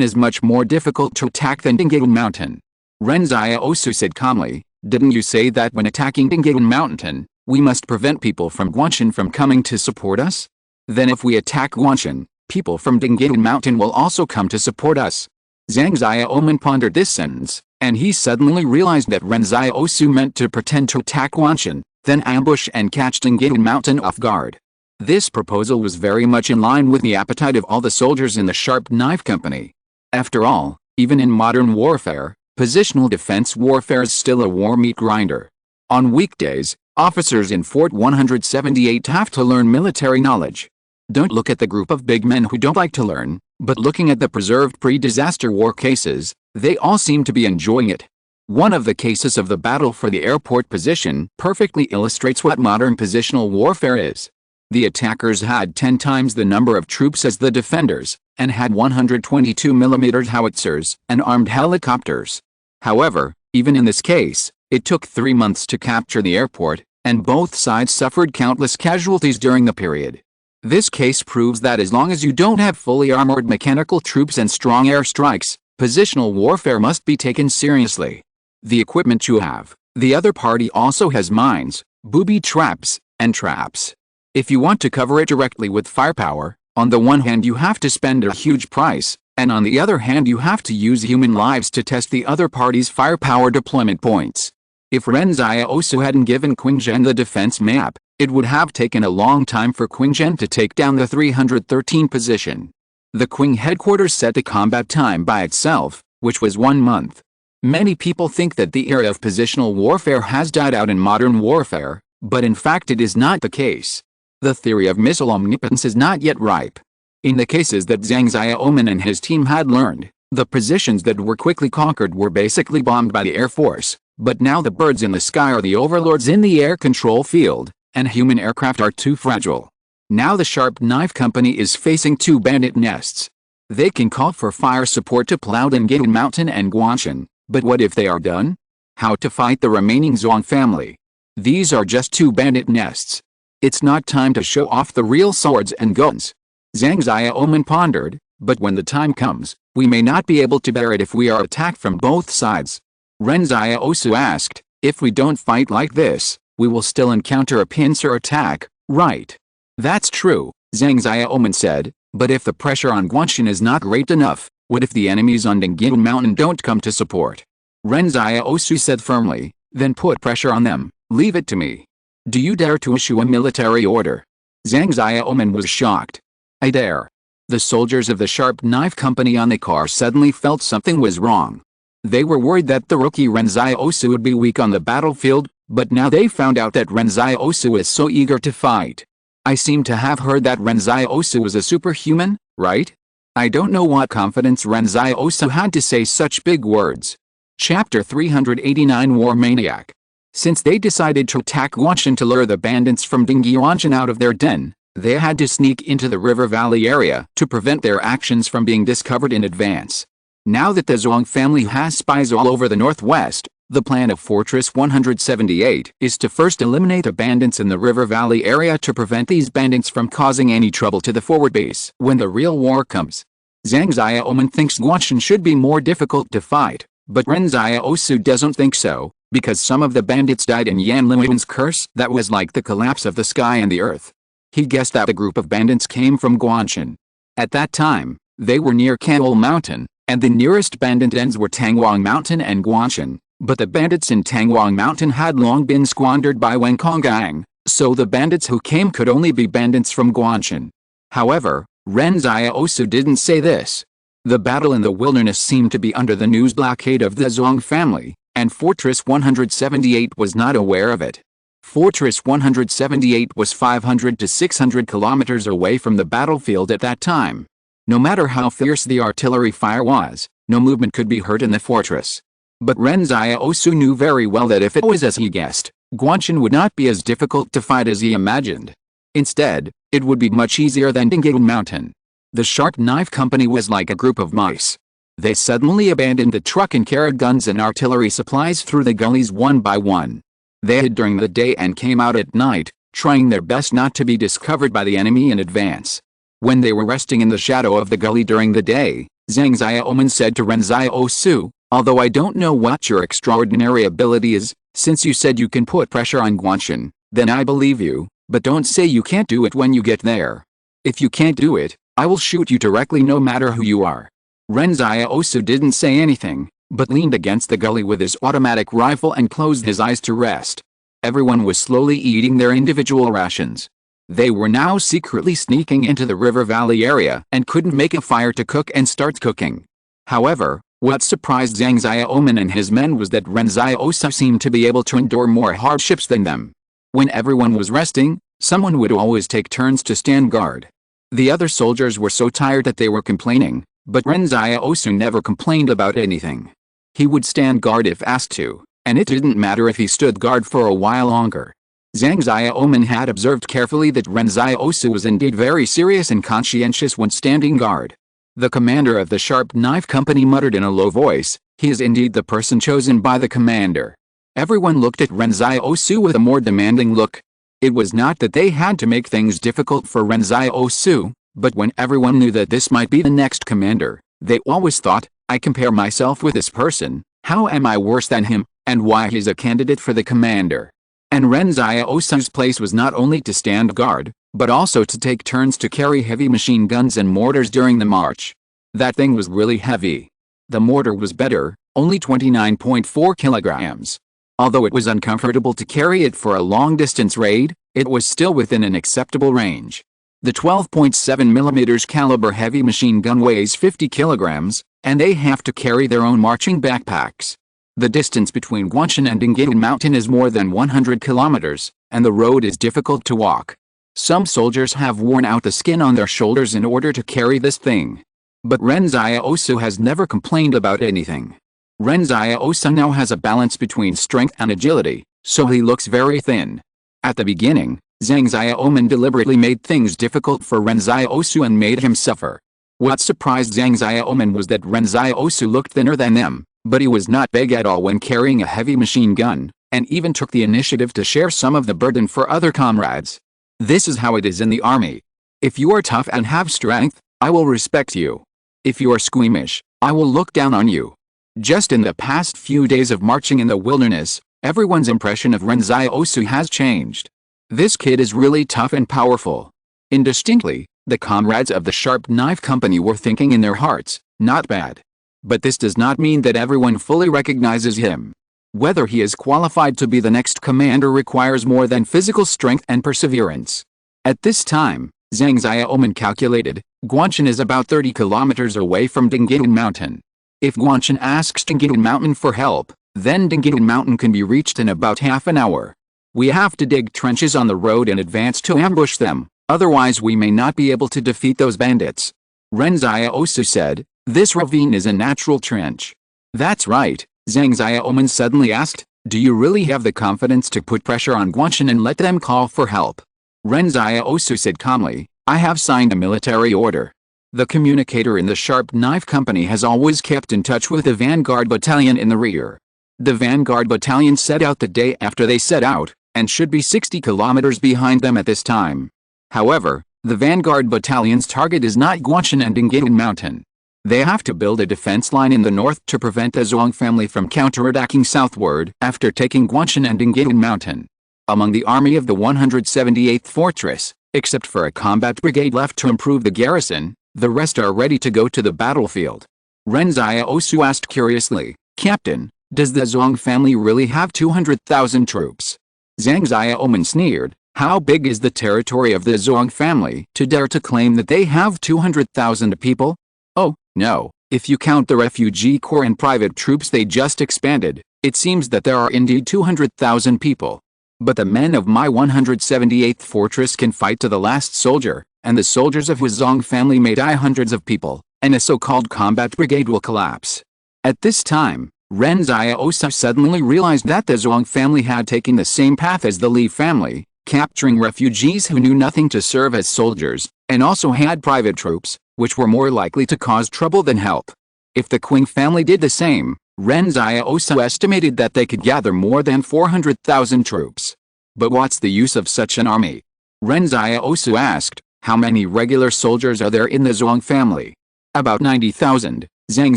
is much more difficult to attack than Dingyun Mountain. Ren Xiaosu said calmly, didn't you say that when attacking Dingyun Mountain, we must prevent people from Guanshan from coming to support us? Then if we attack Guanshan, people from Dingyun Mountain will also come to support us. Zhang Xiaoman pondered this sentence, and he suddenly realized that Ren Xiaosu meant to pretend to attack Guanshan, then ambush and catch Dingyun Mountain off guard. This proposal was very much in line with the appetite of all the soldiers in the Sharp Knife Company. After all, even in modern warfare, positional defense warfare is still a war meat grinder. On weekdays, officers in Fort 178 have to learn military knowledge. Don't look at the group of big men who don't like to learn, but looking at the preserved pre-disaster war cases, they all seem to be enjoying it. One of the cases of the battle for the airport position perfectly illustrates what modern positional warfare is. The attackers had 10 times the number of troops as the defenders, and had 122mm howitzers and armed helicopters. However, even in this case, it took 3 months to capture the airport, and both sides suffered countless casualties during the period. This case proves that as long as you don't have fully armored mechanical troops and strong airstrikes, positional warfare must be taken seriously. The equipment you have, the other party also has mines, booby traps, and traps. If you want to cover it directly with firepower, on the one hand you have to spend a huge price, and on the other hand you have to use human lives to test the other party's firepower deployment points. If Ren Xiaosu hadn't given Qingzhen the defense map, it would have taken a long time for Qingzhen to take down the 313 position. The Qing headquarters set the combat time by itself, which was 1 month. Many people think that the era of positional warfare has died out in modern warfare, but in fact it is not the case. The theory of missile omnipotence is not yet ripe. In the cases that Zhang Xiaoman and his team had learned, the positions that were quickly conquered were basically bombed by the Air Force, but now the birds in the sky are the overlords in the air control field, and human aircraft are too fragile. Now the Sharp Knife Company is facing 2 bandit nests. They can call for fire support to Plowdingate Mountain and Guanshan, but what if they are done? How to fight the remaining Zhuang family? These are just 2 bandit nests. It's not time to show off the real swords and guns. Zhang Xiaoman pondered, but when the time comes, we may not be able to bear it if we are attacked from both sides. Ren Xiaosu asked, if we don't fight like this, we will still encounter a pincer attack, right? That's true, Zhang Xiaoman said, but if the pressure on Guanshan is not great enough, what if the enemies on Dingyun Mountain don't come to support? Ren Xiaosu said firmly, then put pressure on them, leave it to me. Do you dare to issue a military order? Zhang Xiaoman was shocked. I dare. The soldiers of the Sharp Knife Company on the car suddenly felt something was wrong. They were worried that the rookie Ren Xiaosu would be weak on the battlefield, but now they found out that Ren Xiaosu is so eager to fight. I seem to have heard that Ren Xiaosu was a superhuman, right? I don't know what confidence Ren Xiaosu had to say such big words. Chapter 389 War Maniac. Since they decided to attack Guanshan to lure the bandits from Dingyuanshan out of their den, they had to sneak into the river valley area to prevent their actions from being discovered in advance. Now that the Zhuang family has spies all over the northwest, the plan of Fortress 178 is to first eliminate the bandits in the river valley area to prevent these bandits from causing any trouble to the forward base when the real war comes. Zhang Xiaoman thinks Guanshan should be more difficult to fight, but Ren Xiaosu doesn't think so, because some of the bandits died in Yan Liuan's curse that was like the collapse of the sky and the earth. He guessed that a group of bandits came from Guanshan. At that time, they were near Canol Mountain, and the nearest bandit ends were Tangwang Mountain and Guanshan, but the bandits in Tangwang Mountain had long been squandered by Wenkongang, so the bandits who came could only be bandits from Guanshan. However, Ren Xiaosu didn't say this. The battle in the wilderness seemed to be under the news blockade of the Zhuang family, and Fortress 178 was not aware of it. Fortress 178 was 500 to 600 kilometers away from the battlefield at that time. No matter how fierce the artillery fire was, no movement could be heard in the fortress. But Ren Xiaosu knew very well that if it was as he guessed, Guanshan would not be as difficult to fight as he imagined. Instead, it would be much easier than Dingyun Mountain. The Sharp Knife Company was like a group of mice. They suddenly abandoned the truck and carried guns and artillery supplies through the gullies one by one. They hid during the day and came out at night, trying their best not to be discovered by the enemy in advance. When they were resting in the shadow of the gully during the day, Zhang Xiaoman said to Ren Xiaosu, although I don't know what your extraordinary ability is, since you said you can put pressure on Guanshan, then I believe you, but don't say you can't do it when you get there. If you can't do it, I will shoot you directly no matter who you are. Ren Xiaosu didn't say anything, but leaned against the gully with his automatic rifle and closed his eyes to rest. Everyone was slowly eating their individual rations. They were now secretly sneaking into the river valley area and couldn't make a fire to cook and start cooking. However, what surprised Zhang Xiaoman and his men was that Ren Xiaosu seemed to be able to endure more hardships than them. When everyone was resting, someone would always take turns to stand guard. The other soldiers were so tired that they were complaining, but Ren Xiaosu never complained about anything. He would stand guard if asked to, and it didn't matter if he stood guard for a while longer. Zhang Xiaoman had observed carefully that Ren Xiaosu was indeed very serious and conscientious when standing guard. The commander of the Sharp Knife Company muttered in a low voice, he is indeed the person chosen by the commander. Everyone looked at Ren Xiaosu with a more demanding look. It was not that they had to make things difficult for Ren Xiaosu, but when everyone knew that this might be the next commander, they always thought, I compare myself with this person, how am I worse than him, and why he's a candidate for the commander? And Ren Xiaosu's place was not only to stand guard, but also to take turns to carry heavy machine guns and mortars during the march. That thing was really heavy. The mortar was better, only 29.4 kilograms. Although it was uncomfortable to carry it for a long-distance raid, it was still within an acceptable range. The 12.7mm caliber heavy machine gun weighs 50 kilograms, and they have to carry their own marching backpacks. The distance between Guanshan and Dingyun Mountain is more than 100 kilometers, and the road is difficult to walk. Some soldiers have worn out the skin on their shoulders in order to carry this thing. But Ren Xiaosu has never complained about anything. Ren Xiaosu now has a balance between strength and agility, so he looks very thin. At the beginning, Zhang Xiaoman deliberately made things difficult for Ren Xiaosu and made him suffer. What surprised Zhang Xiaoman was that Ren Xiaosu looked thinner than them, but he was not big at all when carrying a heavy machine gun, and even took the initiative to share some of the burden for other comrades. This is how it is in the army. If you are tough and have strength, I will respect you. If you are squeamish, I will look down on you. Just in the past few days of marching in the wilderness, everyone's impression of Ren Xiaosu has changed. This kid is really tough and powerful. Indistinctly, the comrades of the Sharp Knife Company were thinking in their hearts, not bad. But this does not mean that everyone fully recognizes him. Whether he is qualified to be the next commander requires more than physical strength and perseverance. At this time, Zhang Xiaoman calculated, Guanshan is about 30 kilometers away from Dingyun Mountain. If Guanshan asks Dingyun Mountain for help, then Dingyun Mountain can be reached in about half an hour. We have to dig trenches on the road in advance to ambush them, otherwise we may not be able to defeat those bandits. Ren Xiaosu said, this ravine is a natural trench. That's right, Zhang Xiaoman suddenly asked, do you really have the confidence to put pressure on Guanshan and let them call for help? Ren Xiaosu said calmly, I have signed a military order. The communicator in the Sharp Knife Company has always kept in touch with the Vanguard Battalion in the rear. The Vanguard Battalion set out the day after they set out, and should be 60 kilometers behind them at this time. However, the Vanguard Battalion's target is not Guanshan and Dingyun Mountain. They have to build a defense line in the north to prevent the Zhuang family from counterattacking southward after taking Guanshan and Dingyun Mountain. Among the army of the 178th Fortress, except for a combat brigade left to improve the garrison, the rest are ready to go to the battlefield. Ren Xiaosu asked curiously, Captain, does the Zhuang family really have 200,000 troops? Zhang Xiaoman sneered, how big is the territory of the Zhuang family to dare to claim that they have 200,000 people? Oh, no, if you count the refugee corps and private troops they just expanded, it seems that there are indeed 200,000 people. But the men of my 178th fortress can fight to the last soldier, and the soldiers of his Zhuang family may die hundreds of people, and a so-called combat brigade will collapse. At this time, Ren Xiaosu suddenly realized that the Zhuang family had taken the same path as the Li family, capturing refugees who knew nothing to serve as soldiers, and also had private troops, which were more likely to cause trouble than help. If the Qing family did the same, Ren Xiaosu estimated that they could gather more than 400,000 troops. But what's the use of such an army? Ren Xiaosu asked, how many regular soldiers are there in the Zhuang family? About 90,000, Zhang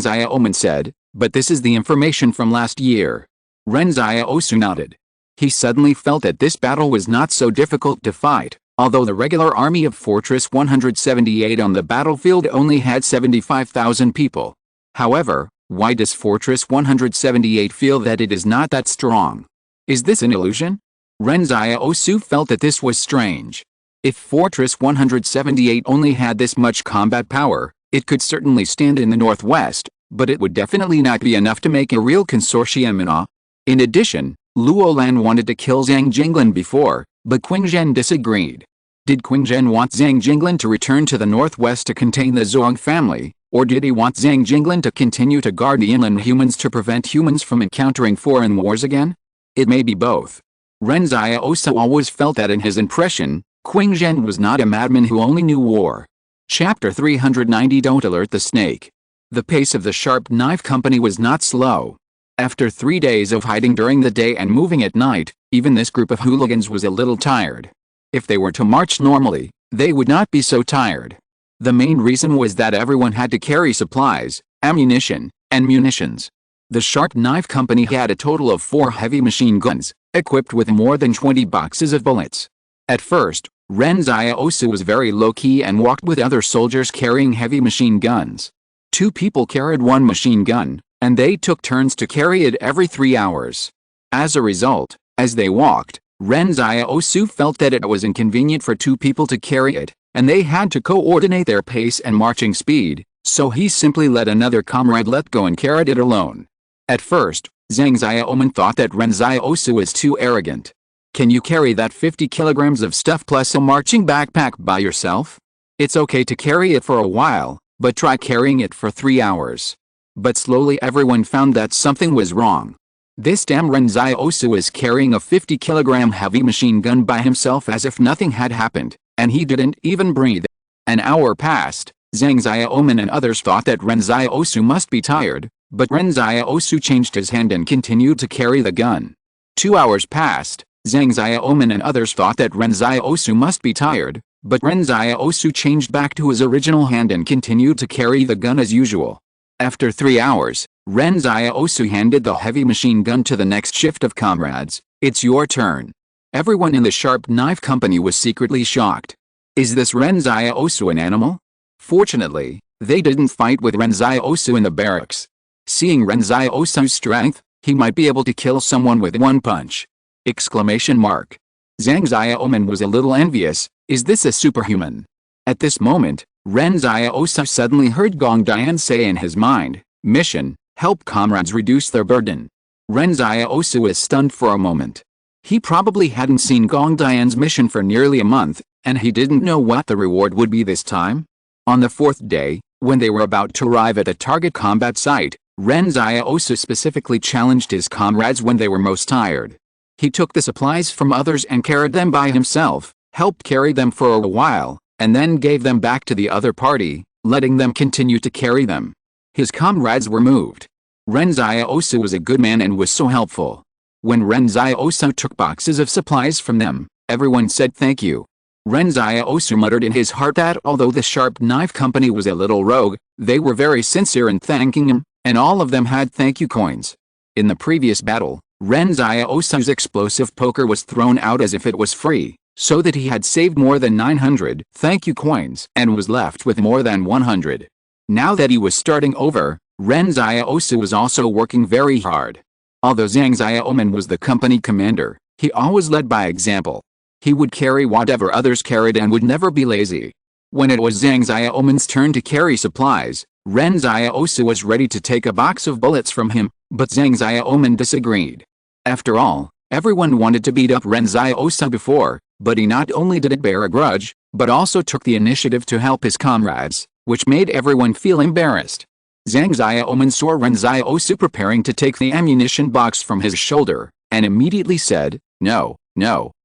Xiaoman said, but this is the information from last year. Ren Xiaosu nodded. He suddenly felt that this battle was not so difficult to fight, although the regular army of Fortress 178 on the battlefield only had 75,000 people. However, why does Fortress 178 feel that it is not that strong? Is this an illusion? Ren Xiaosu felt that this was strange. If Fortress 178 only had this much combat power, it could certainly stand in the northwest, but it would definitely not be enough to make a real consortium. In addition, Luo Lan wanted to kill Zhang Jinglin before, but Qing Zhen disagreed. Did Qing Zhen want Zhang Jinglin to return to the northwest to contain the Zhuang family, or did he want Zhang Jinglin to continue to guard the inland humans to prevent humans from encountering foreign wars again? It may be both. Ren Xiaosu always felt that in his impression, Qing Zhen was not a madman who only knew war. Chapter 390 Don't alert the snake. The pace of the Sharp Knife Company was not slow. After 3 days of hiding during the day and moving at night, even this group of hooligans was a little tired. If they were to march normally, they would not be so tired. The main reason was that everyone had to carry supplies, ammunition, and munitions. The Sharp Knife Company had a total of 4 heavy machine guns, equipped with more than 20 boxes of bullets. At first, Ren Xiaosu was very low-key and walked with other soldiers carrying heavy machine guns. 2 people carried 1 machine gun, and they took turns to carry it every 3 hours. As a result, as they walked, Ren Xiaosu felt that it was inconvenient for 2 people to carry it, and they had to coordinate their pace and marching speed, so he simply let another comrade let go and carried it alone. At first, Zhang Xiaoman thought that Ren Xiaosu was too arrogant. Can you carry that 50 kilograms of stuff plus a marching backpack by yourself? It's okay to carry it for a while, but try carrying it for 3 hours. But slowly everyone found that something was wrong. This damn Ren Xiaosu is carrying a 50-kilogram heavy machine gun by himself as if nothing had happened, and he didn't even breathe. An hour passed. Zhang Xiaoman and others thought that Ren Xiaosu must be tired, but Ren Xiaosu changed his hand and continued to carry the gun. 2 hours passed. Zhang Xiaoman and others thought that Ren Xiaosu must be tired, but Ren Xiaosu changed back to his original hand and continued to carry the gun as usual. After 3 hours, Ren Xiaosu handed the heavy machine gun to the next shift of comrades. It's your turn. Everyone in the sharp knife company was secretly shocked. Is this Ren Xiaosu an animal? Fortunately, they didn't fight with Ren Xiaosu in the barracks. Seeing Ren Xiaosu's strength, he might be able to kill someone with one punch. Exclamation mark. Zhang Xiaoman was a little envious. Is this a superhuman? At this moment, Ren Xiaosu suddenly heard Gong Dian say in his mind, mission, help comrades reduce their burden. Ren Xiaosu was stunned for a moment. He probably hadn't seen Gong Dian's mission for nearly a month, and he didn't know what the reward would be this time. On the 4th day, when they were about to arrive at the target combat site, Ren Xiaosu specifically challenged his comrades when they were most tired. He took the supplies from others and carried them by himself, helped carry them for a while, and then gave them back to the other party, letting them continue to carry them. His comrades were moved. Ren Xiaosu was a good man and was so helpful. When Ren Xiaosu took boxes of supplies from them, everyone said thank you. Ren Xiaosu muttered in his heart that although the sharp knife company was a little rogue, they were very sincere in thanking him, and all of them had thank you coins. In the previous battle, Ren Xiaosu's explosive poker was thrown out as if it was free, so that he had saved more than 900 thank you coins and was left with more than 100. Now that he was starting over, Ren Xiaosu was also working very hard. Although Zhang Xiaoman was the company commander, he always led by example. He would carry whatever others carried and would never be lazy. When it was Zhang Xiaoman's turn to carry supplies, Ren Xiaosu was ready to take a box of bullets from him, but Zhang Xiaoman disagreed. After all, everyone wanted to beat up Ren Xiaosu before, but he not only didn't bear a grudge, but also took the initiative to help his comrades, which made everyone feel embarrassed. Zhang Xiaoman saw Ren Xiaosu preparing to take the ammunition box from his shoulder, and immediately said, no,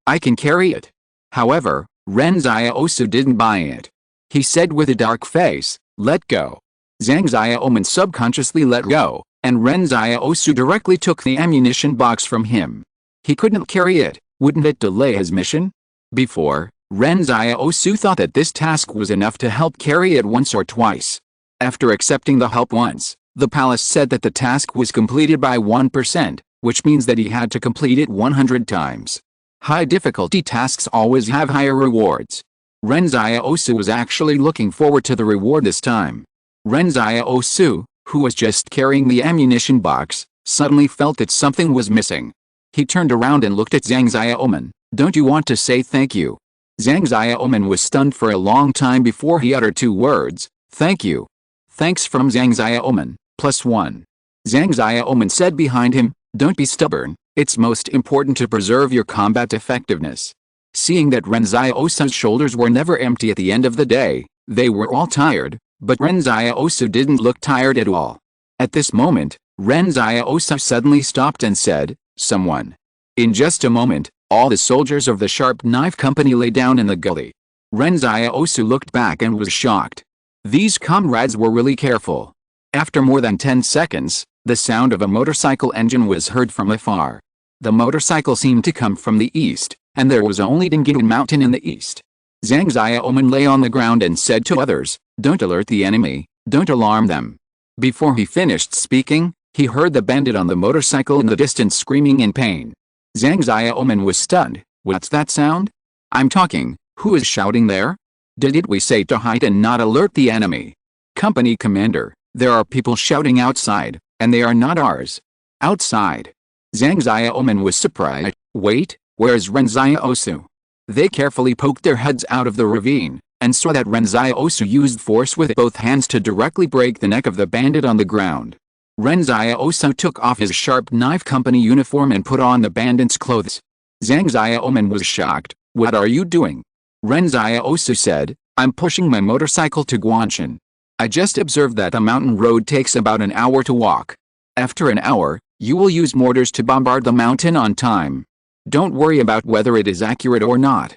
I can carry it. However, Ren Xiaosu didn't buy it. He said with a dark face, let go. Zhang Xiaoman subconsciously let go, and Ren Xiaosu directly took the ammunition box from him. He couldn't carry it. Wouldn't it delay his mission? Before, Ren Xiaosu thought that this task was enough to help carry it once or twice. After accepting the help once, the palace said that the task was completed by 1%, which means that he had to complete it 100 times. High difficulty tasks always have higher rewards. Ren Xiaosu was actually looking forward to the reward this time. Ren Xiaosu, who was just carrying the ammunition box, suddenly felt that something was missing. He turned around and looked at Zhang Xiaoman. Don't you want to say thank you? Zhang Xiaoman was stunned for a long time before he uttered 2 words, thank you. Thanks from Zhang Xiaoman, +1. Zhang Xiaoman said behind him, don't be stubborn, it's most important to preserve your combat effectiveness. Seeing that Ren Xiaosu's shoulders were never empty at the end of the day, they were all tired, but Ren Xiaosu didn't look tired at all. At this moment, Ren Xiaosu suddenly stopped and said, someone. In just a moment, all the soldiers of the sharp knife company lay down in the gully. Ren Xiaosu looked back and was shocked. These comrades were really careful. After more than 10 seconds, the sound of a motorcycle engine was heard from afar. The motorcycle seemed to come from the east, and there was only Dingin Mountain in the east. Zhang Xiaoman lay on the ground and said to others, don't alert the enemy, don't alarm them. Before he finished speaking, he heard the bandit on the motorcycle in the distance screaming in pain. Zhang Xiaoman was stunned. What's that sound? I'm talking, who is shouting there? Did we say to hide and not alert the enemy? Company commander, there are people shouting outside, and they are not ours. Outside. Zhang Xiaoman was surprised. Wait, where's Ren Xiaosu? They carefully poked their heads out of the ravine, and saw that Ren Xiaosu used force with both hands to directly break the neck of the bandit on the ground. Ren Xiaosu took off his sharp knife company uniform and put on the bandit's clothes. Zhang Xiaoman was shocked. "What are you doing?" Ren Xiaosu said, "I'm pushing my motorcycle to Guanshan. I just observed that the mountain road takes about an hour to walk. After an hour, you will use mortars to bombard the mountain on time. Don't worry about whether it is accurate or not.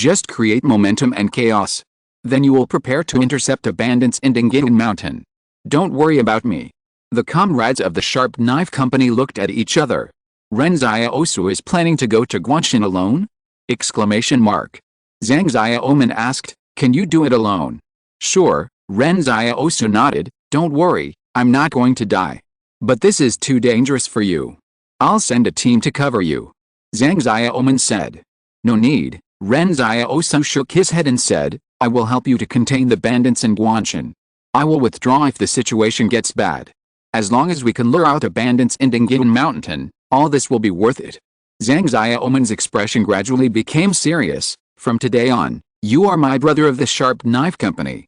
Just create momentum and chaos. Then you will prepare to intercept the bandits in Dingyin Mountain. Don't worry about me." The comrades of the Sharp Knife Company looked at each other. Ren Xiaosu is planning to go to Guanshan alone? Exclamation mark. Zhang Xiaoman asked, "Can you do it alone?" "Sure," Ren Xiaosu nodded. "Don't worry, I'm not going to die. But this is too dangerous for you. I'll send a team to cover you," Zhang Xiaoman said. "No need," Ren Xiaosu shook his head and said, "I will help you to contain the bandits in Guanshan. I will withdraw if the situation gets bad. As long as we can lure out the bandits in Dingyin Mountain, all this will be worth it." Zhang Xiaoman's expression gradually became serious. "From today on, you are my brother of the Sharp Knife Company.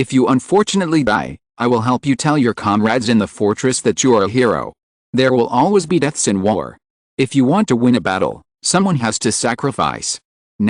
If you unfortunately die, I will help you tell your comrades in the fortress that you are a hero. There will always be deaths in war. If you want to win a battle, someone has to sacrifice.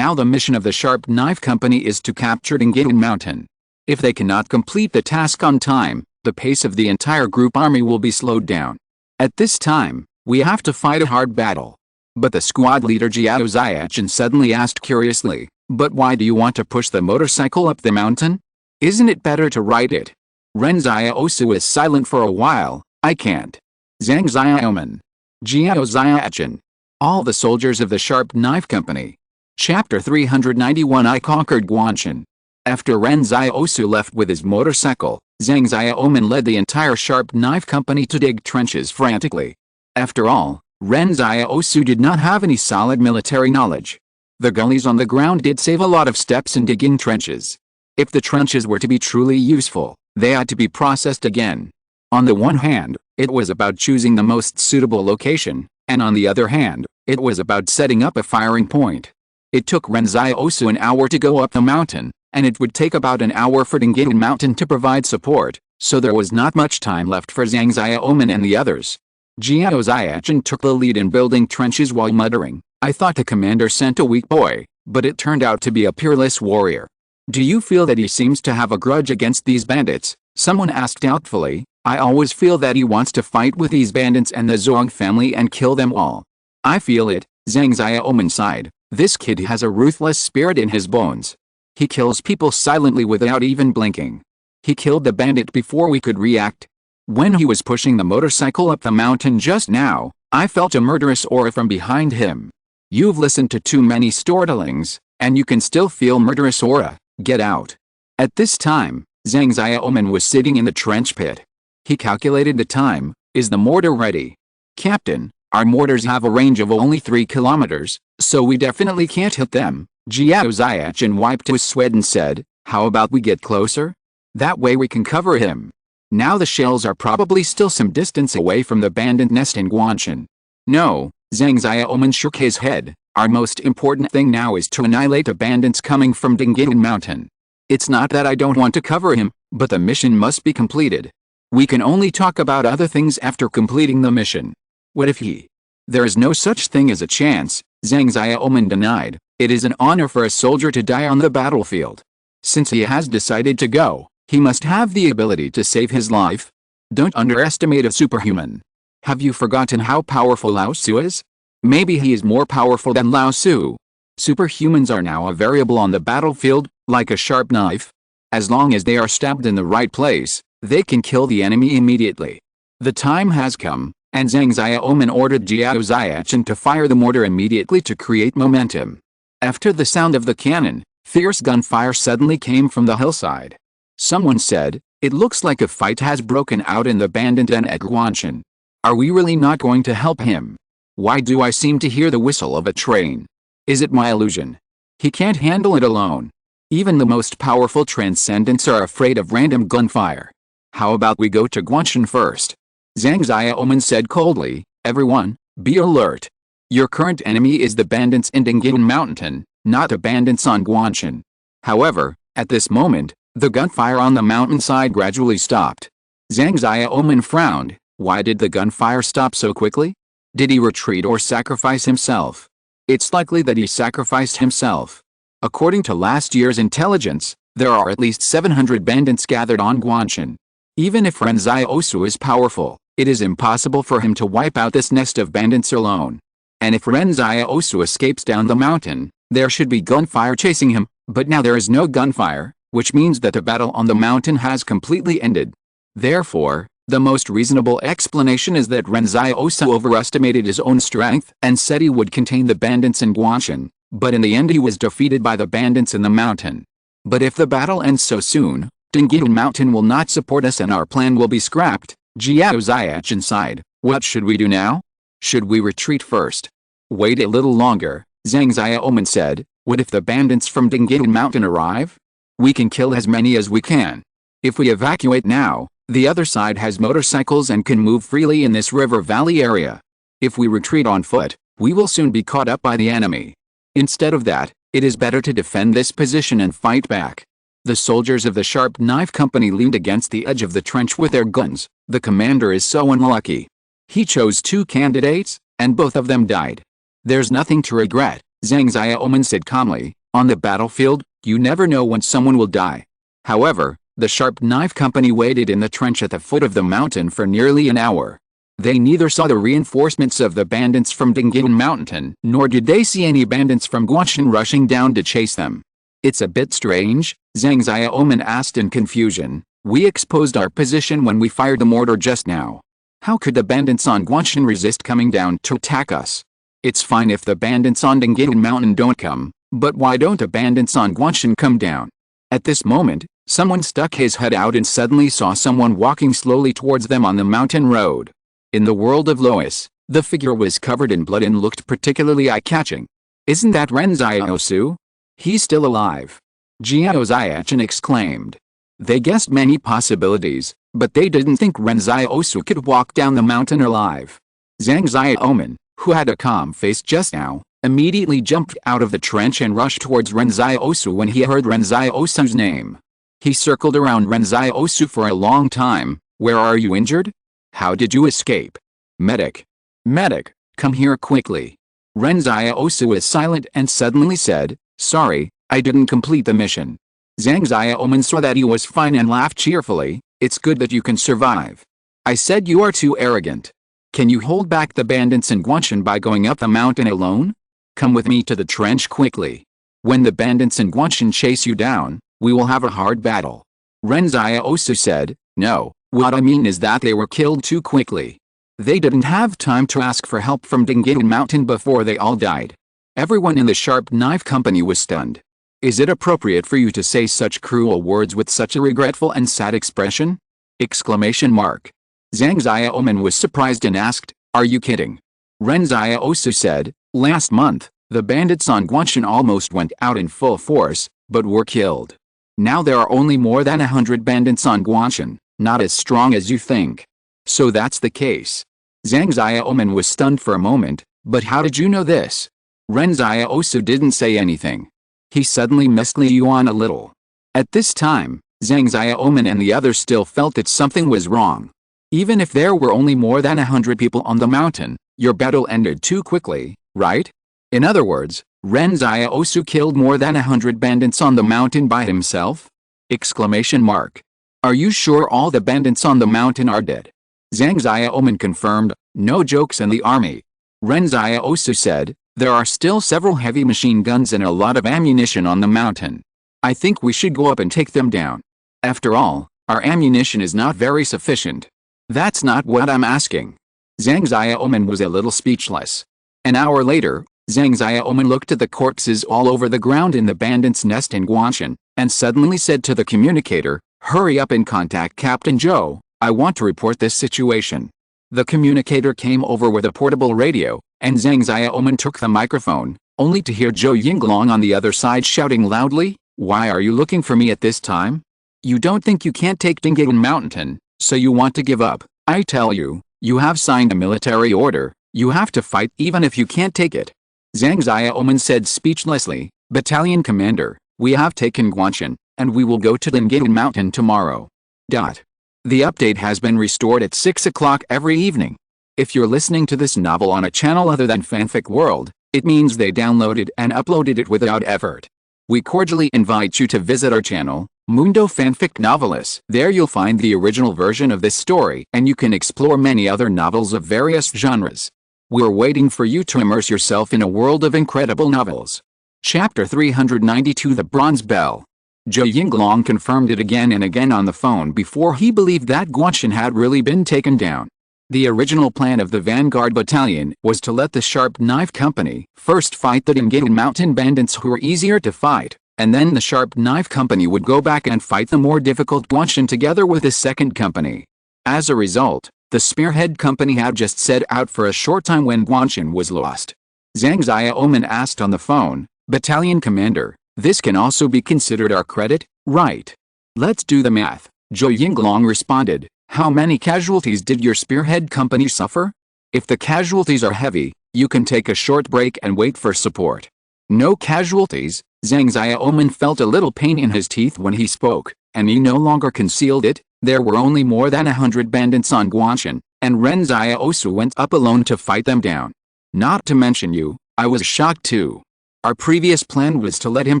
Now the mission of the Sharp Knife Company is to capture Dingyin Mountain. If they cannot complete the task on time, the pace of the entire group army will be slowed down. At this time, we have to fight a hard battle." But the squad leader Jiao Xiachen suddenly asked curiously, "But why do you want to push the motorcycle up the mountain? Isn't it better to ride it?" Ren Xiaosu was silent for a while. "I can't." Zhang Xiaoman. Jiao Xiachen. All the soldiers of the Sharp Knife Company. Chapter 391 I conquered Guanshan. After Ren Xiaosu left with his motorcycle, Zhang Xiaoman led the entire Sharp Knife Company to dig trenches frantically. After all, Ren Xiaosu did not have any solid military knowledge. The gullies on the ground did save a lot of steps in digging trenches. If the trenches were to be truly useful, they had to be processed again. On the one hand, it was about choosing the most suitable location, and on the other hand, it was about setting up a firing point. It took Ren Xiaosu an hour to go up the mountain, and it would take about an hour for Dingyin Mountain to provide support, so there was not much time left for Zhang Xiaoman and the others. Jiao Xiachen took the lead in building trenches while muttering, "I thought the commander sent a weak boy, but it turned out to be a peerless warrior." "Do you feel that he seems to have a grudge against these bandits?" someone asked doubtfully. "I always feel that he wants to fight with these bandits and the Zhuang family and kill them all." "I feel it," Zhang Xiaoman sighed. "This kid has a ruthless spirit in his bones. He kills people silently without even blinking. He killed the bandit before we could react. When he was pushing the motorcycle up the mountain just now, I felt a murderous aura from behind him." "You've listened to too many storytellings, and you can still feel murderous aura. Get out." At this time, Zhang Xiaoman was sitting in the trench pit. He calculated the time. "Is the mortar ready?" "Captain, our mortars have a range of only 3 kilometers, so we definitely can't hit them." Jiao Xiachen wiped his sweat and said, "How about we get closer? That way we can cover him. Now the shells are probably still some distance away from the bandit nest in Guanshan." "No," Zhang Xiaoman shook his head. "Our most important thing now is to annihilate the bandits coming from Dingyin Mountain. It's not that I don't want to cover him, but the mission must be completed. We can only talk about other things after completing the mission." "What if he?" "There is no such thing as a chance," Zhang Xiaoman denied. "It is an honor for a soldier to die on the battlefield. Since he has decided to go, he must have the ability to save his life. Don't underestimate a superhuman. Have you forgotten how powerful Lao Su is? Maybe he is more powerful than Lao Su. Superhumans are now a variable on the battlefield, like a sharp knife. As long as they are stabbed in the right place, they can kill the enemy immediately." The time has come, and Zhang Xiaoman ordered Jiao Xiachen to fire the mortar immediately to create momentum. After the sound of the cannon, fierce gunfire suddenly came from the hillside. Someone said, "It looks like a fight has broken out in the bandit den at Guanshan. Are we really not going to help him? Why do I seem to hear the whistle of a train? Is it my illusion? He can't handle it alone. Even the most powerful transcendents are afraid of random gunfire. How about we go to Guanshan first?" Zhang Xiaoman said coldly, "Everyone, be alert. Your current enemy is the bandits in Dingyin Mountain, not the bandits on Guanshan. However, At this moment, the gunfire on the mountainside gradually stopped. Zhang Xiaoman frowned. Why did the gunfire stop so quickly? Did he retreat or sacrifice himself? It's likely that he sacrificed himself. According to last year's intelligence, there are at least 700 bandits gathered on Guanshan. Even if Ren Xiaosu is powerful, it is impossible for him to wipe out this nest of bandits alone. And if Ren Xiaosu escapes down the mountain, there should be gunfire chasing him, but now there is no gunfire, which means that the battle on the mountain has completely ended. Therefore, the most reasonable explanation is that Ren Xiaosu overestimated his own strength and said he would contain the bandits in Guanshan, but in the end he was defeated by the bandits in the mountain. But if the battle ends so soon, Dingyan Mountain will not support us and our plan will be scrapped. Jiao Ziachan sighed. What should we do now? Should we retreat first? Wait a little longer, Zhang Xiaoman said. What if the bandits from Dingyan Mountain arrive? We can kill as many as we can. If we evacuate now, the other side has motorcycles and can move freely in this river valley area. If we retreat on foot, we will soon be caught up by the enemy. Instead of that, it is better to defend this position and fight back. The soldiers of the Sharp Knife Company leaned against the edge of the trench with their guns. The commander is so unlucky. He chose 2 candidates, and both of them died. There's nothing to regret, Zhang Xiaoman said calmly. On the battlefield, you never know when someone will die. However, the Sharp Knife Company waited in the trench at the foot of the mountain for nearly an hour. They neither saw the reinforcements of the bandits from Dingyan Mountain, nor did they see any bandits from Guanshan rushing down to chase them. It's a bit strange, Zhang Xiaoman asked in confusion. We exposed our position when we fired the mortar just now. How could the bandits on Guanshan resist coming down to attack us? It's fine if the bandits on Dingyan Mountain don't come, but why don't the bandits on Guanshan come down? At this moment, someone stuck his head out and suddenly saw someone walking slowly towards them on the mountain road. In the world of Lois, the figure was covered in blood and looked particularly eye-catching. Isn't that Ren Xiaosu? He's still alive. Jiao Ziachan exclaimed. They guessed many possibilities, but they didn't think Ren Xiaosu could walk down the mountain alive. Zhang Xiaoman, who had a calm face just now, immediately jumped out of the trench and rushed towards Ren Xiaosu when he heard Ren Xiaosu's name. He circled around Ren Xiaosu for a long time. Where are you injured? How did you escape? Medic. Medic, come here quickly. Ren Xiaosu was silent and suddenly said, Sorry, I didn't complete the mission. Zhang Xiaoman saw that he was fine and laughed cheerfully. It's good that you can survive. I said you are too arrogant. Can you hold back the bandits in Guanshan by going up the mountain alone? Come with me to the trench quickly. When the bandits in Guanshan chase you down, we will have a hard battle. Ren Xiaosu said, No, what I mean is that they were killed too quickly. They didn't have time to ask for help from Dingyan Mountain before they all died. Everyone in the Sharp Knife Company was stunned. Is it appropriate for you to say such cruel words with such a regretful and sad expression? Exclamation mark. Zhang Xiaoman was surprised and asked, Are you kidding? Ren Xiaosu said, Last month, the bandits on Guanshan almost went out in full force, but were killed. Now there are only more than 100 bandits on Guanshan, not as strong as you think. So that's the case. Zhang Xiaoman was stunned for a moment, but how did you know this? Ren Xiaosu didn't say anything. He suddenly missed Li Yuan a little. At this time, Zhang Xiaoman and the others still felt that something was wrong. Even if there were only more than 100 people on the mountain, your battle ended too quickly, right? In other words, Ren Xiaosu killed more than 100 bandits on the mountain by himself? Exclamation mark. Are you sure all the bandits on the mountain are dead? Zhang Xiaoman confirmed, No jokes in the army. Ren Xiaosu said, There are still several heavy machine guns and a lot of ammunition on the mountain. I think we should go up and take them down. After all, our ammunition is not very sufficient. That's not what I'm asking. Zhang Xiaoman was a little speechless. An hour later, Zhang Xiaoman looked at the corpses all over the ground in the bandits' nest in Guanshan, and suddenly said to the communicator, Hurry up and contact Captain Zhou, I want to report this situation. The communicator came over with a portable radio, and Zhang Xiaoman took the microphone, only to hear Zhou Yinglong on the other side shouting loudly, Why are you looking for me at this time? You don't think you can't take Dingyan Mountain, so you want to give up. I tell you, you have signed a military order, you have to fight even if you can't take it. Zhang Xiaoman said speechlessly, Battalion Commander, we have taken Guanshan, and we will go to Lingayen Mountain tomorrow. The update has been restored at 6 o'clock every evening. If you're listening to this novel on a channel other than Fanfic World, it means they downloaded and uploaded it without effort. We cordially invite you to visit our channel, Mundo Fanfic Novelis. There you'll find the original version of this story, and you can explore many other novels of various genres. We're waiting for you to immerse yourself in a world of incredible novels. Chapter 392 The Bronze Bell. Zhou Yinglong confirmed it again and again on the phone before he believed that Guanxin had really been taken down. The original plan of the Vanguard Battalion was to let the Sharp Knife Company first fight the Lingayen Mountain bandits who were easier to fight, and then the Sharp Knife Company would go back and fight the more difficult Guanxin together with the second company. As a result, the Spearhead Company had just set out for a short time when Guanxin was lost. Zhang Xiaoman asked on the phone, "Battalion Commander, this can also be considered our credit, right?" "Let's do the math," Zhou Yinglong responded. "How many casualties did your Spearhead Company suffer? If the casualties are heavy, you can take a short break and wait for support." "No casualties." Zhang Xiaoman felt a little pain in his teeth when he spoke, and he no longer concealed it. There were only more than 100 bandits on Guanxin, and Ren Xiaosu went up alone to fight them down. Not to mention you, I was shocked too. Our previous plan was to let him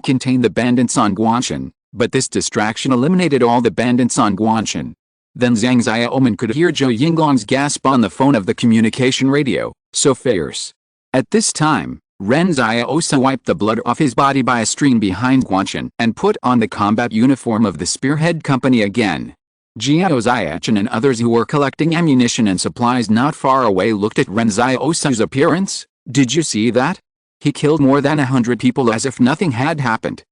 contain the bandits on Guanxin, but this distraction eliminated all the bandits on Guanxin. Then Zhang Xiaoman could hear Zhou Yinglong's gasp on the phone of the communication radio, so fierce. At this time, Ren Xiaosu wiped the blood off his body by a stream behind Guanxin and put on the combat uniform of the Spearhead Company again. Jiao Xiachen and others who were collecting ammunition and supplies not far away looked at Ren Xiaosu's appearance. "Did you see that? He killed more than 100 people as if nothing had happened.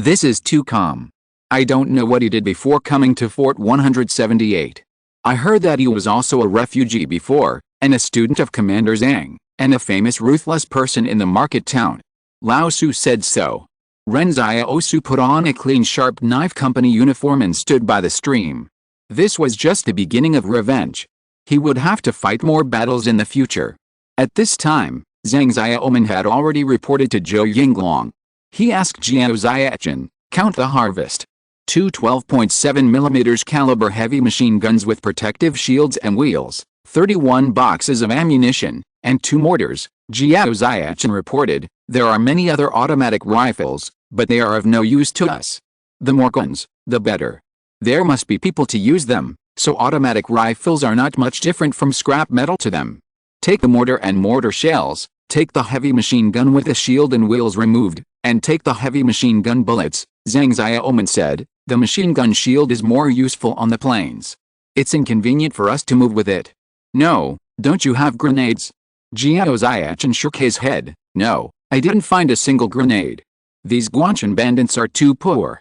This is too calm. I don't know what he did before coming to Fort 178. I heard that he was also a refugee before, and a student of Commander Zhang, and a famous ruthless person in the market town." Lao Su said so. Ren Xiaosu put on a clean Sharp Knife Company uniform and stood by the stream. This was just the beginning of revenge. He would have to fight more battles in the future. At this time, Zhang Xiaoman had already reported to Zhou Yinglong. He asked Jiao Xiachen, "Count the harvest." 2 12.7mm caliber heavy machine guns with protective shields and wheels, 31 boxes of ammunition, and 2 mortars, Jiao Xiachen reported. "There are many other automatic rifles, but they are of no use to us. The more guns, the better. There must be people to use them, so automatic rifles are not much different from scrap metal to them. Take the mortar and mortar shells, take the heavy machine gun with the shield and wheels removed, and take the heavy machine gun bullets," Zhang Xiaoman said. "The machine gun shield is more useful on the plains. It's inconvenient for us to move with it." "No, don't you have grenades?" Jiao Xiachen shook his head. "No, I didn't find a single grenade. These Guanxin bandits are too poor.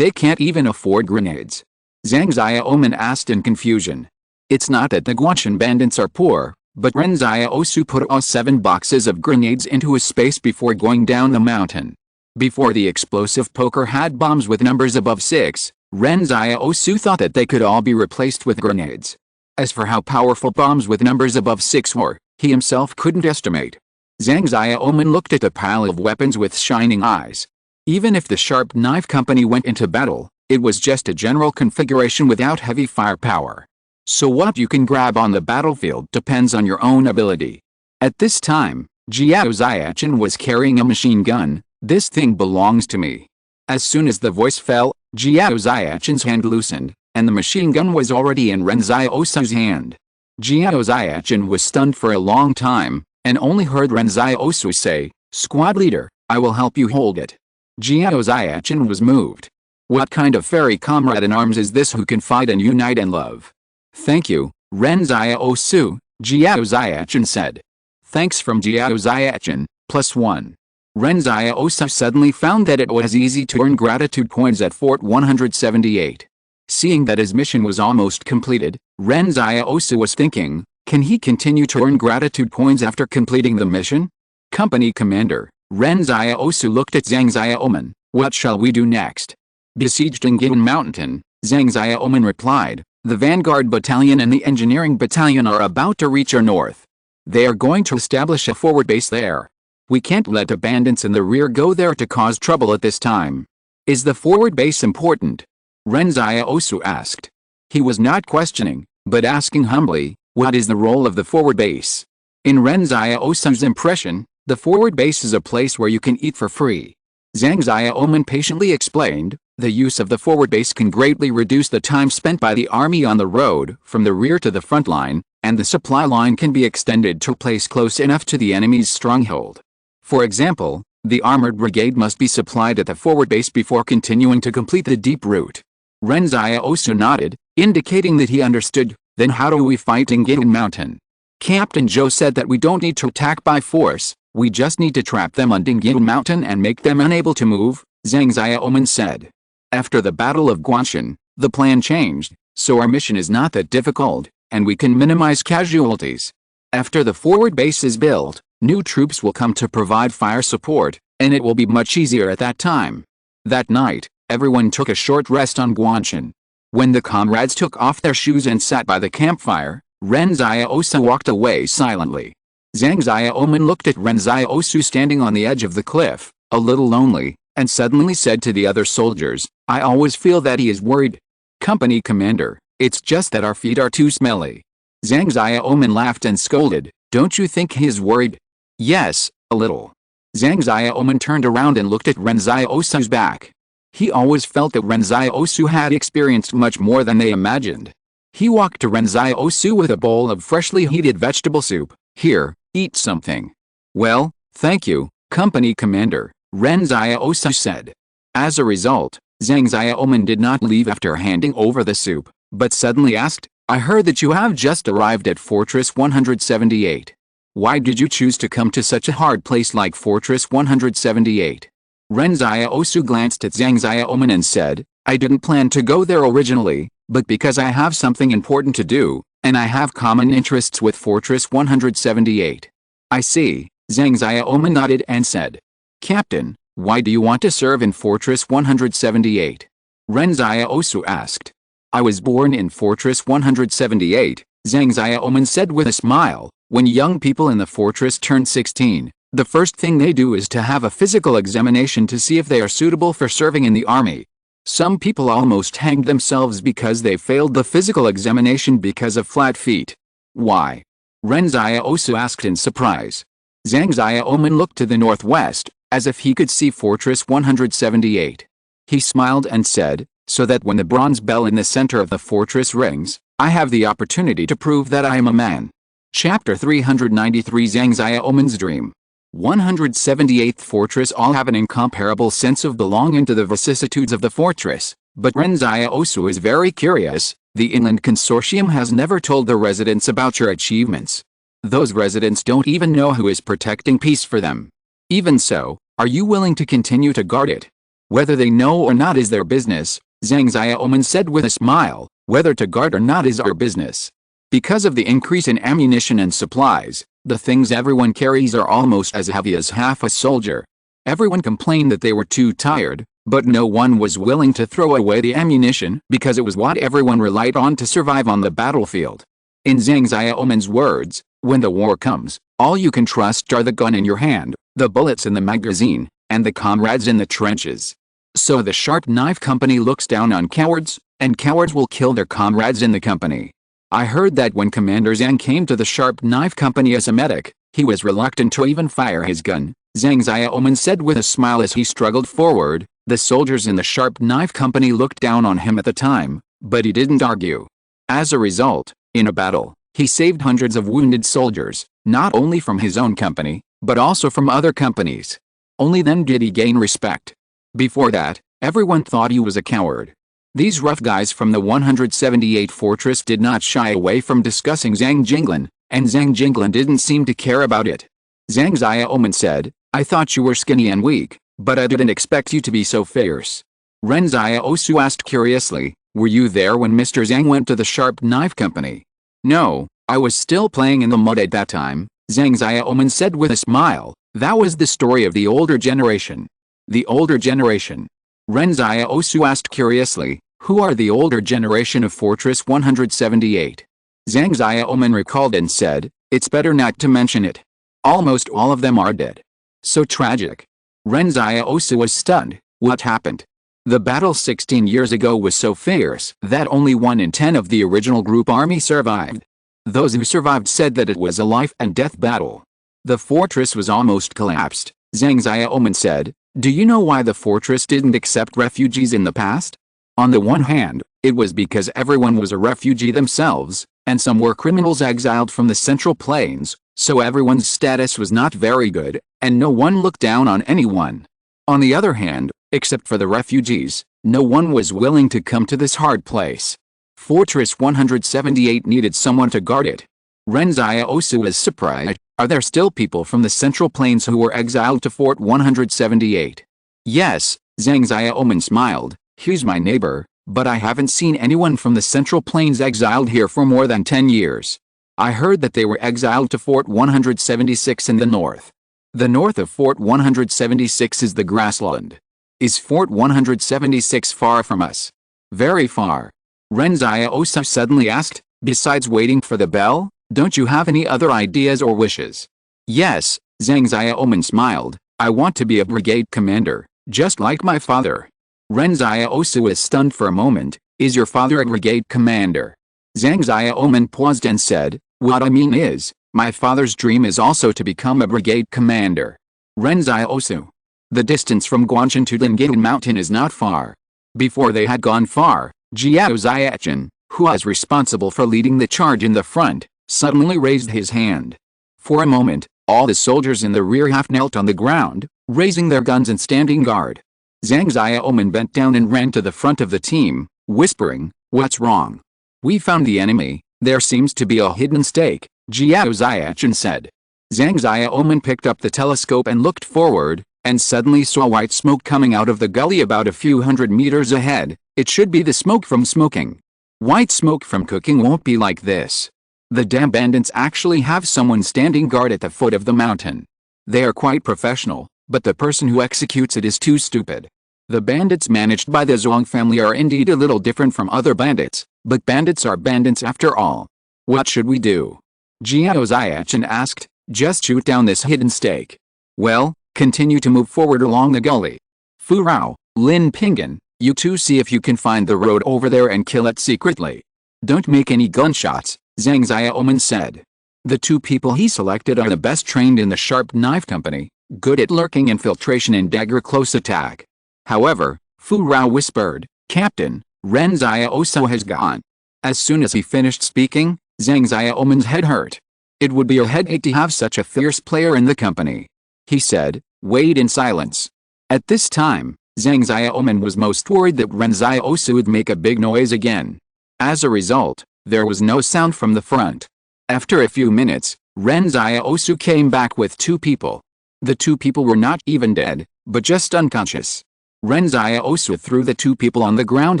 They can't even afford grenades." Zhang Xiaoman asked in confusion. "It's not that the Guanxin bandits are poor, but Ren Xiaosu put all 7 boxes of grenades into a space before going down the mountain. Before the explosive poker had bombs with numbers above 6, Ren Xiaosu thought that they could all be replaced with grenades. As for how powerful bombs with numbers above 6 were, he himself couldn't estimate. Zhang Xiaoman looked at the pile of weapons with shining eyes. Even if the Sharp Knife Company went into battle, it was just a general configuration without heavy firepower. So what you can grab on the battlefield depends on your own ability. At this time, Jiao Xiachen was carrying a machine gun. "This thing belongs to me." As soon as the voice fell, Jiao Xiachen's hand loosened, and the machine gun was already in Ren Xiaosu's hand. Jiao Xiachen was stunned for a long time, and only heard Ren Xiaosu say, "Squad leader, I will help you hold it." Jiao Xiachen was moved. What kind of fairy comrade in arms is this who can fight and unite and love? "Thank you, Ren Xiaosu," Jiao Xiachen said. "Thanks from Jiao Xiachen, +1. Ren Xiaosu suddenly found that it was easy to earn gratitude coins at Fort 178. Seeing that his mission was almost completed, Ren Xiaosu was thinking, can he continue to earn gratitude coins after completing the mission? Company Commander, Ren Xiaosu looked at Zhang Xiaoman. "What shall we do next?" "Besieged Lingayen Mountain," Zhang Xiaoman replied. "The Vanguard Battalion and the Engineering Battalion are about to reach our north. They are going to establish a forward base there. We can't let the bandits in the rear go there to cause trouble at this time. Is the forward base important? Ren Xiaosu asked. He was not questioning, but asking humbly, what is the role of the forward base? In Ren Xiaosu's impression, the forward base is a place where you can eat for free. Zhang Xiaoman patiently explained, the use of the forward base can greatly reduce the time spent by the army on the road from the rear to the front line, and the supply line can be extended to a place close enough to the enemy's stronghold. For example, the armored brigade must be supplied at the forward base before continuing to complete the deep route. Ren Xiaosu nodded, indicating that he understood. Then how do we fight in Gingan Mountain? Captain Zhou said that we don't need to attack by force, we just need to trap them on Dingyan Mountain and make them unable to move, Zhang Xiaoman said. After the Battle of Guanshan, the plan changed, so our mission is not that difficult, and we can minimize casualties. After the forward base is built, new troops will come to provide fire support, and it will be much easier at that time. That night, everyone took a short rest on Guanshan. When the comrades took off their shoes and sat by the campfire, Ren Xiaosu walked away silently. Zhang Xiaoman looked at Ren Xiaosu standing on the edge of the cliff, a little lonely, and suddenly said to the other soldiers, I always feel that he is worried. Company commander, it's just that our feet are too smelly. Zhang Xiaoman laughed and scolded, don't you think he is worried? Yes, a little. Zhang Xiaoman turned around and looked at Ren Xiaosu's back. He always felt that Ren Xiaosu had experienced much more than they imagined. He walked to Ren Xiaosu with a bowl of freshly heated vegetable soup. Here, eat something. Well, thank you, company commander, Ren Xiaosu said. As a result, Zhang Xiaoman did not leave after handing over the soup, but suddenly asked, I heard that you have just arrived at Fortress 178. Why did you choose to come to such a hard place like Fortress 178? Ren Xiaosu glanced at Zhang Xiaoman and said, I didn't plan to go there originally, but because I have something important to do, and I have common interests with Fortress 178. I see, Zhang Xiaoman nodded and said. Captain, why do you want to serve in Fortress 178? Ren Xiaosu asked. I was born in Fortress 178, Zhang Xiaoman said with a smile. When young people in the fortress turn 16, the first thing they do is to have a physical examination to see if they are suitable for serving in the army. Some people almost hanged themselves because they failed the physical examination because of flat feet. Why? Ren Xiaosu asked in surprise. Zhang Xiaoman looked to the northwest, as if he could see Fortress 178. He smiled and said, so that when the bronze bell in the center of the fortress rings, I have the opportunity to prove that I am a man. Chapter 393 Zhang Xiaoman's Dream. 178th Fortress. All have an incomparable sense of belonging to the vicissitudes of the fortress, but Ren Xiaosu is very curious. The Inland Consortium has never told the residents about your achievements. Those residents don't even know who is protecting peace for them. Even so, are you willing to continue to guard it? Whether they know or not is their business, Zhang Xiaoman said with a smile. Whether to guard or not is our business. Because of the increase in ammunition and supplies, the things everyone carries are almost as heavy as half a soldier. Everyone complained that they were too tired, but no one was willing to throw away the ammunition because it was what everyone relied on to survive on the battlefield. In Zhang Xiaoman's words, when the war comes, all you can trust are the gun in your hand, the bullets in the magazine, and the comrades in the trenches. So the Sharp Knife Company looks down on cowards, and cowards will kill their comrades in the company. I heard that when Commander Zhang came to the Sharp Knife Company as a medic, he was reluctant to even fire his gun, Zhang Xiaoman said with a smile as he struggled forward. The soldiers in the Sharp Knife Company looked down on him at the time, but he didn't argue. As a result, in a battle, he saved hundreds of wounded soldiers, not only from his own company, but also from other companies. Only then did he gain respect. Before that, everyone thought he was a coward. These rough guys from the 178th Fortress did not shy away from discussing Zhang Jinglan, and Zhang Jinglan didn't seem to care about it. Zhang Xiaoman said, I thought you were skinny and weak, but I didn't expect you to be so fierce. Ren Xiaosu asked curiously, were you there when Mr. Zhang went to the Sharp Knife Company? No, I was still playing in the mud at that time, Zhang Xiaoman said with a smile. That was the story of the older generation. The older generation. Ren Xiaosu asked curiously, who are the older generation of Fortress 178? Zhang Xiaoman recalled and said, it's better not to mention it. Almost all of them are dead. So tragic. Ren Xiaosu was stunned. What happened? The battle 16 years ago was so fierce that only 1 in 10 of the original group army survived. Those who survived said that it was a life and death battle. The fortress was almost collapsed. Zhang Xiaoman said, "Do you know why the fortress didn't accept refugees in the past? On the one hand, it was because everyone was a refugee themselves, and some were criminals exiled from the Central Plains, so everyone's status was not very good, and no one looked down on anyone. On the other hand, except for the refugees, no one was willing to come to this hard place. Fortress 178 needed someone to guard it." Ren Xiaosu was surprised. "Are there still people from the Central Plains who were exiled to Fort 178? "Yes," Zhang Xiaoman smiled, "he's my neighbor, but I haven't seen anyone from the Central Plains exiled here for more than 10 years. I heard that they were exiled to Fort 176 in the north. The north of Fort 176 is the grassland. Is Fort 176 far from us?" "Very far." Ren Xiaosu suddenly asked, "Besides waiting for the bell, don't you have any other ideas or wishes?" "Yes," Zhang Xiaoman smiled, "I want to be a brigade commander, just like my father." Ren Xiaosu was stunned for a moment. "Is your father a brigade commander?" Zhang Xiaoman paused and said, "What I mean is, my father's dream is also to become a brigade commander." Ren Xiaosu. The distance from Guanshan to Lingyan Mountain is not far. Before they had gone far, Jiao Ziachen, who was responsible for leading the charge in the front, suddenly raised his hand. For a moment, all the soldiers in the rear half knelt on the ground, raising their guns and standing guard. Zhang Xiaoman bent down and ran to the front of the team, whispering, "What's wrong?" "We found the enemy. There seems to be a hidden stake," Jiao Ziachen said. Zhang Xiaoman picked up the telescope and looked forward, and suddenly saw white smoke coming out of the gully about a few hundred meters ahead. It should be the smoke from smoking. White smoke from cooking won't be like this. The damn bandits actually have someone standing guard at the foot of the mountain. They are quite professional, but the person who executes it is too stupid. The bandits managed by the Zhuang family are indeed a little different from other bandits, but bandits are bandits after all. What should we do?" Jiao Ziachen asked. "Just shoot down this hidden stake." "Well, continue to move forward along the gully. Fu Rao, Lin Pinggan, you two see if you can find the road over there and kill it secretly. Don't make any gunshots," Zhang Xiaoman said. The 2 people he selected are the best trained in the Sharp Knife Company, good at lurking infiltration and dagger close attack. However, Fu Rao whispered, "Captain, Ren Xiaosu has gone." As soon as he finished speaking, Zhang Xiaoman's head hurt. "It would be a headache to have such a fierce player in the company," he said. "Wait in silence." At this time, Zhang Xiaoman was most worried that Ren Xiaosu would make a big noise again. As a result, there was no sound from the front. After a few minutes, Ren Xiaosu came back with 2 people. The 2 people were not even dead, but just unconscious. Ren Xiaosu threw the 2 people on the ground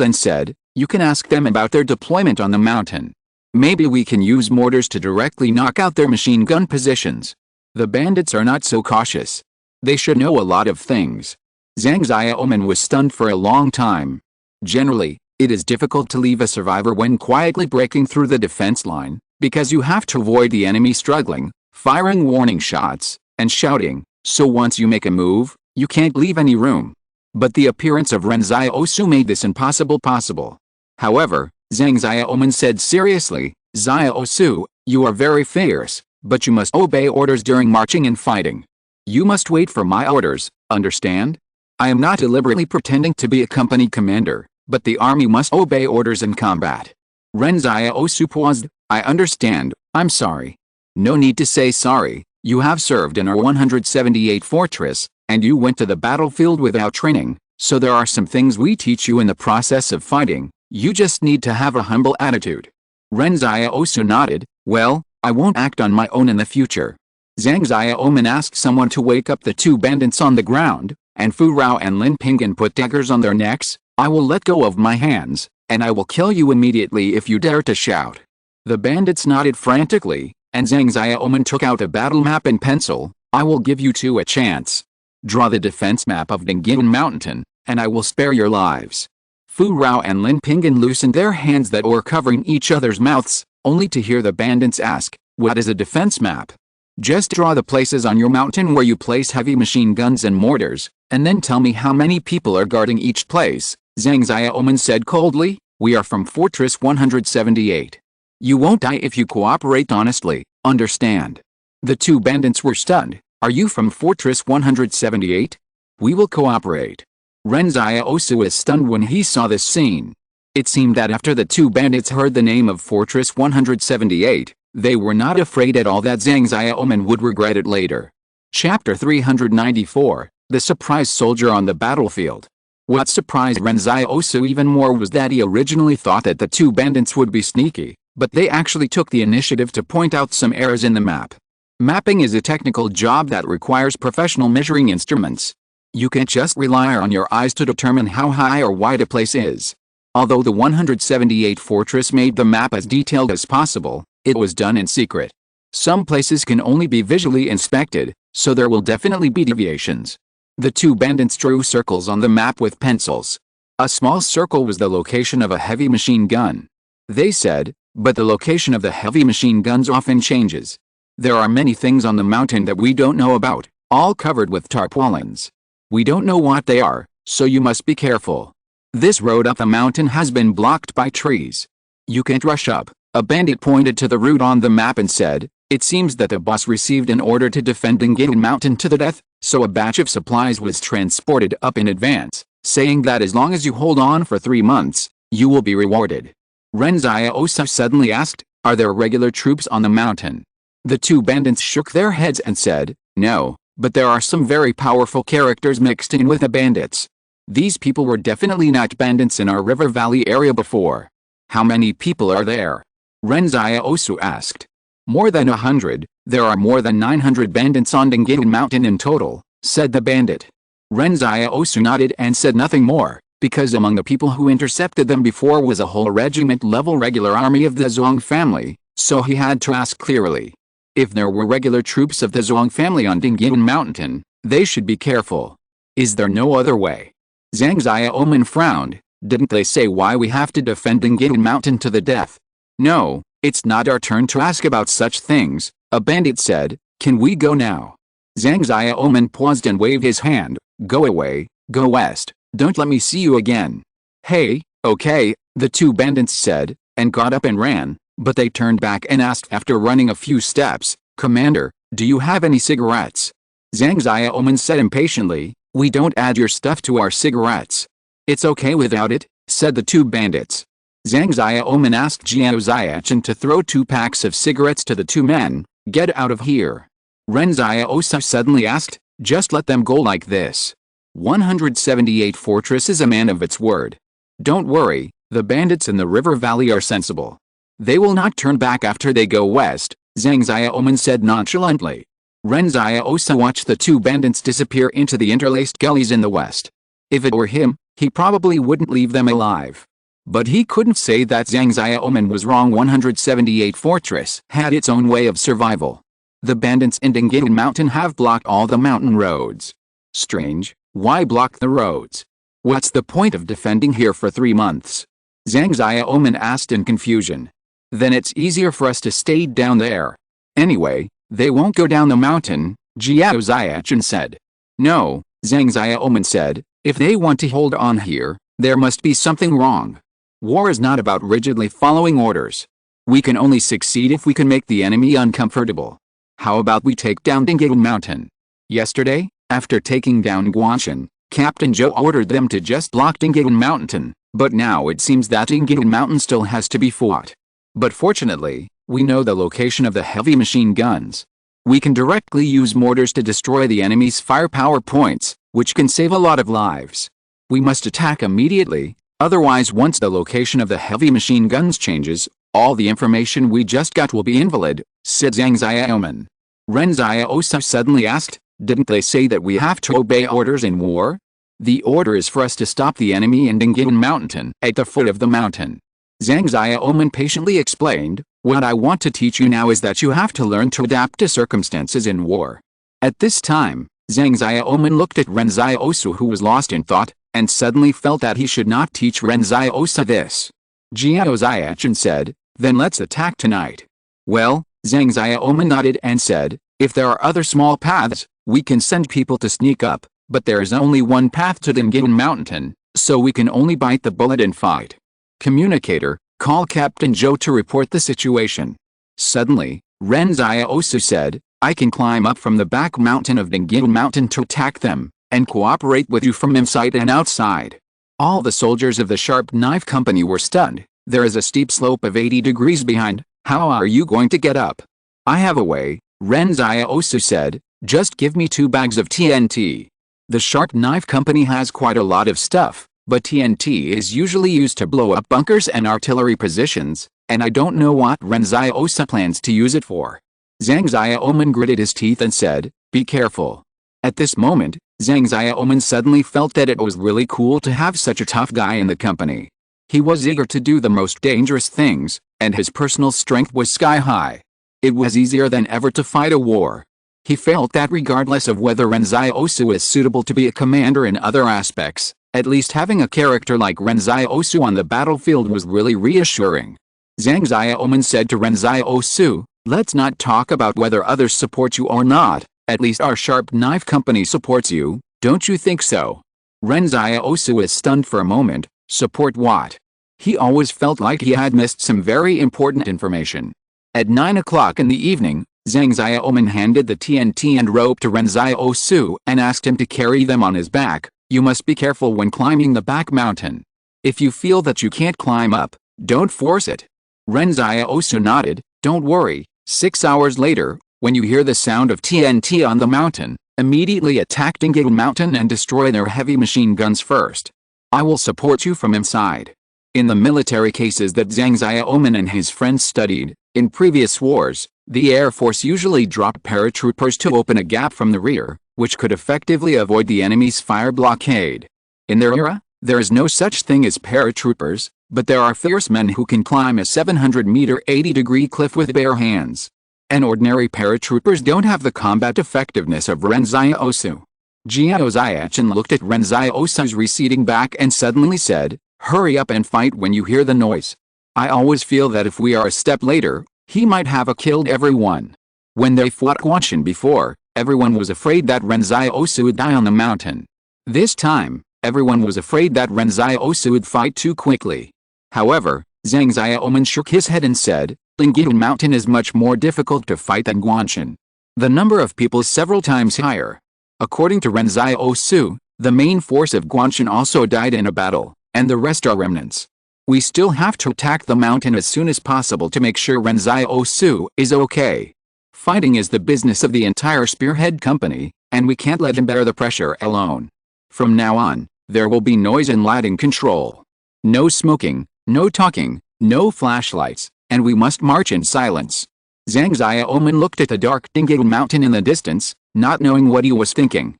and said, "You can ask them about their deployment on the mountain. Maybe we can use mortars to directly knock out their machine gun positions. The bandits are not so cautious. They should know a lot of things." Zhang Xiaoman was stunned for a long time. Generally, it is difficult to leave a survivor when quietly breaking through the defense line, because you have to avoid the enemy struggling, firing warning shots, and shouting, so once you make a move, you can't leave any room. But the appearance of Ren Xiaosu made this impossible possible. However, Zhang Xiaoman said seriously, "Xiaosu, you are very fierce, but you must obey orders during marching and fighting. You must wait for my orders, understand? I am not deliberately pretending to be a company commander, but the army must obey orders in combat." Ren Xiaosu paused. "I understand, I'm sorry." "No need to say sorry, you have served in our 178 fortress, and you went to the battlefield without training, so there are some things we teach you in the process of fighting. You just need to have a humble attitude." Ren Xiaosu nodded. "Well, I won't act on my own in the future." Zhang Xiaoman asked someone to wake up the 2 bandits on the ground, and Fu Rao and Lin Pinggan put daggers on their necks. "I will let go of my hands, and I will kill you immediately if you dare to shout." The bandits nodded frantically, and Zhang Xiaoman took out a battle map and pencil. "I will give you 2 a chance. Draw the defense map of Lingyan Mountain, and I will spare your lives." Fu Rao and Lin Pinggan loosened their hands that were covering each other's mouths, only to hear the bandits ask, "What is a defense map?" Just draw the places on your mountain where you place heavy machine guns and mortars, and then tell me how many people are guarding each place, Zhang Xiaoman said coldly. We are from Fortress 178. You won't die if you cooperate honestly, understand? The two bandits were stunned. Are you from Fortress 178? We will cooperate. Ren Xiaosu was stunned when he saw this scene. It seemed that after the two bandits heard the name of Fortress 178, they were not afraid at all that Zhang Xiaoman would regret it later. Chapter 394, The Surprise Soldier on the Battlefield. What surprised Ren Xiaosu even more was that he originally thought that the two bandits would be sneaky, but they actually took the initiative to point out some errors in the map. Mapping is a technical job that requires professional measuring instruments. You can't just rely on your eyes to determine how high or wide a place is. Although the 178 Fortress made the map as detailed as possible, it was done in secret. Some places can only be visually inspected, so there will definitely be deviations. The two bandits drew circles on the map with pencils. A small circle was the location of a heavy machine gun. They said, but the location of the heavy machine guns often changes. There are many things on the mountain that we don't know about, all covered with tarpaulins. We don't know what they are, so you must be careful. This road up the mountain has been blocked by trees. You can't rush up. A bandit pointed to the route on the map and said, it seems that the boss received an order to defend Dingate Mountain to the death, so a batch of supplies was transported up in advance, saying that as long as you hold on for 3 months, you will be rewarded. Ren Xiaosu suddenly asked, are there regular troops on the mountain? The two bandits shook their heads and said, no, but there are some very powerful characters mixed in with the bandits. These people were definitely not bandits in our river valley area before. How many people are there? Ren Xiaosu asked. More than 100, there are more than 900 bandits on Dingate Mountain in total, said the bandit. Ren Xiaosu nodded and said nothing more, because among the people who intercepted them before was a whole regiment-level regular army of the Zhuang family, so he had to ask clearly. If there were regular troops of the Zhuang family on Dingate Mountain, they should be careful. Is there no other way? Zhang Xiaoman frowned. Didn't they say why we have to defend Dingate Mountain to the death? No, it's not our turn to ask about such things, a bandit said. Can we go now? Zhang Xiaoman paused and waved his hand. Go away, go west, don't let me see you again. Hey, okay, the two bandits said, and got up and ran, but they turned back and asked after running a few steps, Commander, do you have any cigarettes? Zhang Xiaoman said impatiently, we don't add your stuff to our cigarettes. It's okay without it, said the two bandits. Zhang Xiaoman asked Jiao Xiachen to throw 2 packs of cigarettes to the two men. Get out of here. Ren Xiaosu suddenly asked, just let them go like this. 178 Fortress is a man of its word. Don't worry, the bandits in the river valley are sensible. They will not turn back after they go west, Zhang Xiaoman said nonchalantly. Ren Xiaosu watched the two bandits disappear into the interlaced gullies in the west. If it were him, he probably wouldn't leave them alive. But he couldn't say that Zhang Xiaoman was wrong. 178 Fortress had its own way of survival. The bandits in Dingate Mountain have blocked all the mountain roads. Strange, why block the roads? What's the point of defending here for 3 months? Zhang Xiaoman asked in confusion. Then it's easier for us to stay down there. Anyway, they won't go down the mountain, Jiao Xiachen said. No, Zhang Xiaoman said, if they want to hold on here, there must be something wrong. War is not about rigidly following orders. We can only succeed if we can make the enemy uncomfortable. How about we take down Dingate Mountain? Yesterday, after taking down Guanshan, Captain Zhou ordered them to just block Dingate Mountain, but now it seems that Dingate Mountain still has to be fought. But fortunately, we know the location of the heavy machine guns. We can directly use mortars to destroy the enemy's firepower points, which can save a lot of lives. We must attack immediately, otherwise once the location of the heavy machine guns changes, all the information we just got will be invalid, said Zhang Xiaoman. Ren Xiaosu suddenly asked, didn't they say that we have to obey orders in war? The order is for us to stop the enemy in Dingate Mountain at the foot of the mountain. Zhang Xiaoman patiently explained, what I want to teach you now is that you have to learn to adapt to circumstances in war. At this time, Zhang Xiaoman looked at Ren Xiaosu, who was lost in thought, and suddenly felt that he should not teach Ren Xiaosu this. Jiao Xiachen said, then let's attack tonight. Well, Zhang Xiaoman nodded and said, If there are other small paths, we can send people to sneak up, but there is only one path to Dingin Mountain, so we can only bite the bullet and fight. Communicator, call Captain Joe to report the situation. Suddenly, Ren Xiaosu said, I can climb up from the back mountain of Dingin Mountain to attack them, and cooperate with you from inside and outside. All the soldiers of the Sharp Knife Company were stunned. There is a steep slope of 80 degrees behind. How are you going to get up? I have a way, Ren Xiaosu said, just give me 2 bags of TNT. The Sharp Knife Company has quite a lot of stuff, but TNT is usually used to blow up bunkers and artillery positions, and I don't know what Ren Xiaosu plans to use it for. Zhang Xiaoman gritted his teeth and said, be careful. At this moment, Zhang Xiaoman suddenly felt that it was really cool to have such a tough guy in the company. He was eager to do the most dangerous things, and his personal strength was sky high. It was easier than ever to fight a war. He felt that regardless of whether Ren Xiaosu is suitable to be a commander in other aspects, at least having a character like Ren Xiaosu on the battlefield was really reassuring. Zhang Xiaoman said to Ren Xiaosu, let's not talk about whether others support you or not, at least our Sharp Knife Company supports you, don't you think so? Ren Xiaosu was stunned for a moment. Support what? He always felt like he had missed some very important information. At 9 o'clock in the evening, Zhang Xiaoman handed the TNT and rope to Ren Xiaosu and asked him to carry them on his back. You must be careful when climbing the back mountain. If you feel that you can't climb up, don't force it. Ren Xiaosu nodded. Don't worry. 6 hours later, when you hear the sound of TNT on the mountain, immediately attack Dingin Mountain and destroy their heavy machine guns first. I will support you from inside. In the military cases that Zhang Xiaoman and his friends studied, in previous wars, the Air Force usually dropped paratroopers to open a gap from the rear, which could effectively avoid the enemy's fire blockade. In their era, there is no such thing as paratroopers, but there are fierce men who can climb a 700-meter 80-degree cliff with bare hands. And ordinary paratroopers don't have the combat effectiveness of Ren Xiaosu. Jiao Xiachen looked at Ren Xiaosu's receding back and suddenly said, hurry up and fight when you hear the noise. I always feel that if we are a step later, he might have killed everyone. When they fought Guanxin before, everyone was afraid that Ren Xiaosu would die on the mountain. This time, everyone was afraid that Ren Xiaosu would fight too quickly. However, Zhang Xiaoman shook his head and said, Dingin Mountain is much more difficult to fight than Guanxin. The number of people is several times higher. According to Ren Xiaosu, the main force of Guanxin also died in a battle, and the rest are remnants. We still have to attack the mountain as soon as possible to make sure Ren Xiaosu is okay. Fighting is the business of the entire Spearhead Company, and we can't let him bear the pressure alone. From now on, there will be noise and lighting control. No smoking, no talking, no flashlights, and we must march in silence. Zhang Xiaoman looked at the dark Dingin Mountain in the distance, not knowing what he was thinking.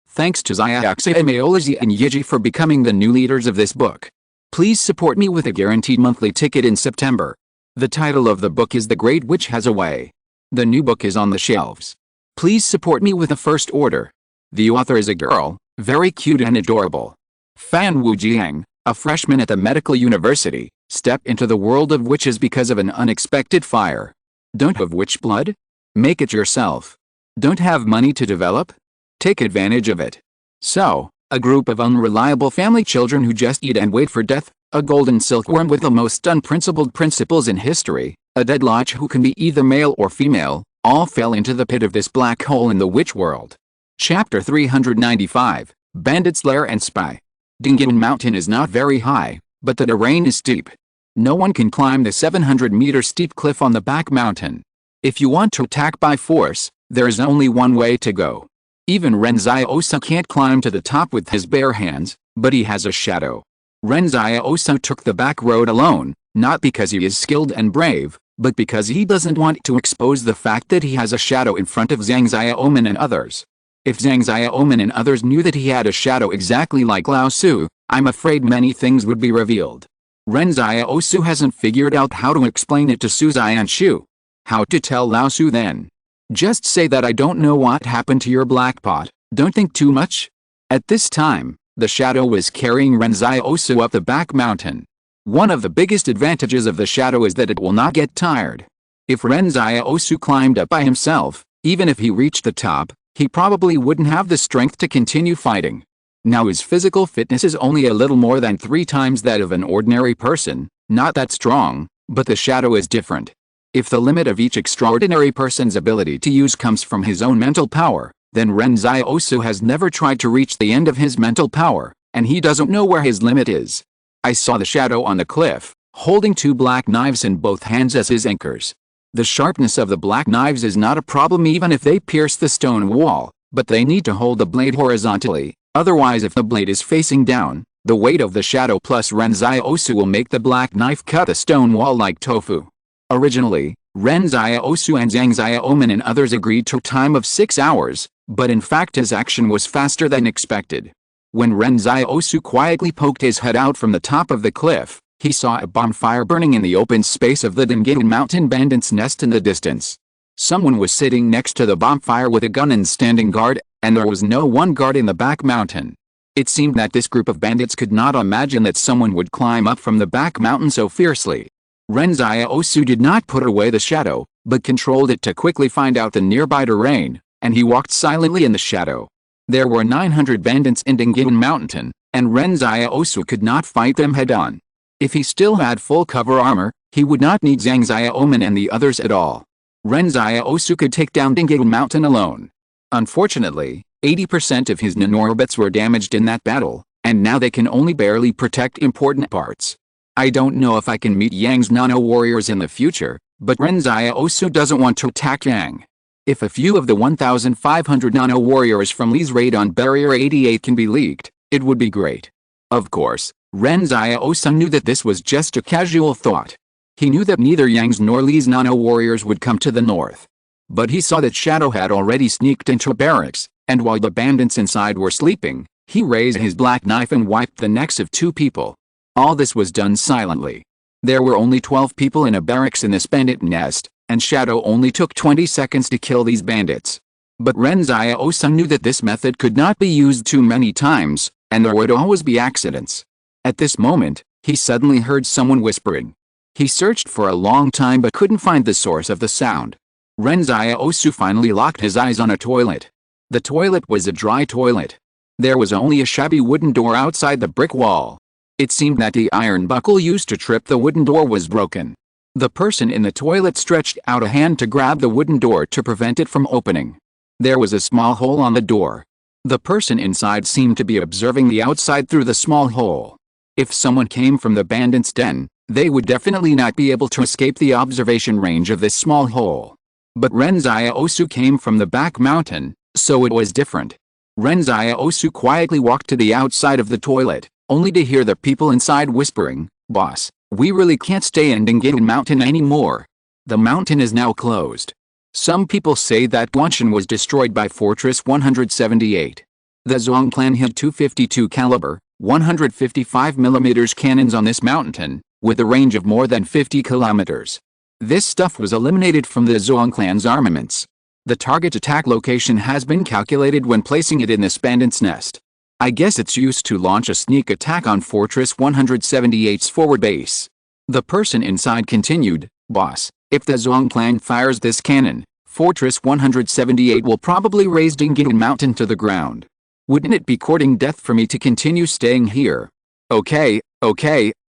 Thanks to Xiaoxia Maolazi and Yiji for becoming the new leaders of this book. Please support me with a guaranteed monthly ticket in September. The title of the book is The Great Witch Has a Way. The new book is on the shelves. Please support me with a first order. The author is a girl, very cute and adorable. Fan Wu Jiang, a freshman at the medical university, stepped into the world of witches because of an unexpected fire. Don't have witch blood? Make it yourself. Don't have money to develop? Take advantage of it. So, a group of unreliable family children who just eat and wait for death, a golden silkworm with the most unprincipled principles in history, a dead lodge who can be either male or female, all fell into the pit of this black hole in the witch world. Chapter 395, Bandit's Lair and Spy. Dingin Mountain is not very high, but the terrain is steep. No one can climb the 700-meter steep cliff on the back mountain. If you want to attack by force, there is only one way to go. Even Ren Xiaosu can't climb to the top with his bare hands, but he has a shadow. Ren Xiaosu took the back road alone, not because he is skilled and brave, but because he doesn't want to expose the fact that he has a shadow in front of Zhang Xiaoman and others. If Zhang Xiaoman and others knew that he had a shadow exactly like Lao Su, I'm afraid many things would be revealed. Ren Xiaosu hasn't figured out how to explain it to Su Xianshu. How to tell Lao Su then? Just say that I don't know what happened to your black pot, don't think too much. At this time, the shadow was carrying Ren Xiaosu up the back mountain. One of the biggest advantages of the shadow is that it will not get tired. If Ren Xiaosu climbed up by himself, even if he reached the top, he probably wouldn't have the strength to continue fighting. Now his physical fitness is only a little more than 3 times that of an ordinary person, not that strong, but the shadow is different. If the limit of each extraordinary person's ability to use comes from his own mental power, then Ren Xiaosu has never tried to reach the end of his mental power, and he doesn't know where his limit is. I saw the shadow on the cliff, holding 2 black knives in both hands as his anchors. The sharpness of the black knives is not a problem even if they pierce the stone wall, but they need to hold the blade horizontally, otherwise if the blade is facing down, the weight of the shadow plus Ren Xiaosu will make the black knife cut the stone wall like tofu. Originally, Ren Xiaosu and Zhang Xiaoman and others agreed to a time of 6 hours, but in fact his action was faster than expected. When Ren Xiaosu quietly poked his head out from the top of the cliff, he saw a bonfire burning in the open space of the Dingin Mountain bandit's nest in the distance. Someone was sitting next to the bonfire with a gun and standing guard, and there was no one guard in the back mountain. It seemed that this group of bandits could not imagine that someone would climb up from the back mountain so fiercely. Ren Xiaosu did not put away the shadow, but controlled it to quickly find out the nearby terrain, and he walked silently in the shadow. There were 900 bandits in Dingin Mountain, and Ren Xiaosu could not fight them head-on. If he still had full cover armor, he would not need Zhang Xiaoman and the others at all. Ren Xiaosu could take down Dingin Mountain alone. Unfortunately, 80% of his nanorbits were damaged in that battle, and now they can only barely protect important parts. I don't know if I can meet Yang's nano warriors in the future, but Ren Xiaosu doesn't want to attack Yang. If a few of the 1,500 nano warriors from Li's raid on Barrier 88 can be leaked, it would be great. Of course, Ren Xiaosu knew that this was just a casual thought. He knew that neither Yang's nor Li's nano warriors would come to the north. But he saw that Shadow had already sneaked into barracks, and while the bandits inside were sleeping, he raised his black knife and wiped the necks of 2 people. All this was done silently. There were only 12 people in a barracks in this bandit nest, and Shadow only took 20 seconds to kill these bandits. But Ren Xiaosu knew that this method could not be used too many times, and there would always be accidents. At this moment, he suddenly heard someone whispering. He searched for a long time but couldn't find the source of the sound. Ren Xiaosu finally locked his eyes on a toilet. The toilet was a dry toilet. There was only a shabby wooden door outside the brick wall. It seemed that the iron buckle used to trip the wooden door was broken. The person in the toilet stretched out a hand to grab the wooden door to prevent it from opening. There was a small hole on the door. The person inside seemed to be observing the outside through the small hole. If someone came from the bandits' den, they would definitely not be able to escape the observation range of this small hole. But Ren Xiaosu came from the back mountain, so it was different. Ren Xiaosu quietly walked to the outside of the toilet, only to hear the people inside whispering, "Boss, we really can't stay in Dingin Mountain anymore. The mountain is now closed." Some people say that Guanshan was destroyed by Fortress 178. The Zhuang clan hid 252 caliber, 155mm cannons on this mountain, with a range of more than 50 kilometers. This stuff was eliminated from the Zhuang clan's armaments. The target attack location has been calculated when placing it in this bandit's nest. I guess it's used to launch a sneak attack on Fortress 178's forward base. The person inside continued, "Boss, if the Zhuang clan fires this cannon, Fortress 178 will probably raze Dingin Mountain to the ground. Wouldn't it be courting death for me to continue staying here?" Okay,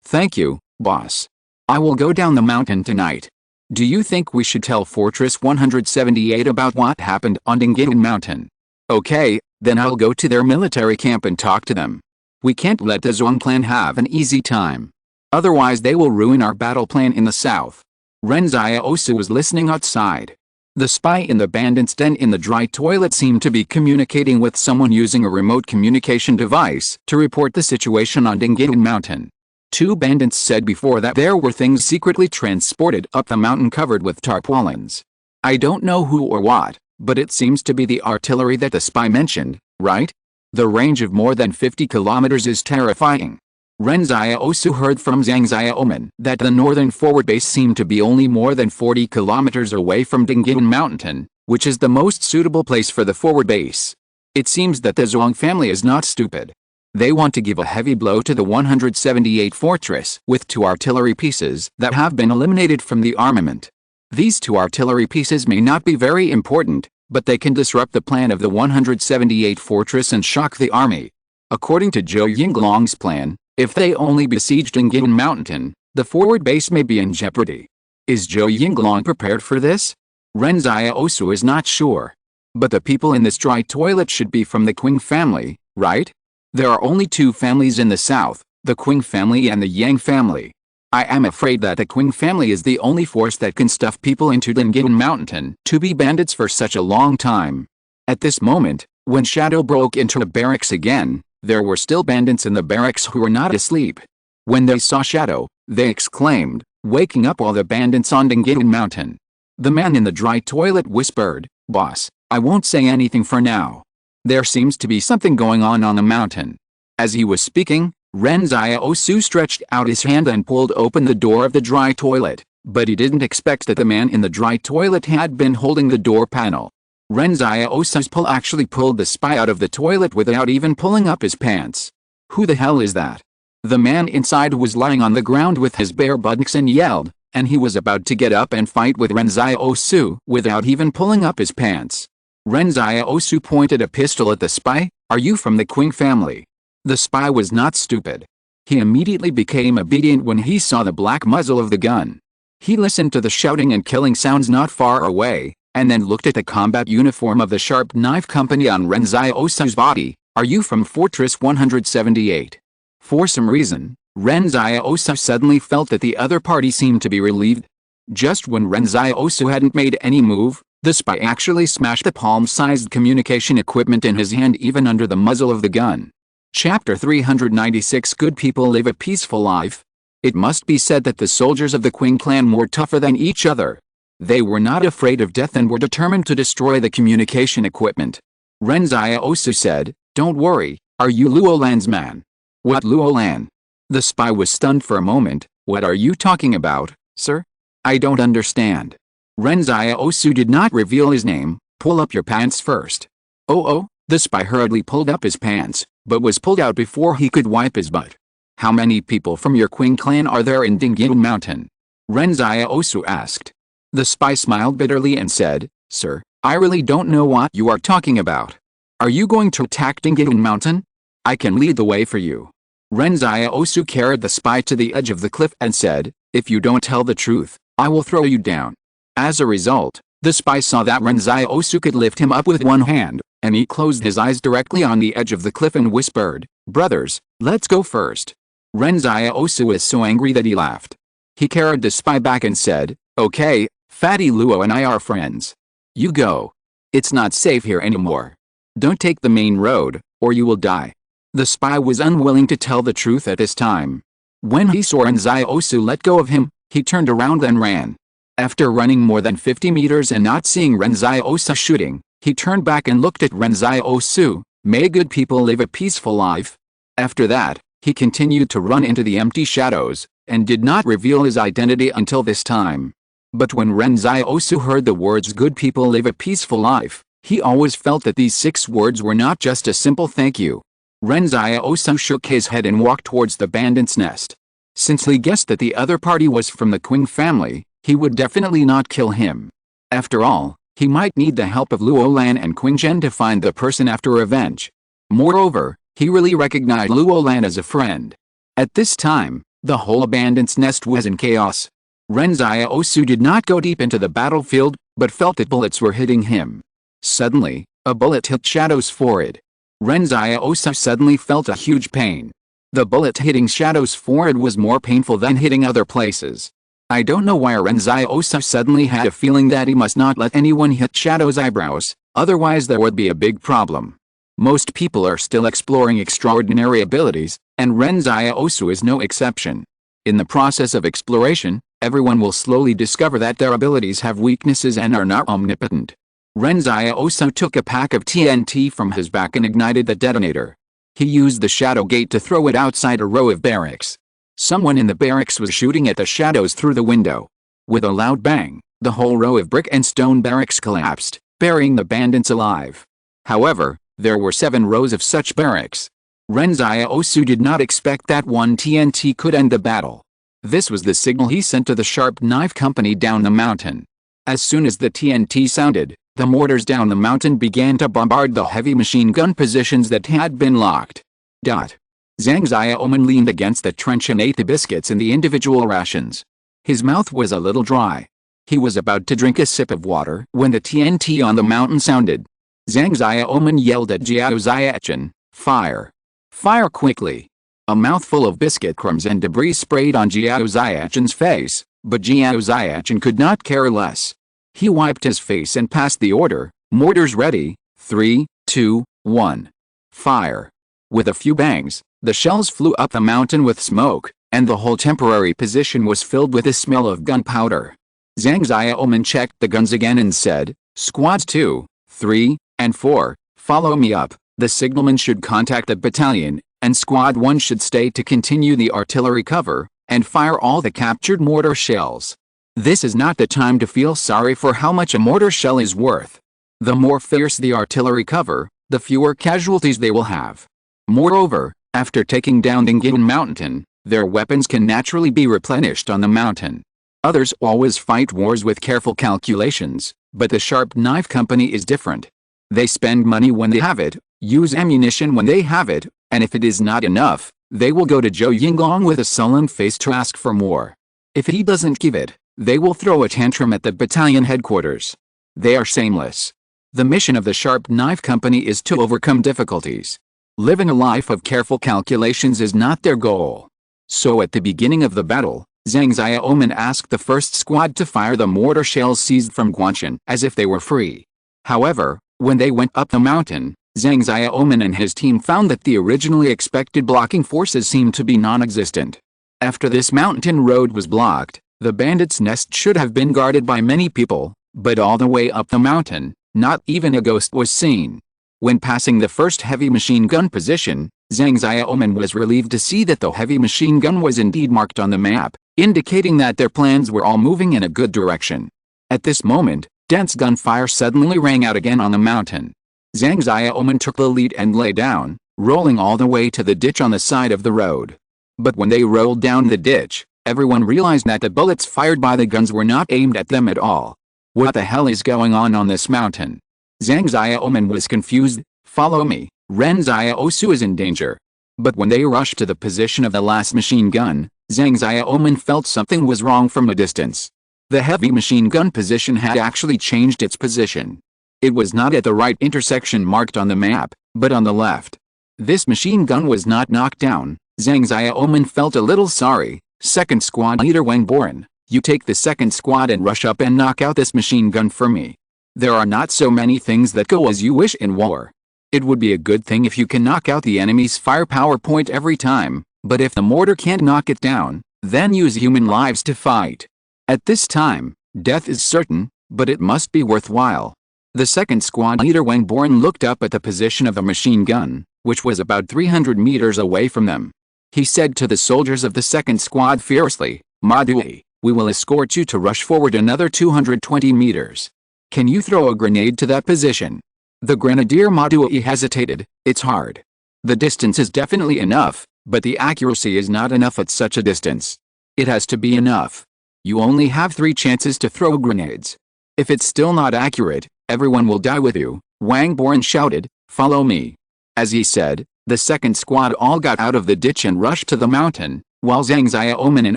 thank you, boss. I will go down the mountain tonight. Do you think we should tell Fortress 178 about what happened on Dingin Mountain? Okay, then I'll go to their military camp and talk to them. We can't let the Zhuang clan have an easy time. Otherwise they will ruin our battle plan in the south. Ren Xiaosu was listening outside. The spy in the bandit's den in the dry toilet seemed to be communicating with someone using a remote communication device to report the situation on Dingin Mountain. 2 bandits said before that there were things secretly transported up the mountain covered with tarpaulins. I don't know who or what, but it seems to be the artillery that the spy mentioned, right? The range of more than 50 kilometers is terrifying. Ren Xiaosu heard from Zhang Xiaoman that the northern forward base seemed to be only more than 40 kilometers away from Dingin Mountain, which is the most suitable place for the forward base. It seems that the Zhuang family is not stupid. They want to give a heavy blow to the 178 fortress with 2 artillery pieces that have been eliminated from the armament. These two artillery pieces may not be very important, but they can disrupt the plan of the 178 fortress and shock the army. According to Zhou Yinglong's plan, if they only besieged Ingyin Mountain, the forward base may be in jeopardy. Is Zhou Yinglong prepared for this? Ren Xiaosu is not sure. But the people in this dry toilet should be from the Qing family, right? There are only two families in the south, the Qing family and the Yang family. I am afraid that the Qing family is the only force that can stuff people into Ingyin Mountain to be bandits for such a long time. At this moment, when Shadow broke into the barracks again, there were still bandits in the barracks who were not asleep. When they saw Shadow, they exclaimed, waking up all the bandits on Ingyin Mountain. The man in the dry toilet whispered, "Boss, I won't say anything for now. There seems to be something going on the mountain." As he was speaking, Ren Xiaosu stretched out his hand and pulled open the door of the dry toilet, but he didn't expect that the man in the dry toilet had been holding the door panel. Ren Xiaosu's pull actually pulled the spy out of the toilet without even pulling up his pants. Who the hell is that? The man inside was lying on the ground with his bare buttocks and yelled, and he was about to get up and fight with Ren Xiaosu without even pulling up his pants. Ren Xiaosu pointed a pistol at the spy. "Are you from the Qing family?" The spy was not stupid. He immediately became obedient when he saw the black muzzle of the gun. He listened to the shouting and killing sounds not far away, and then looked at the combat uniform of the Sharp Knife Company on Ren Xiaosu's body. "Are you from Fortress 178? For some reason, Ren Xiaosu suddenly felt that the other party seemed to be relieved. Just when Ren Xiaosu hadn't made any move, the spy actually smashed the palm-sized communication equipment in his hand even under the muzzle of the gun. Chapter 396 Good people live a peaceful life. It must be said that the soldiers of the Qing clan were tougher than each other. They were not afraid of death and were determined to destroy the communication equipment. Ren Xiaosu said, "Don't worry, are you Luolan's man?" "What Luolan?" The spy was stunned for a moment. "What are you talking about, sir? I don't understand." Ren Xiaosu did not reveal his name. "Pull up your pants first." Oh, the spy hurriedly pulled up his pants, but was pulled out before he could wipe his butt. "How many people from your Qing clan are there in Ingyin Mountain?" Ren Xiaosu asked. The spy smiled bitterly and said, "Sir, I really don't know what you are talking about. Are you going to attack Ingyin Mountain? I can lead the way for you." Ren Xiaosu carried the spy to the edge of the cliff and said, "If you don't tell the truth, I will throw you down." As a result, the spy saw that Ren Xiaosu could lift him up with one hand, and he closed his eyes directly on the edge of the cliff and whispered, "Brothers, let's go first." Ren Xiaosu was so angry that he laughed. He carried the spy back and said, "Okay, Fatty Luo and I are friends. You go. It's not safe here anymore. Don't take the main road, or you will die." The spy was unwilling to tell the truth at this time. When he saw Ren Xiaosu let go of him, he turned around and ran. After running more than 50 meters and not seeing Ren Xiaosu shooting, he turned back and looked at Ren Xiaosu. "May good people live a peaceful life." After that, he continued to run into the empty shadows, and did not reveal his identity until this time. But when Ren Xiaosu heard the words "good people live a peaceful life," he always felt that these 6 words were not just a simple thank you. Ren Xiaosu shook his head and walked towards the bandit's nest. Since he guessed that the other party was from the Qing family, he would definitely not kill him. After all, he might need the help of Luolan and Qingzhen to find the person after revenge. Moreover, he really recognized Luolan as a friend. At this time, the whole bandit's nest was in chaos. Ren Xiaosu did not go deep into the battlefield, but felt that bullets were hitting him. Suddenly, a bullet hit Shadow's forehead. Ren Xiaosu suddenly felt a huge pain. The bullet hitting Shadow's forehead was more painful than hitting other places. I don't know why Ren Xiaosu suddenly had a feeling that he must not let anyone hit Shadow's eyebrows, otherwise there would be a big problem. Most people are still exploring extraordinary abilities, and Ren Xiaosu is no exception. In the process of exploration, everyone will slowly discover that their abilities have weaknesses and are not omnipotent. Ren Xiaosu took a pack of TNT from his back and ignited the detonator. He used the shadow gate to throw it outside a row of barracks. Someone in the barracks was shooting at the shadows through the window. With a loud bang, the whole row of brick and stone barracks collapsed, burying the bandits alive. However, there were 7 rows of such barracks. Ren Xiaosu did not expect that one TNT could end the battle. This was the signal he sent to the Sharp Knife Company down the mountain. As soon as the TNT sounded, the mortars down the mountain began to bombard the heavy machine gun positions that had been locked. Zhang Xiaoman leaned against the trench and ate the biscuits in the individual rations. His mouth was a little dry. He was about to drink a sip of water when the TNT on the mountain sounded. Zhang Xiaoman yelled at Jiao Xiachen, "Fire! Fire quickly!" A mouthful of biscuit crumbs and debris sprayed on Jiao Xiachen's face, but Jiao Xiachen could not care less. He wiped his face and passed the order, "Mortars ready, 3, 2, 1. Fire!" With a few bangs, the shells flew up the mountain with smoke, and the whole temporary position was filled with the smell of gunpowder. Zhang Xiaoman checked the guns again and said, "Squads 2, 3, and 4, follow me up. The signalman should contact the battalion, and Squad 1 should stay to continue the artillery cover, and fire all the captured mortar shells. This is not the time to feel sorry for how much a mortar shell is worth. The more fierce the artillery cover, the fewer casualties they will have. Moreover, after taking down Dingyin Mountain, their weapons can naturally be replenished on the mountain. Others always fight wars with careful calculations, but the Sharp Knife Company is different. They spend money when they have it, use ammunition when they have it, and if it is not enough, they will go to Zhou Yinglong with a sullen face to ask for more. If he doesn't give it, they will throw a tantrum at the battalion headquarters. They are shameless. The mission of the Sharp Knife Company is to overcome difficulties. Living a life of careful calculations is not their goal. So at the beginning of the battle, Zhang Xiaoman asked the first squad to fire the mortar shells seized from Guanshan as if they were free. However, when they went up the mountain, Zhang Xiaoman and his team found that the originally expected blocking forces seemed to be non-existent. After this mountain road was blocked, the bandits' nest should have been guarded by many people, but all the way up the mountain, not even a ghost was seen. When passing the first heavy machine gun position, Zhang Xiaoman was relieved to see that the heavy machine gun was indeed marked on the map, indicating that their plans were all moving in a good direction. At this moment, dense gunfire suddenly rang out again on the mountain. Zhang Xiaoman took the lead and lay down, rolling all the way to the ditch on the side of the road. But when they rolled down the ditch, everyone realized that the bullets fired by the guns were not aimed at them at all. What the hell is going on this mountain? Zhang Xiaoman was confused. "Follow me, Ren Xiaosu is in danger." But when they rushed to the position of the last machine gun, Zhang Xiaoman felt something was wrong from a distance. The heavy machine gun position had actually changed its position. It was not at the right intersection marked on the map, but on the left. This machine gun was not knocked down. Zhang Xiaoman felt a little sorry. "Second squad leader Wang Boren, you take the second squad and rush up and knock out this machine gun for me. There are not so many things that go as you wish in war. It would be a good thing if you can knock out the enemy's firepower point every time, but if the mortar can't knock it down, then use human lives to fight. At this time, death is certain, but it must be worthwhile." The second squad leader Wang Boren looked up at the position of the machine gun, which was about 300 meters away from them. He said to the soldiers of the second squad fiercely, "Madui, we will escort you to rush forward another 220 meters. Can you throw a grenade to that position?" The grenadier Madui hesitated. "It's hard. The distance is definitely enough, but the accuracy is not enough at such a distance. It has to be enough. You only have 3 chances to throw grenades. If it's still not accurate, everyone will die with you." Wang Boren shouted, "Follow me." As he said, the second squad all got out of the ditch and rushed to the mountain, while Zhang Xiaoman and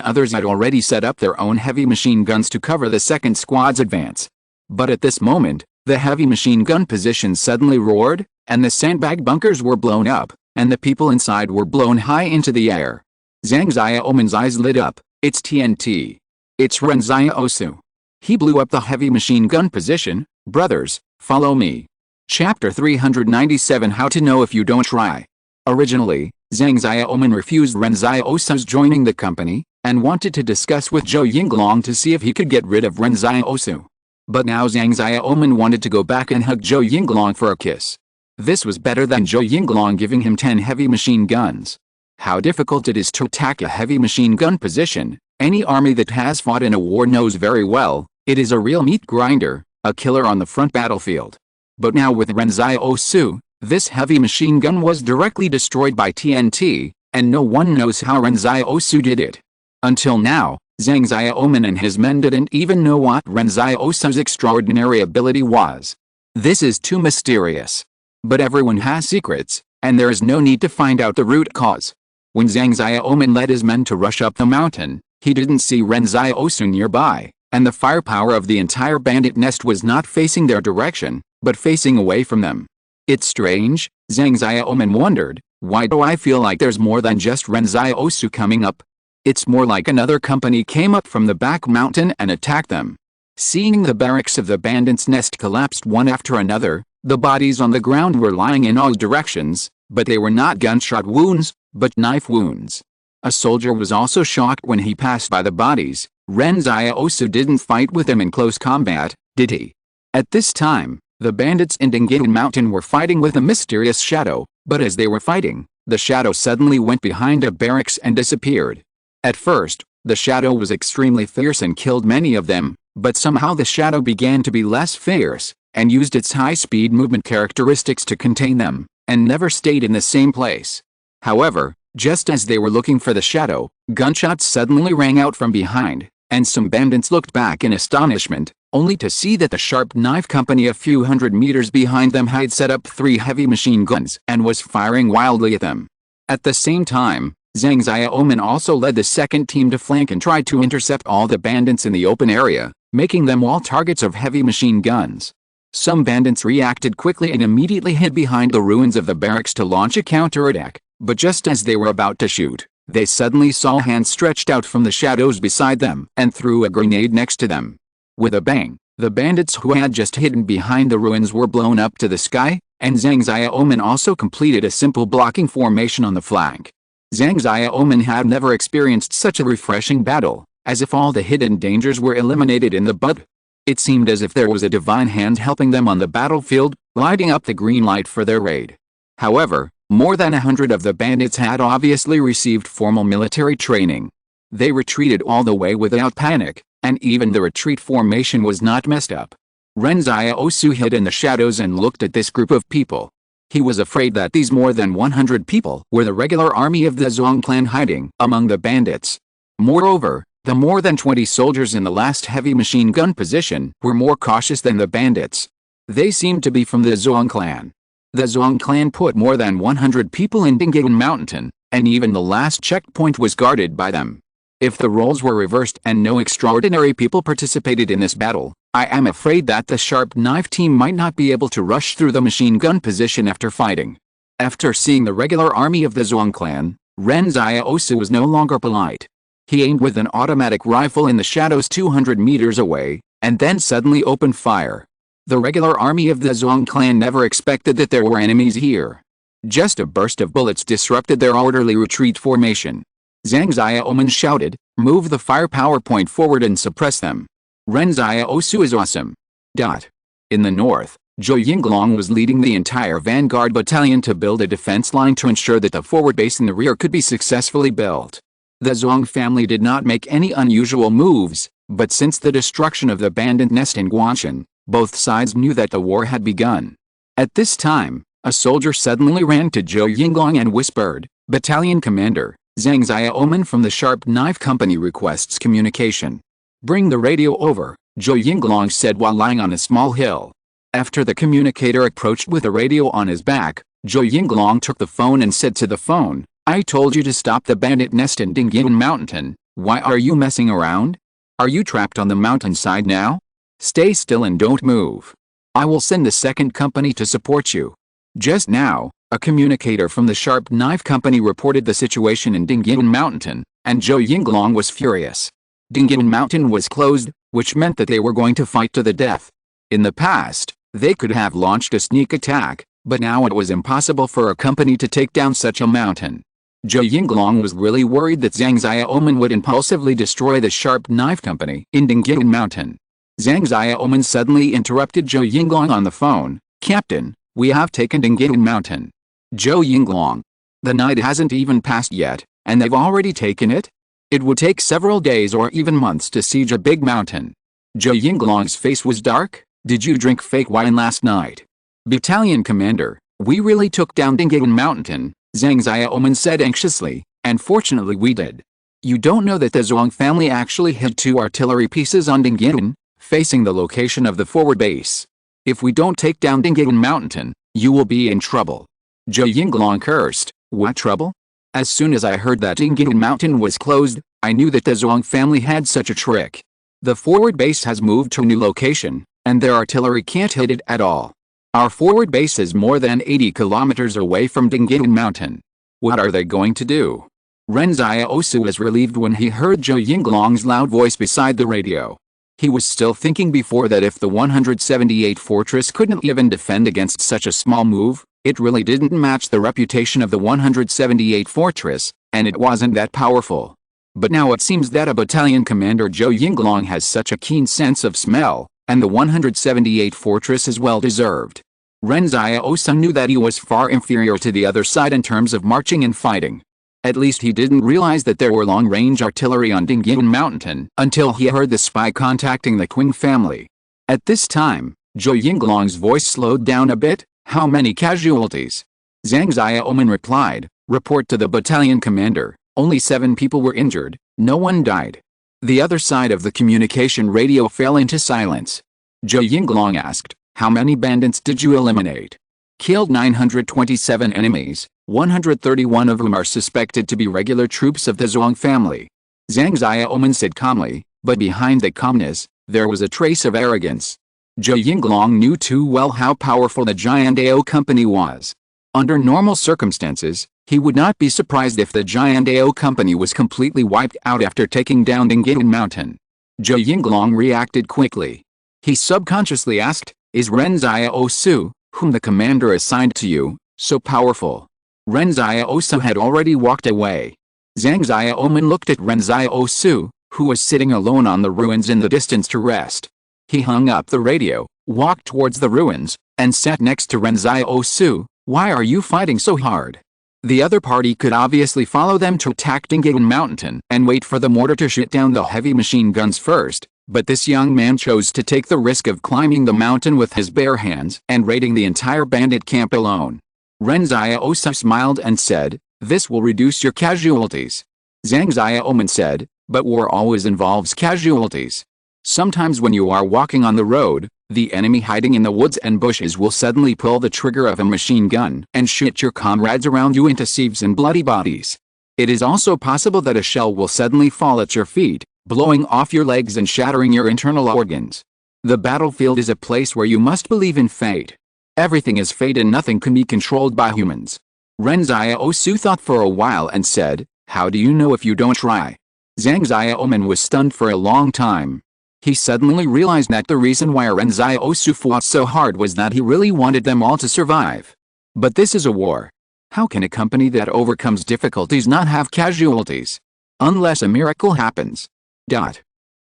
others had already set up their own heavy machine guns to cover the second squad's advance. But at this moment, the heavy machine gun position suddenly roared, and the sandbag bunkers were blown up, and the people inside were blown high into the air. Zhang Xiaoman's eyes lit up. "It's TNT. It's Ren Xiaosu. He blew up the heavy machine gun position. Brothers, follow me." Chapter 397 How to Know If You Don't Try. Originally, Zhang Xiaoman refused Ren Xiaosu's joining the company, and wanted to discuss with Zhou Yinglong to see if he could get rid of Ren Xiaosu. But now Zhang Xiaoman wanted to go back and hug Zhou Yinglong for a kiss. This was better than Zhou Yinglong giving him 10 heavy machine guns. How difficult it is to attack a heavy machine gun position, any army that has fought in a war knows very well. It is a real meat grinder, a killer on the front battlefield. But now with Ren Xiaosu, this heavy machine gun was directly destroyed by TNT, and no one knows how Ren Xiaosu did it. Until now, Zhang Xiaoman and his men didn't even know what Ren Xiaosu's extraordinary ability was. This is too mysterious. But everyone has secrets, and there is no need to find out the root cause. When Zhang Xiaoman led his men to rush up the mountain, he didn't see Ren Xiaosu nearby, and the firepower of the entire bandit nest was not facing their direction, but facing away from them. It's strange, Zhang Xiaoman wondered, why do I feel like there's more than just Ren Xiaosu coming up? It's more like another company came up from the back mountain and attacked them. Seeing the barracks of the bandits' nest collapsed one after another, the bodies on the ground were lying in all directions, but they were not gunshot wounds, but knife wounds. A soldier was also shocked when he passed by the bodies. Ren Xiaosu didn't fight with them in close combat, did he? At this time, the bandits in Dingyan Mountain were fighting with a mysterious shadow, but as they were fighting, the shadow suddenly went behind a barracks and disappeared. At first, the shadow was extremely fierce and killed many of them, but somehow the shadow began to be less fierce, and used its high-speed movement characteristics to contain them, and never stayed in the same place. However, just as they were looking for the shadow, gunshots suddenly rang out from behind, and some bandits looked back in astonishment, only to see that the sharp knife company a few hundred meters behind them had set up 3 heavy machine guns and was firing wildly at them. At the same time, Zhang Xiaoman also led the second team to flank and tried to intercept all the bandits in the open area, making them all targets of heavy machine guns. Some bandits reacted quickly and immediately hid behind the ruins of the barracks to launch a counterattack, but just as they were about to shoot, they suddenly saw hands stretched out from the shadows beside them and threw a grenade next to them. With a bang, the bandits who had just hidden behind the ruins were blown up to the sky, and Zhang Xiaoman also completed a simple blocking formation on the flank. Zhang Xiaoman had never experienced such a refreshing battle, as if all the hidden dangers were eliminated in the bud. It seemed as if there was a divine hand helping them on the battlefield, lighting up the green light for their raid. However, more than 100 of the bandits had obviously received formal military training. They retreated all the way without panic, and even the retreat formation was not messed up. Ren Xiaosu hid in the shadows and looked at this group of people. He was afraid that these more than 100 people were the regular army of the Zhuang clan hiding among the bandits. Moreover, the more than 20 soldiers in the last heavy machine gun position were more cautious than the bandits. They seemed to be from the Zhuang clan. The Zhuang clan put more than 100 people in Dingyan Mountain, and even the last checkpoint was guarded by them. If the roles were reversed and no extraordinary people participated in this battle, I am afraid that the sharp knife team might not be able to rush through the machine gun position after fighting. After seeing the regular army of the Zhuang clan, Ren Xiaosu was no longer polite. He aimed with an automatic rifle in the shadows 200 meters away, and then suddenly opened fire. The regular army of the Zhuang clan never expected that there were enemies here. Just a burst of bullets disrupted their orderly retreat formation. Zhang Xiaoman shouted, "Move the firepower point forward and suppress them. Ren Xiaosu is awesome." In the north, Zhou Yinglong was leading the entire vanguard battalion to build a defense line to ensure that the forward base in the rear could be successfully built. The Zhuang family did not make any unusual moves, but since the destruction of the bandit nest in Guanshan, both sides knew that the war had begun. At this time, a soldier suddenly ran to Zhou Yinglong and whispered, "Battalion Commander, Zhang Xiaoman from the Sharp Knife Company requests communication." "Bring the radio over," Zhou Yinglong said while lying on a small hill. After the communicator approached with a radio on his back, Zhou Yinglong took the phone and said to the phone, "I told you to stop the bandit nest in Dingyan Mountain. Why are you messing around? Are you trapped on the mountainside now? Stay still and don't move. I will send the second company to support you." Just now, a communicator from the Sharp Knife Company reported the situation in Dingyan Mountain, and Zhou Yinglong was furious. Dingyan Mountain was closed, which meant that they were going to fight to the death. In the past, they could have launched a sneak attack, but now it was impossible for a company to take down such a mountain. Zhou Yinglong was really worried that Zhang Xiaoman would impulsively destroy the Sharp Knife Company in Dingyan Mountain. Zhang Xiaoman suddenly interrupted Zhou Yinglong on the phone, "Captain, we have taken Dingyan Mountain." "Zhou Yinglong, the night hasn't even passed yet, and they've already taken it? It would take several days or even months to siege a big mountain." Zhou Yinglong's face was dark. "Did you drink fake wine last night?" "Battalion Commander, we really took down Dingyan Mountain," Zhang Xiaoman said anxiously, "and fortunately we did. You don't know that the Zhuang family actually hid 2 artillery pieces on Dingyun, facing the location of the forward base. If we don't take down Dingyun Mountain, you will be in trouble. Zhou Yinglong cursed. What trouble? As soon as I heard that Dingyun Mountain was closed, I knew that the Zhuang family had such a trick. The forward base has moved to a new location, and their artillery can't hit it at all. Our forward base is more than 80 kilometers away from Dingyun Mountain. What are they going to do? Ren Xiaosu was relieved when he heard Zhou Yinglong's loud voice beside the radio. He was still thinking before that if the 178 fortress couldn't even defend against such a small move, it really didn't match the reputation of the 178 fortress, and it wasn't that powerful. But now it seems that a battalion commander Zhou Yinglong has such a keen sense of smell, and the 178 fortress is well deserved. Ren Xiaosu knew that he was far inferior to the other side in terms of marching and fighting. At least he didn't realize that there were long-range artillery on Dingyun Mountain until he heard the spy contacting the Qing family. At this time, Zhou Yinglong's voice slowed down a bit. How many casualties? Zhang Xiaoman replied, report to the battalion commander, only 7 people were injured, no one died. The other side of the communication radio fell into silence. Zhou Yinglong asked, how many bandits did you eliminate? Killed 927 enemies, 131 of whom are suspected to be regular troops of the Zhuang family. Zhang Xiaoman said calmly, but behind the calmness, there was a trace of arrogance. Zhou Yinglong knew too well how powerful the Jiandao company was. Under normal circumstances, he would not be surprised if the Jiandao company was completely wiped out after taking down Dingyun Mountain. Zhou Yinglong reacted quickly. He subconsciously asked, is Ren Xiaosu, whom the commander assigned to you, so powerful? Ren Xiaosu had already walked away. Zhang Xiaoman looked at Ren Xiaosu, who was sitting alone on the ruins in the distance to rest. He hung up the radio, walked towards the ruins, and sat next to Ren Xiaosu. Why are you fighting so hard? The other party could obviously follow them to attack Dingyun Mountain and wait for the mortar to shoot down the heavy machine guns first, but this young man chose to take the risk of climbing the mountain with his bare hands and raiding the entire bandit camp alone. Ren Xiaosu smiled and said, this will reduce your casualties. Zhang Xiaoman said, but war always involves casualties. Sometimes when you are walking on the road, the enemy hiding in the woods and bushes will suddenly pull the trigger of a machine gun and shoot your comrades around you into sieves and bloody bodies. It is also possible that a shell will suddenly fall at your feet, blowing off your legs and shattering your internal organs. The battlefield is a place where you must believe in fate. Everything is fate and nothing can be controlled by humans. Ren Xiaosu thought for a while and said, how do you know if you don't try? Zhang Xiaoman was stunned for a long time. He suddenly realized that the reason why Ren Xiaosu fought so hard was that he really wanted them all to survive. But this is a war. How can a company that overcomes difficulties not have casualties? Unless a miracle happens.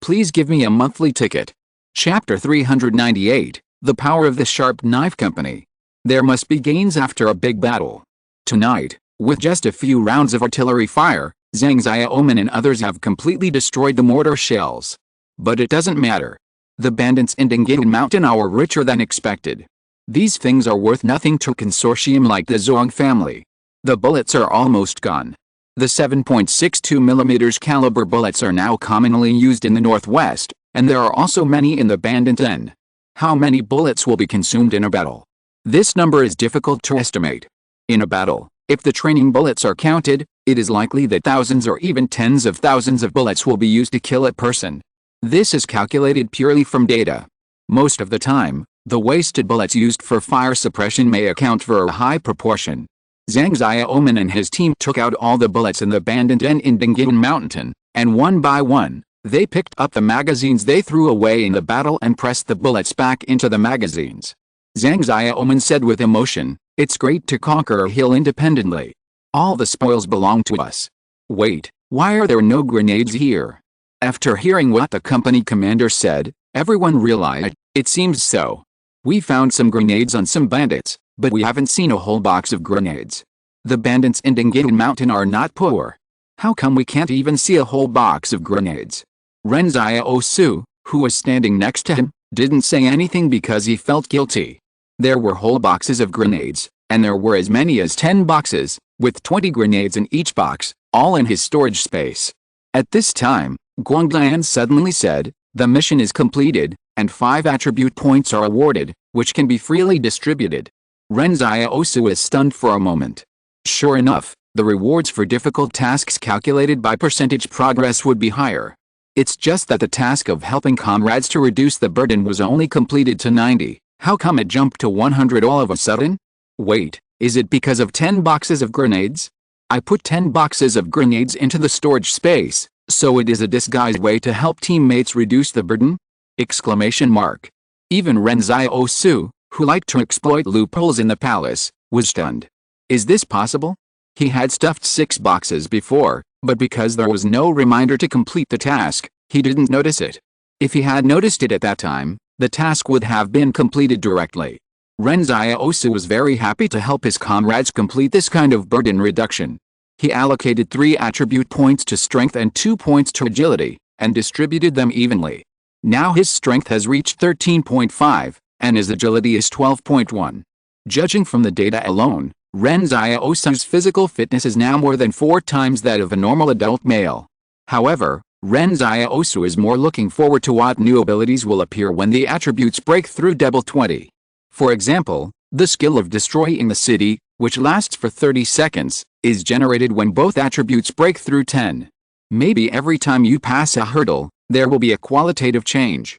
Please give me a monthly ticket. Chapter 398, The Power of the Sharp Knife Company. There must be gains after a big battle. Tonight, with just a few rounds of artillery fire, Zhang Xiaoman and others have completely destroyed the mortar shells. But it doesn't matter. The bandits in Dingyun Mountain are richer than expected. These things are worth nothing to a consortium like the Zhuang family. The bullets are almost gone. The 7.62mm caliber bullets are now commonly used in the northwest, and there are also many in the bandit end. How many bullets will be consumed in a battle? This number is difficult to estimate. In a battle, if the training bullets are counted, it is likely that thousands or even tens of thousands of bullets will be used to kill a person. This is calculated purely from data. Most of the time, the wasted bullets used for fire suppression may account for a high proportion. Zhang Xiaoman and his team took out all the bullets in the bandit end in Dingyun Mountain, and one by one, they picked up the magazines they threw away in the battle and pressed the bullets back into the magazines. Zhang Xiaoman said with emotion, it's great to conquer a hill independently. All the spoils belong to us. Wait, why are there no grenades here? After hearing what the company commander said, everyone realized, it seems so. We found some grenades on some bandits, but we haven't seen a whole box of grenades. The bandits in Dingyun Mountain are not poor. How come we can't even see a whole box of grenades? Ren Xiaosu, who was standing next to him, didn't say anything because he felt guilty. There were whole boxes of grenades, and there were as many as 10 boxes, with 20 grenades in each box, all in his storage space. At this time, Guanglan suddenly said, "The mission is completed, and 5 attribute points are awarded, which can be freely distributed." Ren Xiaosu is stunned for a moment. Sure enough, the rewards for difficult tasks calculated by percentage progress would be higher. It's just that the task of helping comrades to reduce the burden was only completed to 90. How come it jumped to 100 all of a sudden? Wait, is it because of 10 boxes of grenades? I put 10 boxes of grenades into the storage space, so it is a disguised way to help teammates reduce the burden? Exclamation mark. Even Ren Xiaosu, who liked to exploit loopholes in the palace, was stunned. Is this possible? He had stuffed 6 boxes before, but because there was no reminder to complete the task, he didn't notice it. If he had noticed it at that time, the task would have been completed directly. Ren Xiaosu was very happy to help his comrades complete this kind of burden reduction. He allocated 3 attribute points to strength and 2 points to agility, and distributed them evenly. Now his strength has reached 13.5, and his agility is 12.1. Judging from the data alone, Ren Xiaosu's physical fitness is now more than 4 times that of a normal adult male. However, Ren Xiaosu is more looking forward to what new abilities will appear when the attributes break through double 20. For example, the skill of destroying the city, which lasts for 30 seconds, is generated when both attributes break through 10. Maybe every time you pass a hurdle, there will be a qualitative change.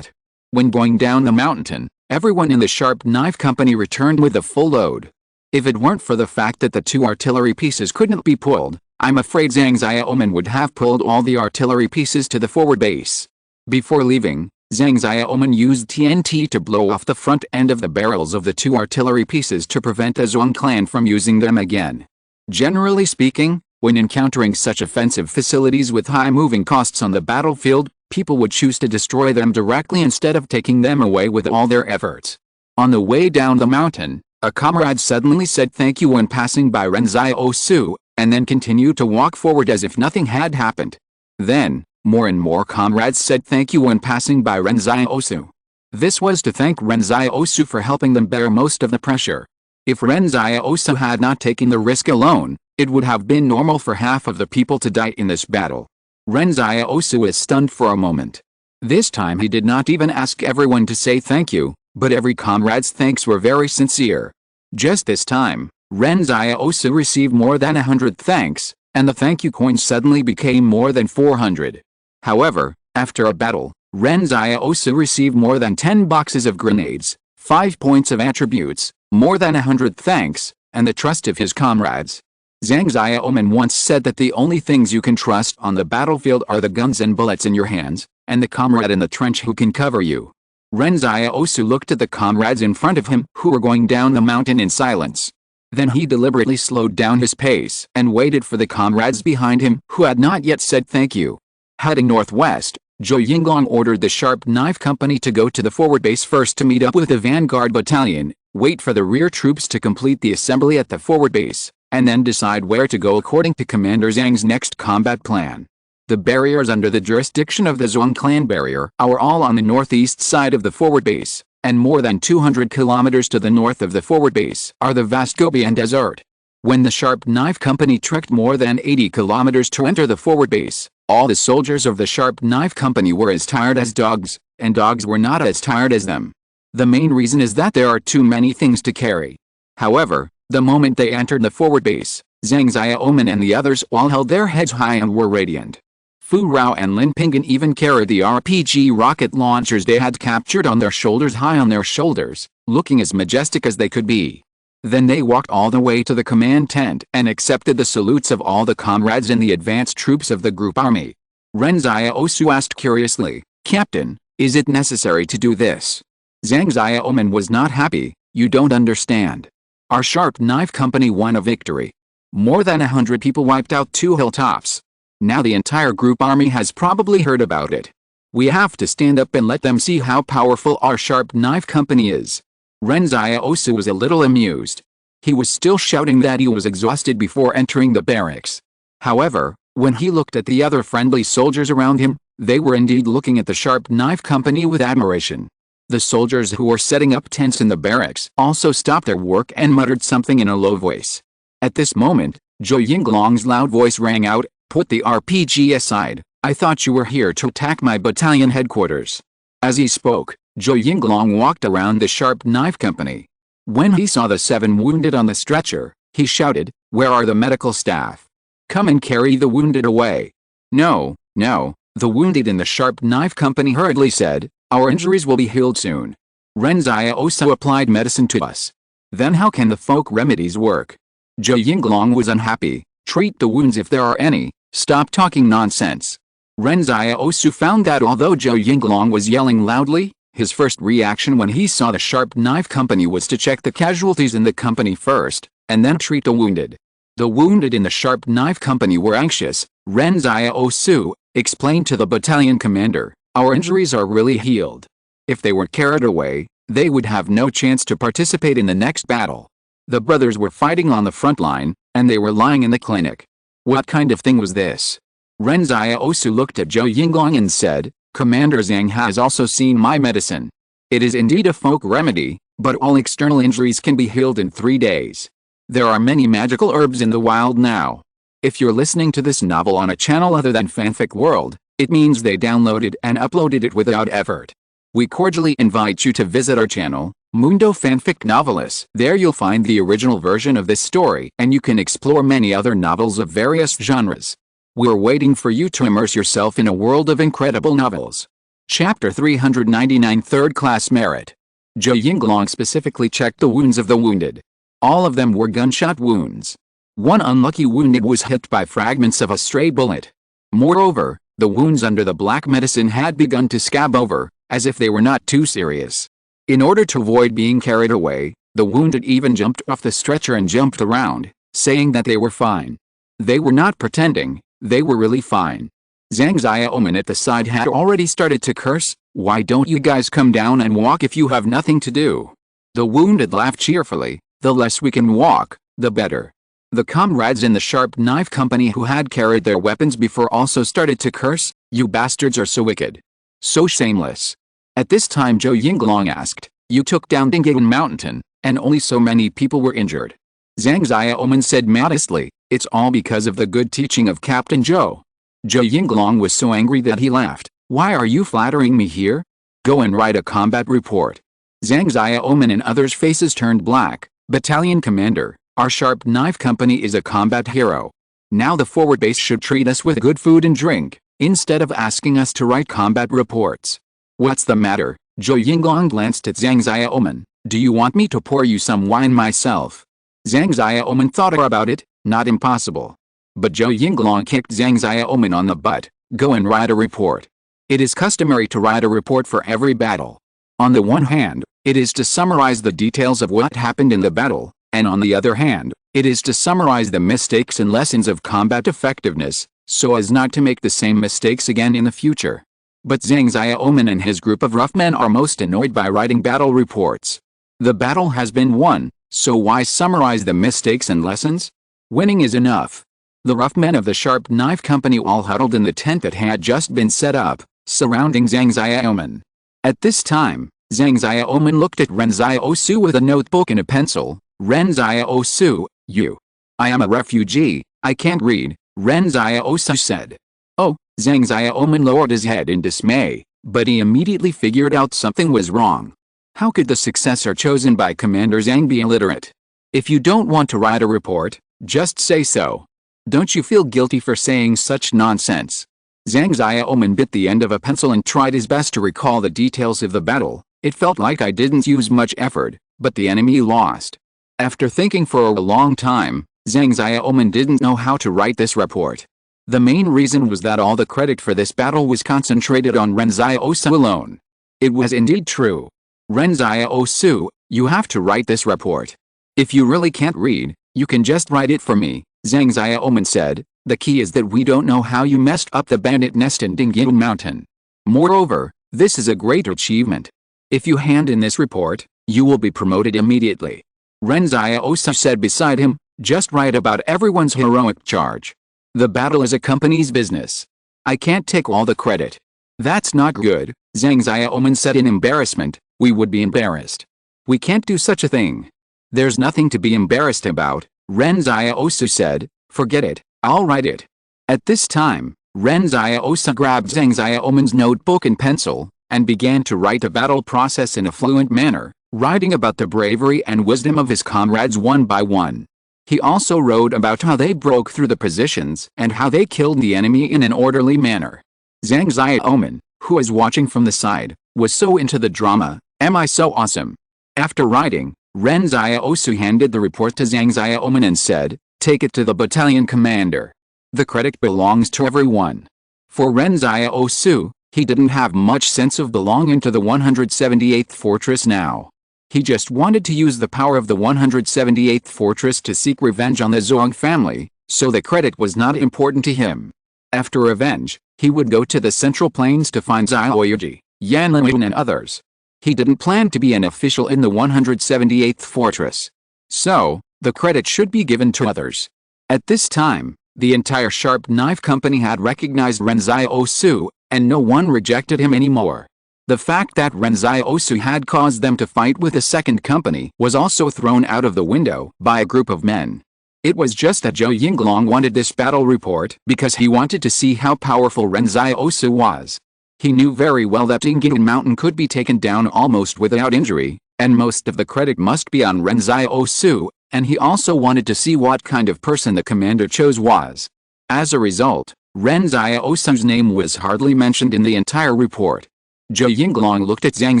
When going down the mountain, everyone in the sharp knife company returned with a full load. If it weren't for the fact that the 2 artillery pieces couldn't be pulled, I'm afraid Zhang Xiaoman would have pulled all the artillery pieces to the forward base. Before leaving, Zhang Xiaoman used TNT to blow off the front end of the barrels of the 2 artillery pieces to prevent the Zhuang clan from using them again. Generally speaking, when encountering such offensive facilities with high moving costs on the battlefield, people would choose to destroy them directly instead of taking them away with all their efforts. On the way down the mountain, a comrade suddenly said thank you when passing by Ren Xiaosu, and then continued to walk forward as if nothing had happened. Then, more and more comrades said thank you when passing by Ren Xiaosu. This was to thank Ren Xiaosu for helping them bear most of the pressure. If Ren Xiaosu had not taken the risk alone, it would have been normal for half of the people to die in this battle. Ren Xiaosu is stunned for a moment. This time he did not even ask everyone to say thank you, but every comrade's thanks were very sincere. Just this time, Ren Xiaosu received more than 100 thanks, and the thank you coins suddenly became more than 400. However, after a battle, Ren Xiaosu received more than 10 boxes of grenades, 5 points of attributes, more than 100 thanks, and the trust of his comrades. Zhang Xiaoman once said that the only things you can trust on the battlefield are the guns and bullets in your hands, and the comrade in the trench who can cover you. Ren Xiaosu looked at the comrades in front of him who were going down the mountain in silence. Then he deliberately slowed down his pace and waited for the comrades behind him who had not yet said thank you. Heading northwest, Zhou Yinglong ordered the Sharp Knife Company to go to the forward base first to meet up with the vanguard battalion, wait for the rear troops to complete the assembly at the forward base, and then decide where to go according to Commander Zhang's next combat plan. The barriers under the jurisdiction of the Zhuang clan barrier are all on the northeast side of the forward base, and more than 200 kilometers to the north of the forward base are the vast Gobian Desert. When the Sharp Knife Company trekked more than 80 kilometers to enter the forward base, all the soldiers of the Sharp Knife Company were as tired as dogs, and dogs were not as tired as them. The main reason is that there are too many things to carry. However, the moment they entered the forward base, Zhang Xiaoman and the others all held their heads high and were radiant. Fu Rao and Lin Pinggan even carried the RPG rocket launchers they had captured on their shoulders high on their shoulders, looking as majestic as they could be. Then they walked all the way to the command tent and accepted the salutes of all the comrades in the advanced troops of the group army. Ren Xiaosu asked curiously, "Captain, is it necessary to do this?" Zhang Xiaoman was not happy. "You don't understand. Our Sharp Knife Company won a victory. More than 100 people wiped out 2 hilltops. Now the entire group army has probably heard about it. We have to stand up and let them see how powerful our Sharp Knife Company is." Ren Xiaosu was a little amused. He was still shouting that he was exhausted before entering the barracks. However, when he looked at the other friendly soldiers around him, they were indeed looking at the Sharp Knife Company with admiration. The soldiers who were setting up tents in the barracks also stopped their work and muttered something in a low voice. At this moment, Zhou Yinglong's loud voice rang out, Put the RPG aside. I thought you were here to attack my battalion headquarters. As he spoke, Zhou Yinglong walked around the Sharp Knife Company. When he saw the 7 wounded on the stretcher, he shouted, "Where are the medical staff? Come and carry the wounded away." No, the wounded in the Sharp Knife Company hurriedly said, "Our injuries will be healed soon. Ren Xiaosu applied medicine to us. Then how can the folk remedies work?" Zhou Yinglong was unhappy. "Treat the wounds if there are any, stop talking nonsense." Ren Xiaosu found that although Zhou Yinglong was yelling loudly, his first reaction when he saw the Sharp Knife Company was to check the casualties in the company first, and then treat the wounded. The wounded in the Sharp Knife Company were anxious. Ren Xiaosu explained to the battalion commander, "Our injuries are really healed. If they were carried away, they would have no chance to participate in the next battle. The brothers were fighting on the front line, and they were lying in the clinic." What kind of thing was this? Ren Xiaosu looked at Zhou Yinglong and said, "Commander Zhang has also seen my medicine. It is indeed a folk remedy, but all external injuries can be healed in 3 days. There are many magical herbs in the wild now. If you're listening to this novel on a channel other than Fanfic World, it means they downloaded and uploaded it without effort. We cordially invite you to visit our channel, Mundo Fanfic Novelis. There you'll find the original version of this story, and you can explore many other novels of various genres. We're waiting for you to immerse yourself in a world of incredible novels. Chapter 399 Third Class Merit. Zhou Yinglong specifically checked the wounds of the wounded. All of them were gunshot wounds. One unlucky wounded was hit by fragments of a stray bullet. Moreover, the wounds under the black medicine had begun to scab over, as if they were not too serious. In order to avoid being carried away, the wounded even jumped off the stretcher and jumped around, saying that they were fine. They were not pretending, they were really fine. Zhang Xiaoman at the side had already started to curse, "Why don't you guys come down and walk if you have nothing to do?" The wounded laughed cheerfully, "The less we can walk, the better." The comrades in the Sharp Knife Company who had carried their weapons before also started to curse, "You bastards are so wicked. So shameless." At this time Zhou Yinglong asked, "You took down Dingyun Mountain, and only so many people were injured." Zhang Xiaoman said modestly, "It's all because of the good teaching of Captain Zhou." Zhou Yinglong was so angry that he laughed, "Why are you flattering me here? Go and write a combat report." Zhang Xiaoman and others' faces turned black. "Battalion Commander, our Sharp Knife Company is a combat hero. Now the forward base should treat us with good food and drink, instead of asking us to write combat reports." "What's the matter?" Zhou Yinglong glanced at Zhang Xiaoman. "Do you want me to pour you some wine myself?" Zhang Xiaoman thought about it. Not impossible. But Zhou Yinglong kicked Zhang Xiaoman on the butt. "Go and write a report. It is customary to write a report for every battle. On the one hand, it is to summarize the details of what happened in the battle, and on the other hand, it is to summarize the mistakes and lessons of combat effectiveness, so as not to make the same mistakes again in the future." But Zhang Xiaoman and his group of rough men are most annoyed by writing battle reports. The battle has been won, so why summarize the mistakes and lessons? Winning is enough. The rough men of the Sharp Knife Company all huddled in the tent that had just been set up, surrounding Zhang Xiaoman. At this time, Zhang Xiaoman looked at Ren Xiaosu with a notebook and a pencil. "Ren Xiaosu, you. I am a refugee, I can't read," Ren Xiaosu said. "Oh," Zhang Xiaoman lowered his head in dismay, but he immediately figured out something was wrong. How could the successor chosen by Commander Zhang be illiterate? If you don't want to write a report, just say so. Don't you feel guilty for saying such nonsense? Zhang Xiaoman bit the end of a pencil and tried his best to recall the details of the battle. "It felt like I didn't use much effort, but the enemy lost." After thinking for a long time, Zhang Xiaoman didn't know how to write this report. The main reason was that all the credit for this battle was concentrated on Ren Xiaosu alone. It was indeed true. "Ren Xiaosu, you have to write this report. If you really can't read, you can just write it for me," Zhang Xiaoman said. "The key is that we don't know how you messed up the bandit nest in Dingyun Mountain. Moreover, this is a great achievement. If you hand in this report, you will be promoted immediately." Ren Xiaosu said beside him, "Just write about everyone's heroic charge. The battle is a company's business. I can't take all the credit." "That's not good," Zhang Xiaoman said in embarrassment. "We would be embarrassed. We can't do such a thing." "There's nothing to be embarrassed about," Ren Xiaosu said. "Forget it, I'll write it." At this time, Ren Xiaosu grabbed Zhang Xiaoman's notebook and pencil, and began to write a battle process in a fluent manner, writing about the bravery and wisdom of his comrades one by one. He also wrote about how they broke through the positions and how they killed the enemy in an orderly manner. Zhang Xiaoman, who was watching from the side, was so into the drama. Am I so awesome? After writing, Ren Xiaosu handed the report to Zhang Xiaoman and said, "Take it to the battalion commander. The credit belongs to everyone." For Ren Xiaosu, he didn't have much sense of belonging to the 178th Fortress now. He just wanted to use the power of the 178th Fortress to seek revenge on the Zhuang family, so the credit was not important to him. After revenge, he would go to the Central Plains to find Xiaoyuji, Yan Linwen and others. He didn't plan to be an official in the 178th Fortress. So, the credit should be given to others. At this time, the entire Sharp Knife Company had recognized Ren Xiaosu, and no one rejected him anymore. The fact that Ren Xiaosu had caused them to fight with a second company was also thrown out of the window by a group of men. It was just that Zhou Yinglong wanted this battle report because he wanted to see how powerful Ren Xiaosu was. He knew very well that Yingyan Mountain could be taken down almost without injury, and most of the credit must be on Ren Xiaosu, and he also wanted to see what kind of person the commander chose was. As a result, Ren Xiaosu's name was hardly mentioned in the entire report. Zhou Yinglong looked at Zhang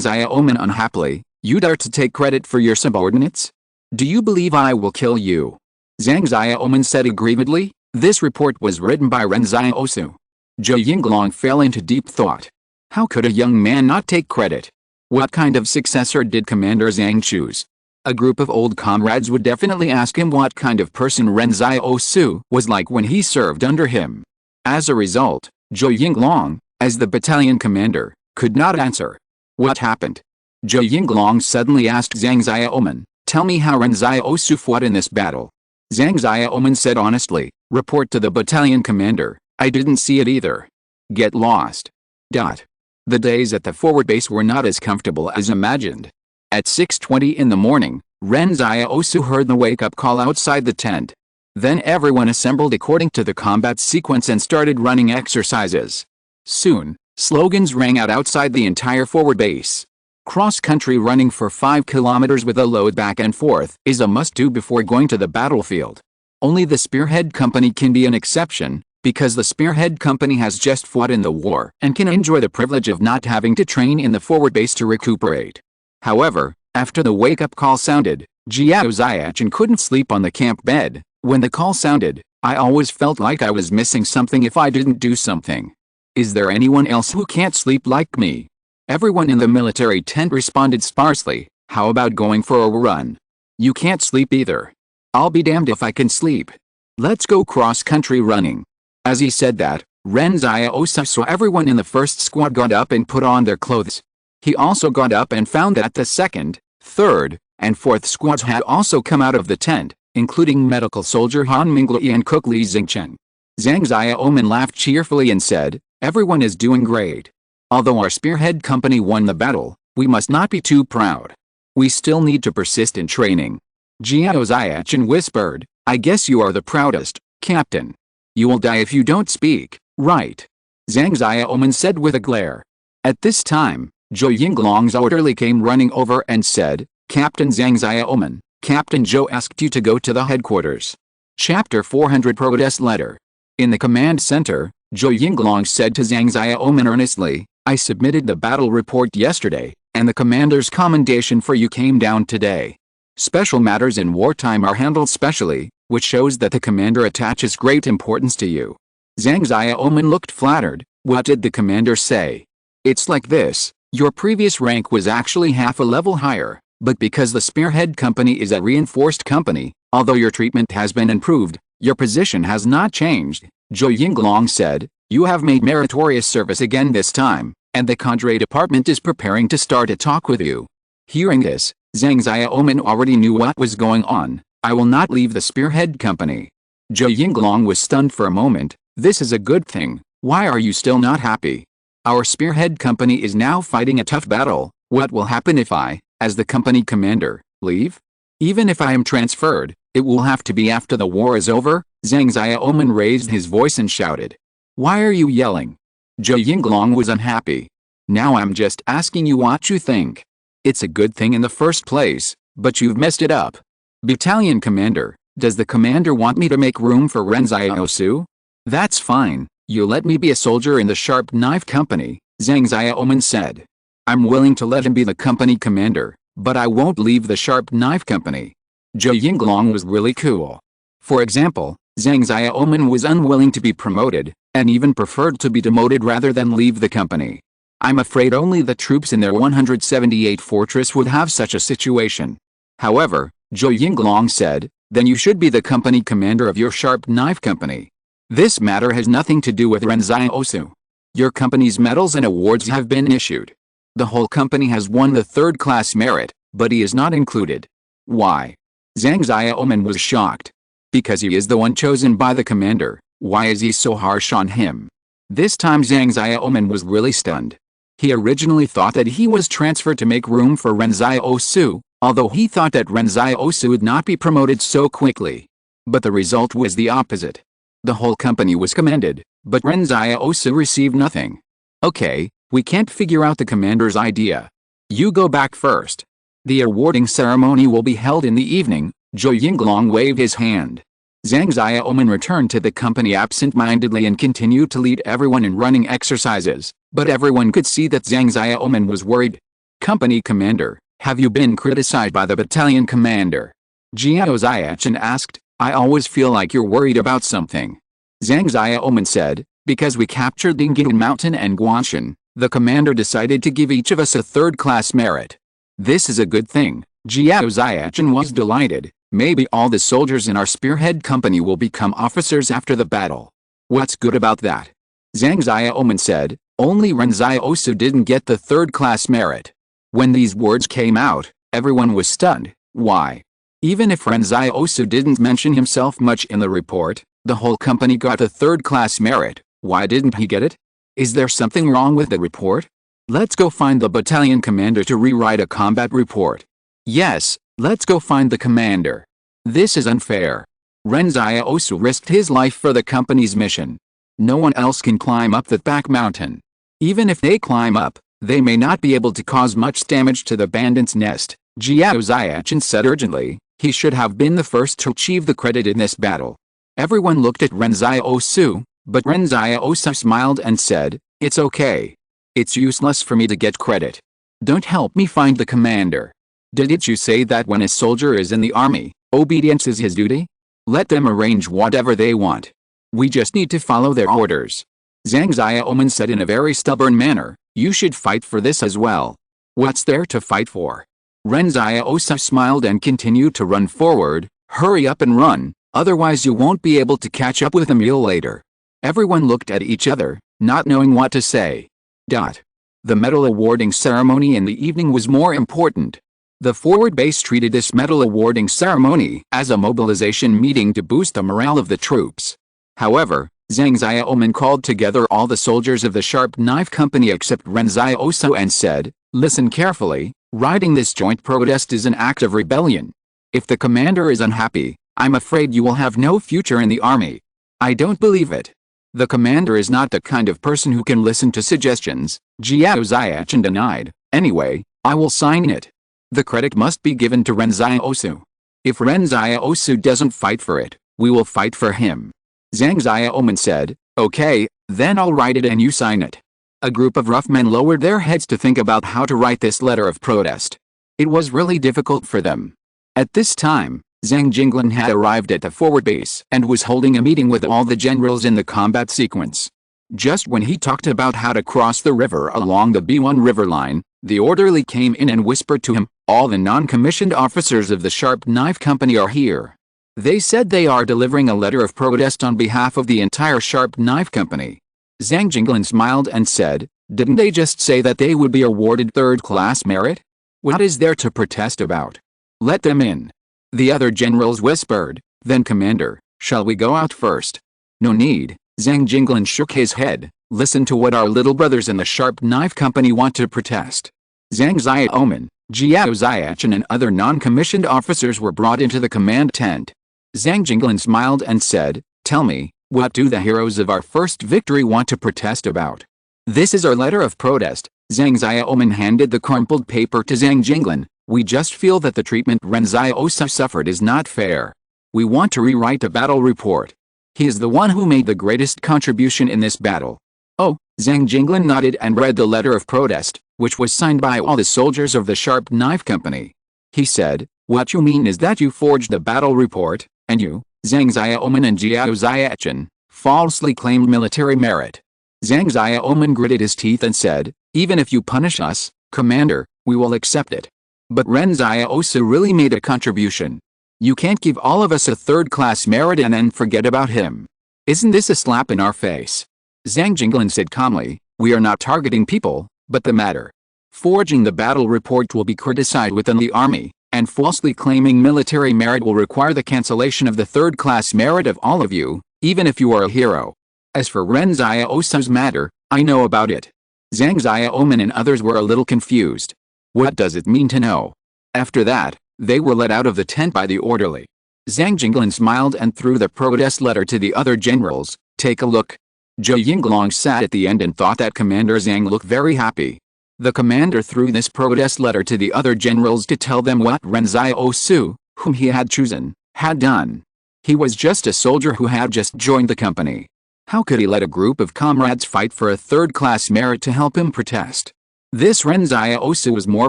Xiaoman unhappily. "You dare to take credit for your subordinates? Do you believe I will kill you?" Zhang Xiaoman said aggrievedly. This report was written by Ren Xiaosu. Zhou Yinglong fell into deep thought. How could a young man not take credit? What kind of successor did Commander Zhang choose? A group of old comrades would definitely ask him what kind of person Ren Xiaosu was like when he served under him. As a result, Zhou Yinglong, as the battalion commander, could not answer. What happened? Zhou Yinglong suddenly asked Zhang Xiaoman, "Tell me how Ren Xiaosu fought in this battle." Zhang Xiaoman said honestly, "Report to the battalion commander, I didn't see it either." Get lost. The days at the forward base were not as comfortable as imagined. At 6:20 in the morning, Ren Xiaosu heard the wake-up call outside the tent. Then everyone assembled according to the combat sequence and started running exercises. Soon, slogans rang out outside the entire forward base. Cross-country running for 5 kilometers with a load back and forth is a must-do before going to the battlefield. Only the Spearhead Company can be an exception, because the Spearhead Company has just fought in the war and can enjoy the privilege of not having to train in the forward base to recuperate. However, after the wake-up call sounded, Jiao Xiachin couldn't sleep on the camp bed. When the call sounded, I always felt like I was missing something if I didn't do something. Is there anyone else who can't sleep like me? Everyone in the military tent responded sparsely. How about going for a run? You can't sleep either. I'll be damned if I can sleep. Let's go cross-country running. As he said that, Ren Xiaosu saw everyone in the first squad got up and put on their clothes. He also got up and found that the second, third, and fourth squads had also come out of the tent, including medical soldier Han Minglai and cook Li Xingchen. Zhang Xiaoman laughed cheerfully and said, "Everyone is doing great. Although our Spearhead Company won the battle, we must not be too proud. We still need to persist in training." Jiao Xiachin whispered, "I guess you are the proudest, Captain. You will die if you don't speak, right?" Zhang Xiaoman said with a glare. At this time, Zhou Yinglong's orderly came running over and said, "Captain Zhang Xiaoman, Captain Zhou asked you to go to the headquarters." Chapter 400 Protest Letter. In the command center, Zhou Yinglong said to Zhang Xiaoman earnestly, "I submitted the battle report yesterday, and the commander's commendation for you came down today. Special matters in wartime are handled specially, which shows that the commander attaches great importance to you." Zhang Xiaoman looked flattered. What did the commander say? "It's like this. Your previous rank was actually half a level higher, but because the Spearhead Company is a reinforced company, although your treatment has been improved, your position has not changed." Zhou Yinglong said, "You have made meritorious service again this time, and the cadre department is preparing to start a talk with you." Hearing this, Zhang Xiaoman already knew what was going on. "I will not leave the Spearhead Company." Zhou Yinglong was stunned for a moment. "This is a good thing. Why are you still not happy? Our Spearhead Company is now fighting a tough battle. What will happen if I, as the company commander, leave? Even if I am transferred, it will have to be after the war is over." Zhang Xiaoman raised his voice and shouted. Why are you yelling? Zhou Yinglong was unhappy. Now I'm just asking you what you think. It's a good thing in the first place, but you've messed it up. Battalion Commander, does the commander want me to make room for Ren Xiaosu? That's fine, you let me be a soldier in the Sharp Knife Company, Zhang Xiaoman said. I'm willing to let him be the company commander, but I won't leave the Sharp Knife Company. Zhou Yinglong was really cool. For example, Zhang Xiaoman was unwilling to be promoted, and even preferred to be demoted rather than leave the company. I'm afraid only the troops in their 178 fortress would have such a situation. However, Zhou Yinglong said, then you should be the company commander of your Sharp Knife Company. This matter has nothing to do with Ren Xiaosu. Your company's medals and awards have been issued. The whole company has won the third-class merit, but he is not included. Why? Zhang Xiaoman was shocked. Because he is the one chosen by the commander, why is he so harsh on him? This time Zhang Xiaoman was really stunned. He originally thought that he was transferred to make room for Ren Xiaosu, although he thought that Ren Xiaosu would not be promoted so quickly. But the result was the opposite. The whole company was commended, but Ren Xiaosu received nothing. Okay, we can't figure out the commander's idea. You go back first. The awarding ceremony will be held in the evening. Zhou Yinglong waved his hand. Zhang Xiaoman returned to the company absent-mindedly and continued to lead everyone in running exercises, but everyone could see that Zhang Xiaoman was worried. Company commander, have you been criticized by the battalion commander? Jiao Xiachen asked. I always feel like you're worried about something. Zhang Xiaoman said, because we captured Dingyun Mountain and Guanshan, the commander decided to give each of us a third-class merit. This is a good thing. Jiao Xiachen was delighted. Maybe all the soldiers in our spearhead company will become officers after the battle. What's good about that? Zhang Xiaoman said, only Ren Xiaosu didn't get the third-class merit. When these words came out, everyone was stunned. Why? Even if Ren Xiaosu didn't mention himself much in the report, the whole company got the third-class merit. Why didn't he get it? Is there something wrong with the report? Let's go find the battalion commander to rewrite a combat report. Yes, let's go find the commander. This is unfair. Ren Xiaosu risked his life for the company's mission. No one else can climb up that back mountain. Even if they climb up, they may not be able to cause much damage to the bandit's nest. Jiao Xiachen said urgently. He should have been the first to achieve the credit in this battle. Everyone looked at Ren Xiaosu, but Ren Xiaosu smiled and said, it's okay. It's useless for me to get credit. Don't help me find the commander. Didn't you say that when a soldier is in the army, obedience is his duty? Let them arrange whatever they want. We just need to follow their orders. Zhang Xiaoman said in a very stubborn manner, you should fight for this as well. What's there to fight for? Ren Xiaosu smiled and continued to run forward. Hurry up and run, otherwise you won't be able to catch up with the mule later. Everyone looked at each other, not knowing what to say. The medal awarding ceremony in the evening was more important. The forward base treated this medal awarding ceremony as a mobilization meeting to boost the morale of the troops. However, Zhang Xiaoman called together all the soldiers of the Sharp Knife Company except Ren Xiaosu and said, listen carefully, riding this joint protest is an act of rebellion. If the commander is unhappy, I'm afraid you will have no future in the army. I don't believe it. The commander is not the kind of person who can listen to suggestions, Jiao Xiachen denied. Anyway, I will sign it. The credit must be given to Ren Xiaosu. If Ren Xiaosu doesn't fight for it, we will fight for him. Zhang Xiaoman said, okay, then I'll write it and you sign it. A group of rough men lowered their heads to think about how to write this letter of protest. It was really difficult for them. At this time, Zhang Jinglan had arrived at the forward base and was holding a meeting with all the generals in the combat sequence. Just when he talked about how to cross the river along the B1 river line, the orderly came in and whispered to him, all the non-commissioned officers of the Sharp Knife Company are here. They said they are delivering a letter of protest on behalf of the entire Sharp Knife Company. Zhang Jinglan smiled and said, didn't they just say that they would be awarded third-class merit? What is there to protest about? Let them in. The other generals whispered, then Commander, shall we go out first? No need, Zhang Jinglan shook his head, listen to what our little brothers in the Sharp Knife Company want to protest. Zhang Xiaoman, Jiao Xiachen and other non-commissioned officers were brought into the command tent. Zhang Jinglan smiled and said, Tell me, what do the heroes of our first victory want to protest about? This is our letter of protest. Zhang Xiaoman handed the crumpled paper to Zhang Jinglin. We just feel that the treatment Ren Xiaosu suffered is not fair. We want to rewrite the battle report. He is the one who made the greatest contribution in this battle. Oh, Zhang Jinglin nodded and read the letter of protest, which was signed by all the soldiers of the Sharp Knife Company. He said, "What you mean is that you forged the battle report, and you, Zhang Xiaoman and Jiao Xiachen, falsely claimed military merit." Zhang Xiaoman gritted his teeth and said, "Even if you punish us, Commander, we will accept it. But Ren Xiaosu really made a contribution. You can't give all of us a third-class merit and then forget about him. Isn't this a slap in our face?" Zhang Jinglin said calmly, "We are not targeting people, but the matter. Forging the battle report will be criticized within the army, and falsely claiming military merit will require the cancellation of the third-class merit of all of you, even if you are a hero. As for Ren Xiaosu's matter, I know about it." Zhang Xiaoman and others were a little confused. What does it mean to know? After that, they were let out of the tent by the orderly. Zhang Jinglin smiled and threw the protest letter to the other generals. "Take a look." Zhou Yinglong sat at the end and thought that Commander Zhang looked very happy. The commander threw this protest letter to the other generals to tell them what Ren Xiaosu, whom he had chosen, had done. He was just a soldier who had just joined the company. How could he let a group of comrades fight for a third-class merit to help him protest? This Ren Xiaosu was more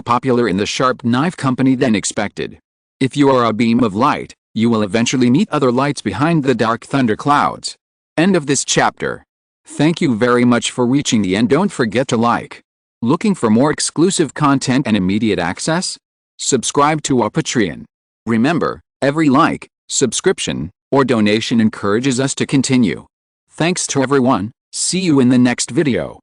popular in the Sharp Knife Company than expected. If you are a beam of light, you will eventually meet other lights behind the dark thunder clouds. End of this chapter. Thank you very much for reaching the end. Don't forget to like. Looking for more exclusive content and immediate access? Subscribe to our Patreon. Remember, every like, subscription, or donation encourages us to continue. Thanks to everyone. See you in the next video.